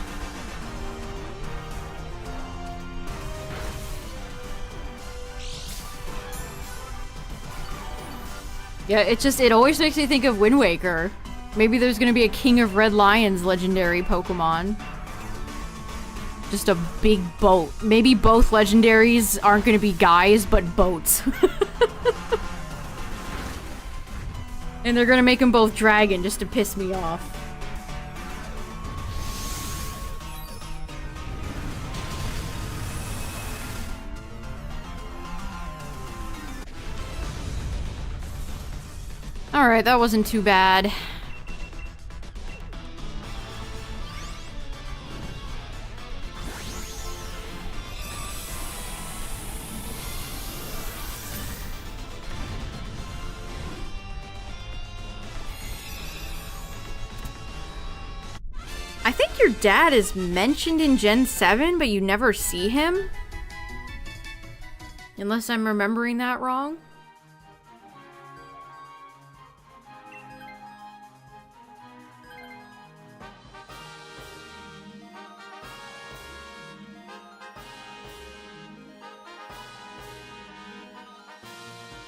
Yeah, it always makes me think of Wind Waker. Maybe there's gonna be a King of Red Lions legendary Pokemon. Just a big boat. Maybe both legendaries aren't gonna be guys, but boats. And they're gonna make them both dragon just to piss me off. Alright, that wasn't too bad. I think your dad is mentioned in Gen 7, but you never see him? Unless I'm remembering that wrong?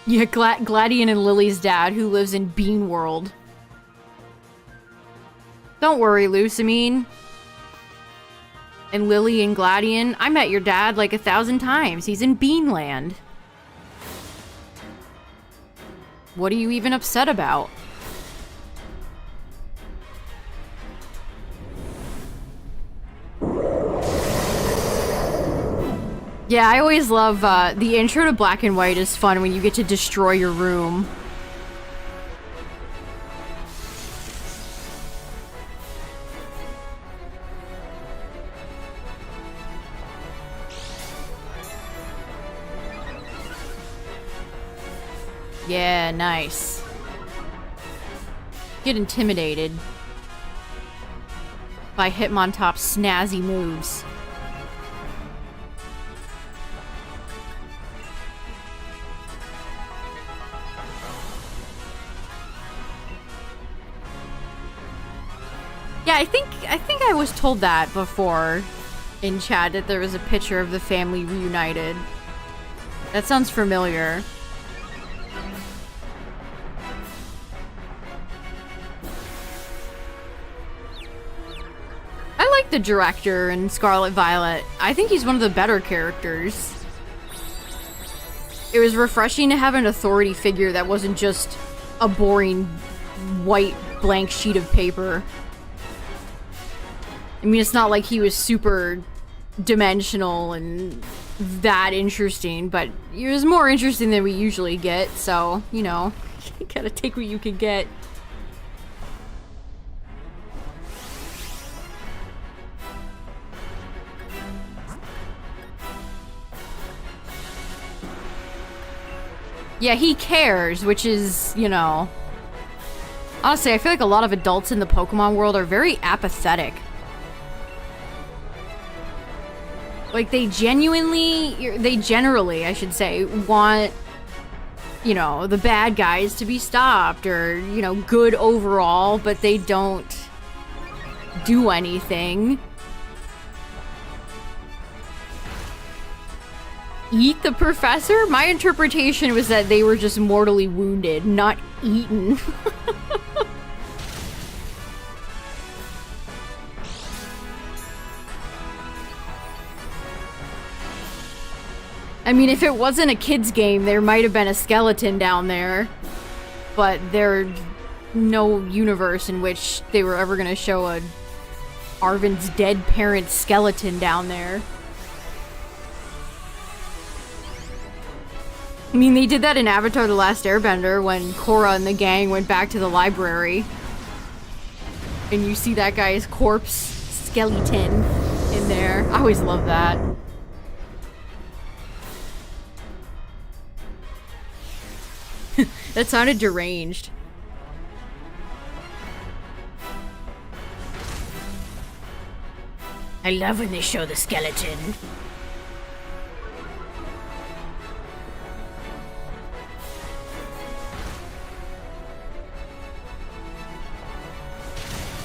Yeah, Gladian and Lily's dad, who lives in Bean World. Don't worry, Lusamine. And Lily and Gladian, I met your dad like 1,000 times. He's in Beanland. What are you even upset about? Yeah, I always love, the intro to Black and White is fun when you get to destroy your room. Yeah, nice. Get intimidated by Hitmontop's snazzy moves. Yeah, I think I was told that before in chat, that there was a picture of the family reunited. That sounds familiar. I like the director in Scarlet Violet. I think he's one of the better characters. It was refreshing to have an authority figure that wasn't just a boring white blank sheet of paper. I mean, it's not like he was super dimensional and that interesting, but he was more interesting than we usually get, so, you know, you gotta take what you can get. Yeah, he cares, which is, you know... Honestly, I feel like a lot of adults in the Pokemon world are very apathetic. Like, they generally, I should say, want, you know, the bad guys to be stopped or, you know, good overall, but they don't do anything. Eat the professor? My interpretation was that they were just mortally wounded, not eaten. I mean, if it wasn't a kid's game, there might have been a skeleton down there. But there's no universe in which they were ever gonna show a Arven's dead parent's skeleton down there. I mean, they did that in Avatar: The Last Airbender when Korra and the gang went back to the library. And you see that guy's corpse skeleton in there. I always love that. That sounded deranged. I love when they show the skeleton.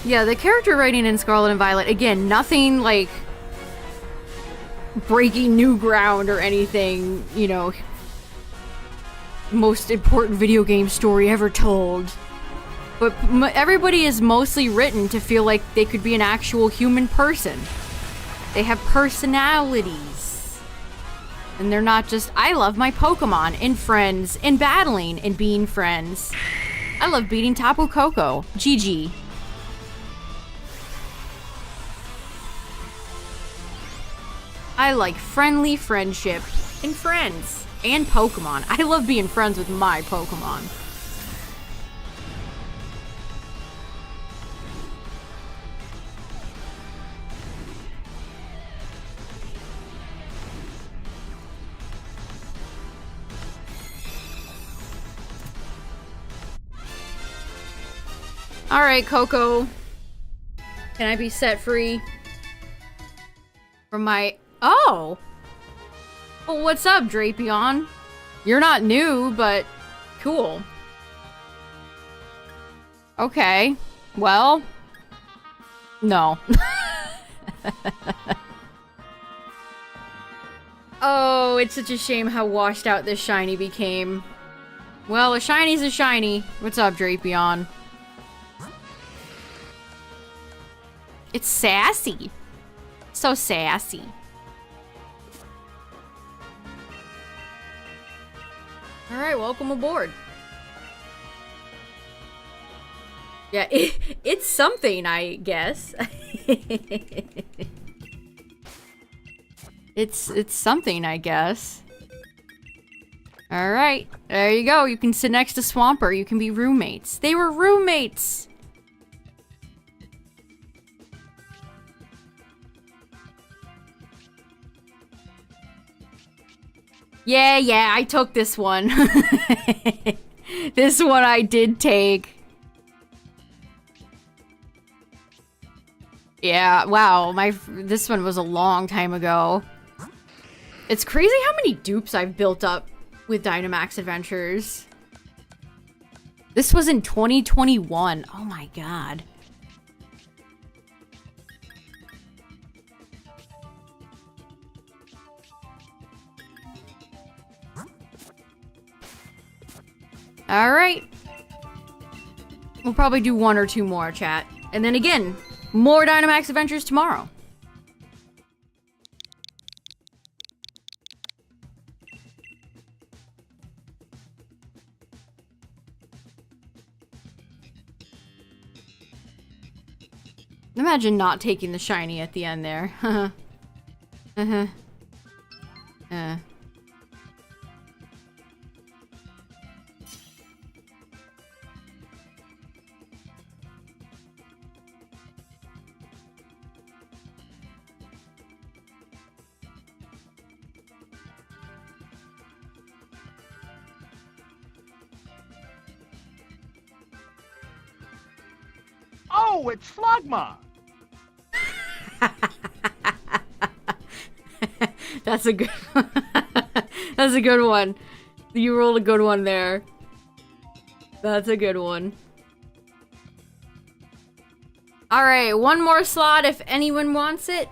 Yeah, the character writing in Scarlet and Violet, again, nothing like breaking new ground or anything, you know, most important video game story ever told. But everybody is mostly written to feel like they could be an actual human person. They have personalities. And they're not just, I love my Pokemon, and friends, and battling, and being friends. I love beating Tapu Koko. GG. I like friendly friendship and friends and Pokemon. I love being friends with my Pokemon. All right, Coco. Can I be set free from my... Oh! Well, what's up, Drapion? You're not new, but cool. Okay. Well... No. Oh, it's such a shame how washed out this shiny became. Well, a shiny's a shiny. What's up, Drapion? It's sassy. So sassy. Alright, welcome aboard. Yeah, it's something, I guess. It's something, I guess. Alright, there you go. You can sit next to Swampert. You can be roommates. They were roommates! Yeah, I took this one. This one I did take. Yeah, wow, this one was a long time ago. It's crazy how many dupes I've built up with Dynamax Adventures. This was in 2021. Oh my god. Alright. We'll probably do one or two more, chat. And then again, more Dynamax Adventures tomorrow. Imagine not taking the shiny at the end there. Oh, it's Slugma! That's a good one. That's a good one. You rolled a good one there. That's a good one. Alright, one more slot if anyone wants it.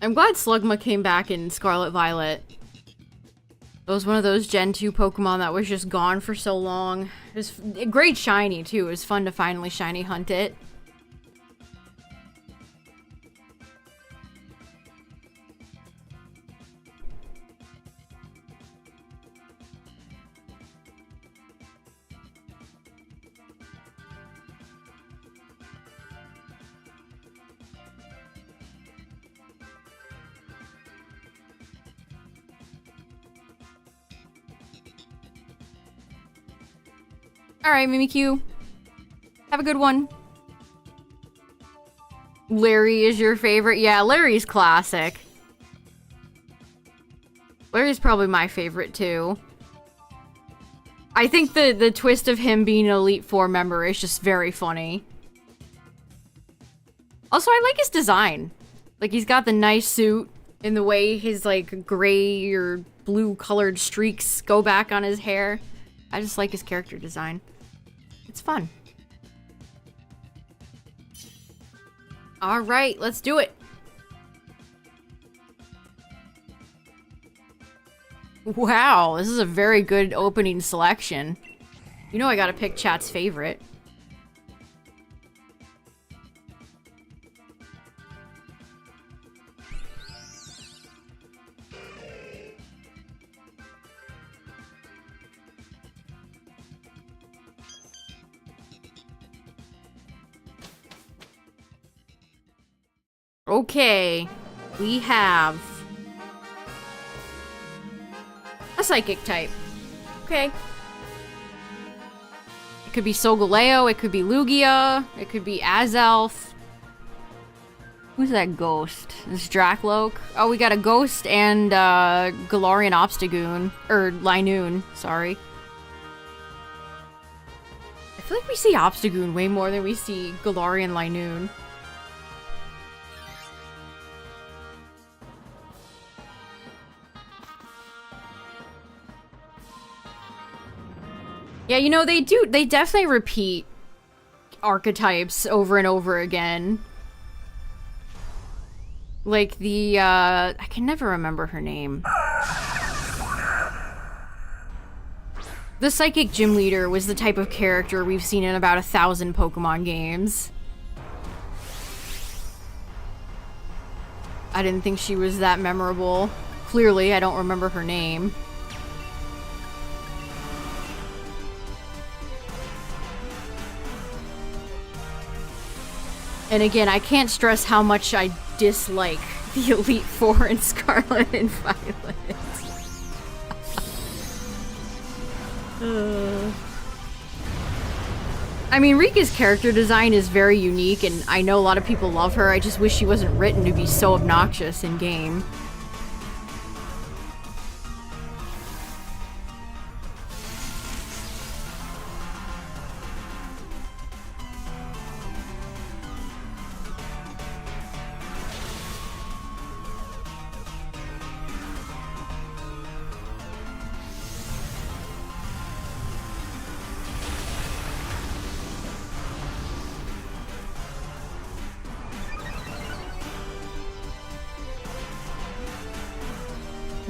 I'm glad Slugma came back in Scarlet Violet. It was one of those Gen 2 Pokemon that was just gone for so long. It was a great shiny, too. It was fun to finally shiny hunt it. Alright, Mimikyu. Have a good one. Larry is your favorite? Yeah, Larry's classic. Larry's probably my favorite, too. I think the twist of him being an Elite Four member is just very funny. Also, I like his design. Like, he's got the nice suit, and the way his, like, gray or blue colored streaks go back on his hair. I just like his character design. It's fun. Alright, let's do it. Wow, this is a very good opening selection. You know I gotta pick chat's favorite. Okay, we have a psychic type. Okay. It could be Solgaleo, it could be Lugia, it could be Azelf. Who's that ghost? This Dracloak? Oh, we got a ghost and Galarian Obstagoon. Or Linoon, sorry. I feel like we see Obstagoon way more than we see Galarian Linoon. Yeah, you know, they definitely repeat archetypes over and over again. Like the, I can never remember her name. The Psychic Gym Leader was the type of character we've seen in about 1,000 Pokemon games. I didn't think she was that memorable. Clearly, I don't remember her name. And again, I can't stress how much I dislike the Elite Four in Scarlet and Violet. I mean, Rika's character design is very unique, and I know a lot of people love her. I just wish she wasn't written to be so obnoxious in game.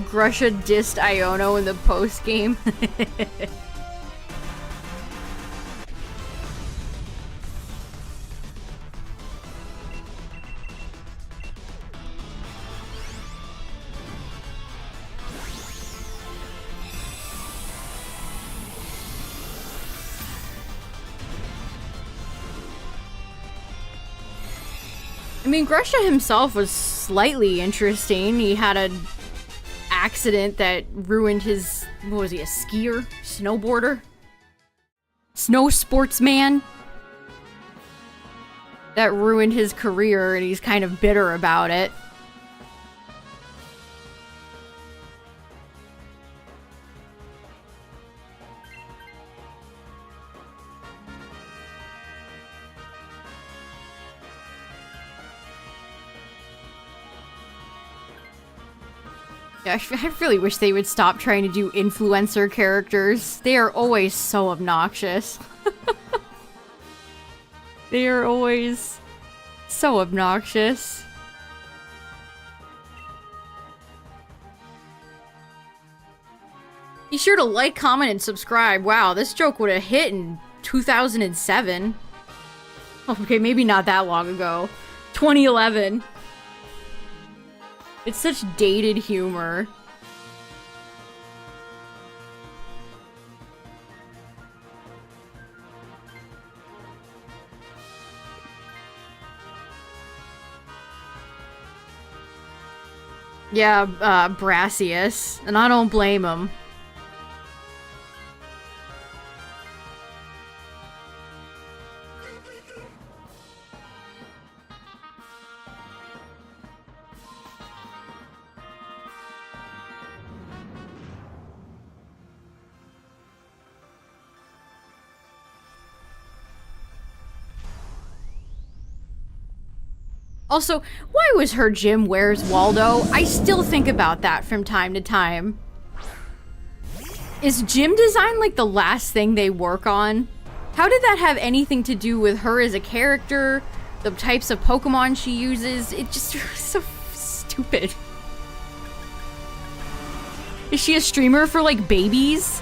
Grusha dissed Iono in the post-game. I mean, Grusha himself was slightly interesting. He had a accident that ruined his, what was he, a skier? Snowboarder? Snow sportsman? that ruined his career and he's kind of bitter about it. Yeah, I really wish they would stop trying to do influencer characters. They are always so obnoxious. They are always so obnoxious. Be sure to like, comment, and subscribe. Wow, this joke would have hit in 2007. Okay, maybe not that long ago. 2011. It's such dated humor. Yeah, Brassius. And I don't blame him. Also, why was her gym Where's Waldo? I still think about that from time to time. Is gym design like the last thing they work on? How did that have anything to do with her as a character? The types of Pokemon she uses? It just was so stupid. Is she a streamer for like babies?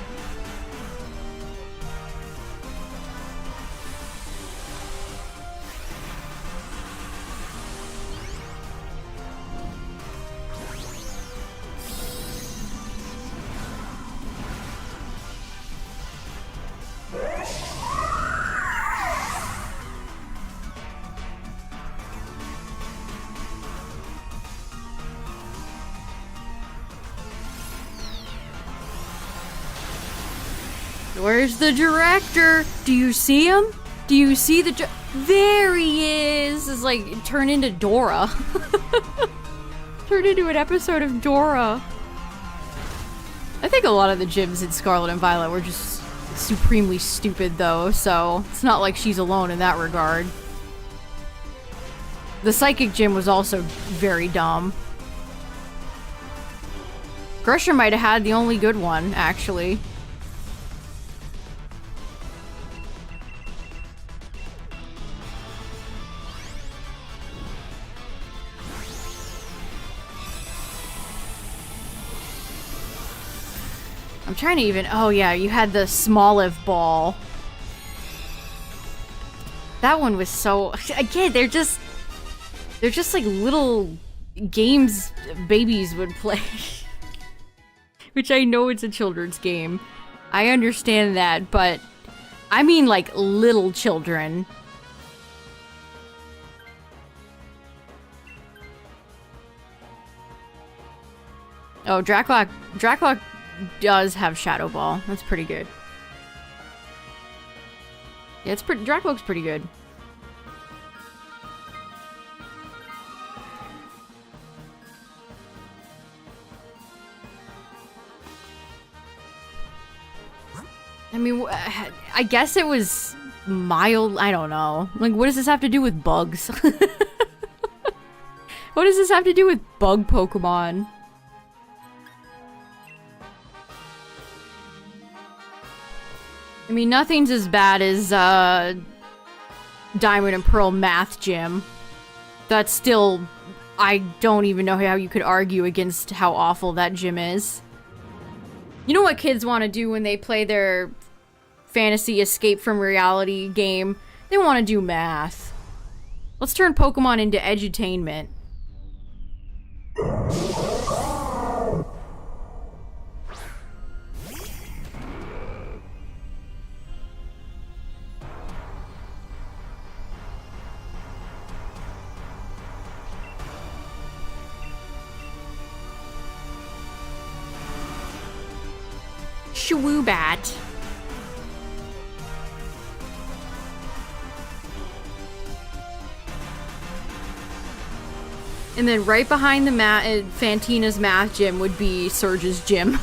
Where's the director? Do you see him? Do you see the there he is! It's like, turn into Dora. Turn into an episode of Dora. I think a lot of the gyms in Scarlet and Violet were just supremely stupid though, so it's not like she's alone in that regard. The Psychic Gym was also very dumb. Gresham might have had the only good one, actually. I'm trying to even... Oh yeah, you had the Smoliv ball. That one was so... Again, they're just like little games babies would play. Which I know it's a children's game. I understand that, but... I mean like little children. Oh, Dracloak does have Shadow Ball. That's pretty good. Yeah, it's pretty. Dracloak's pretty good. I mean, I guess it was mild. I don't know. Like, what does this have to do with bugs? What does this have to do with bug Pokemon? I mean, nothing's as bad as, Diamond and Pearl Math Gym. That's still... I don't even know how you could argue against how awful that gym is. You know what kids want to do when they play their fantasy escape from reality game? They want to do math. Let's turn Pokemon into edutainment. Shwoobat. And then right behind the Fantina's math gym would be Surge's gym.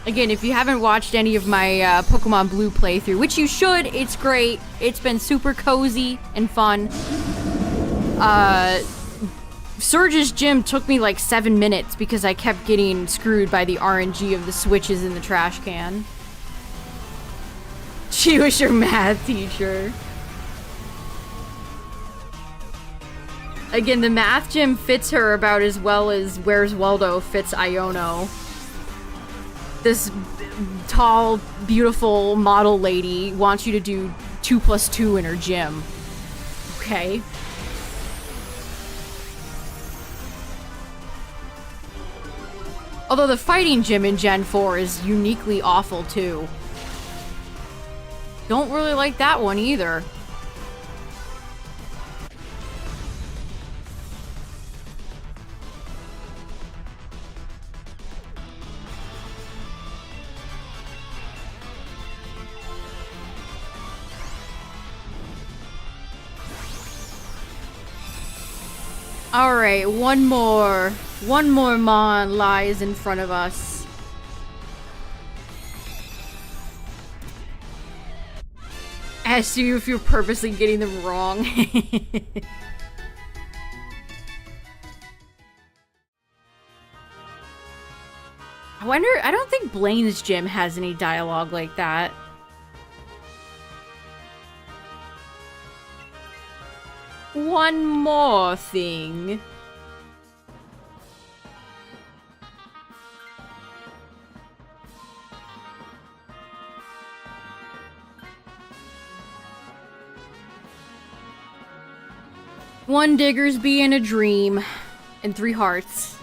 Again, if you haven't watched any of my Pokemon Blue playthrough, which you should, it's great. It's been super cozy and fun. Surge's gym took me like 7 minutes because I kept getting screwed by the RNG of the switches in the trash can. She was your math teacher. Again, the math gym fits her about as well as Where's Waldo fits Iono. This tall, beautiful model lady wants you to do 2 + 2 in her gym. Okay. Although the fighting gym in Gen 4 is uniquely awful too. Don't really like that one either. Alright, one more Mon lies in front of us. Ask you if you're purposely getting them wrong. I wonder, I don't think Blaine's gym has any dialogue like that. One more thing. One Diggersby in a dream, and 3 hearts.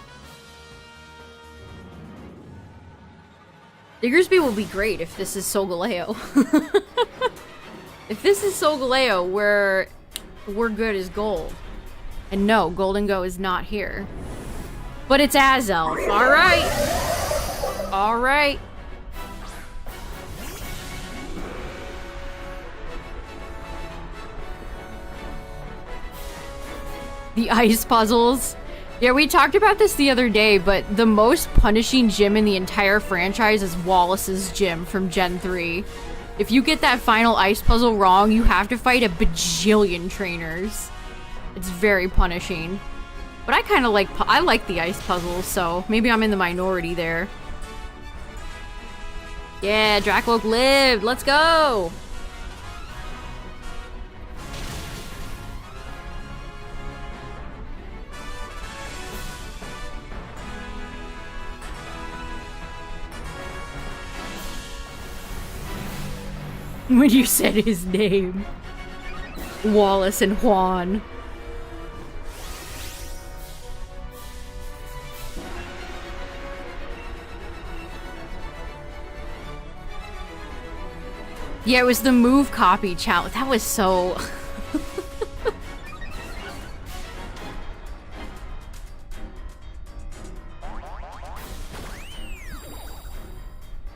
Diggersby will be great if this is Solgaleo. If this is Solgaleo, we're good as gold. And no, Golden Go is not here. But it's Azelf. Alright. Alright. The ice puzzles. Yeah, we talked about this the other day, but the most punishing gym in the entire franchise is Wallace's gym from Gen 3. If you get that final ice puzzle wrong, you have to fight a bajillion trainers. It's very punishing. But I kind of like, I like the ice puzzles, so maybe I'm in the minority there. Yeah, Dracloak lived! Let's go! When you said his name. Wallace and Juan. Yeah, it was the move copy challenge. That was so...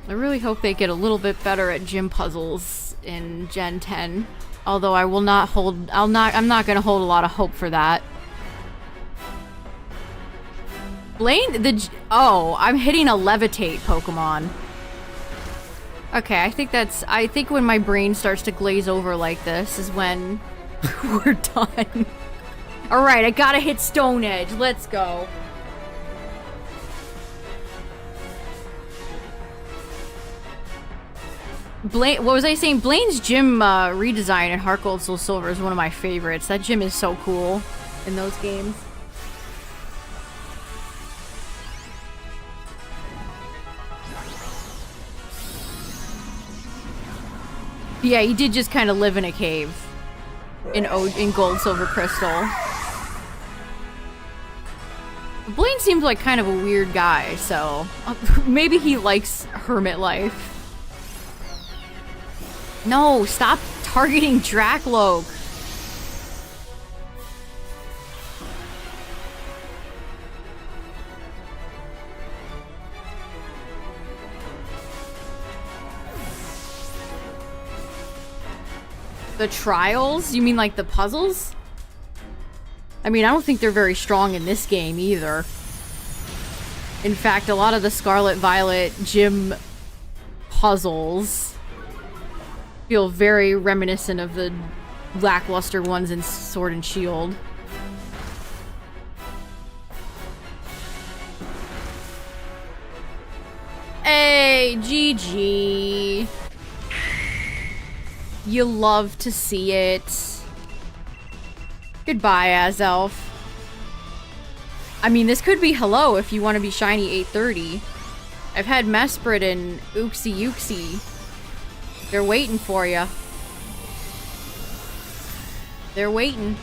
I really hope they get a little bit better at gym puzzles in Gen 10. Although I will not hold... I'm not gonna hold a lot of hope for that. Blaine, oh, I'm hitting a levitate Pokemon. Okay, I think when my brain starts to glaze over like this is when we're done. Alright, I gotta hit Stone Edge. Let's go. What was I saying? Blaine's gym redesign in Heart Gold Soul Silver is one of my favorites. That gym is so cool in those games. Yeah, he did just kind of live in a cave in Gold Silver Crystal. Blaine seems like kind of a weird guy, so maybe he likes hermit life. No, stop targeting Dracloak. The trials? You mean like the puzzles? I mean, I don't think they're very strong in this game either. In fact, a lot of the Scarlet Violet gym puzzles feel very reminiscent of the lackluster ones in Sword and Shield. Hey, GG. You love to see it. Goodbye, Azelf. I mean, this could be hello if you want to be shiny 830. I've had Mesprit and Uxie Uxie. They're waiting for you. They're waiting.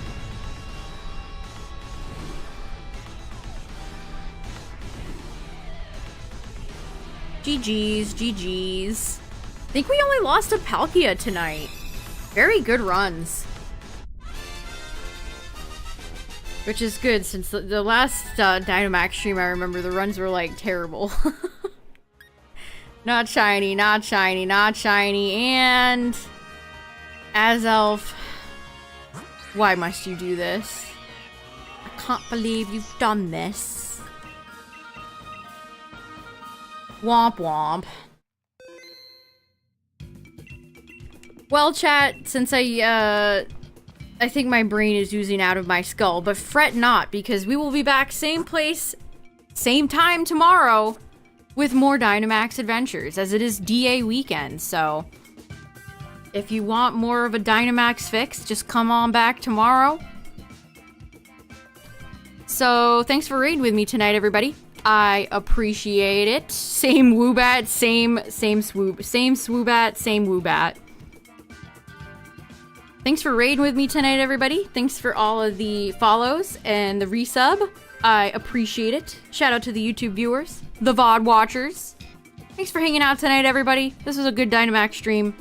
GG's, GG's. I think we only lost to Palkia tonight. Very good runs. Which is good, since the last Dynamax stream, I remember the runs were, like, terrible. Not shiny, not shiny, not shiny, and... Azelf. Why must you do this? I can't believe you've done this. Womp womp. Well, chat, since I think my brain is oozing out of my skull, but fret not, because we will be back same place, same time tomorrow with more Dynamax adventures, as it is DA weekend, so if you want more of a Dynamax fix, just come on back tomorrow. So, thanks for raiding with me tonight, everybody. I appreciate it. Same Woobat, same swoop, same Swoobat, same Woobat. Thanks for raiding with me tonight, everybody. Thanks for all of the follows and the resub. I appreciate it. Shout out to the YouTube viewers, the VOD watchers. Thanks for hanging out tonight, everybody. This was a good Dynamax stream.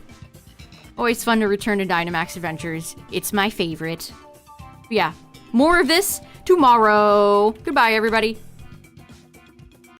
Always fun to return to Dynamax Adventures. It's my favorite. But yeah, more of this tomorrow. Goodbye, everybody.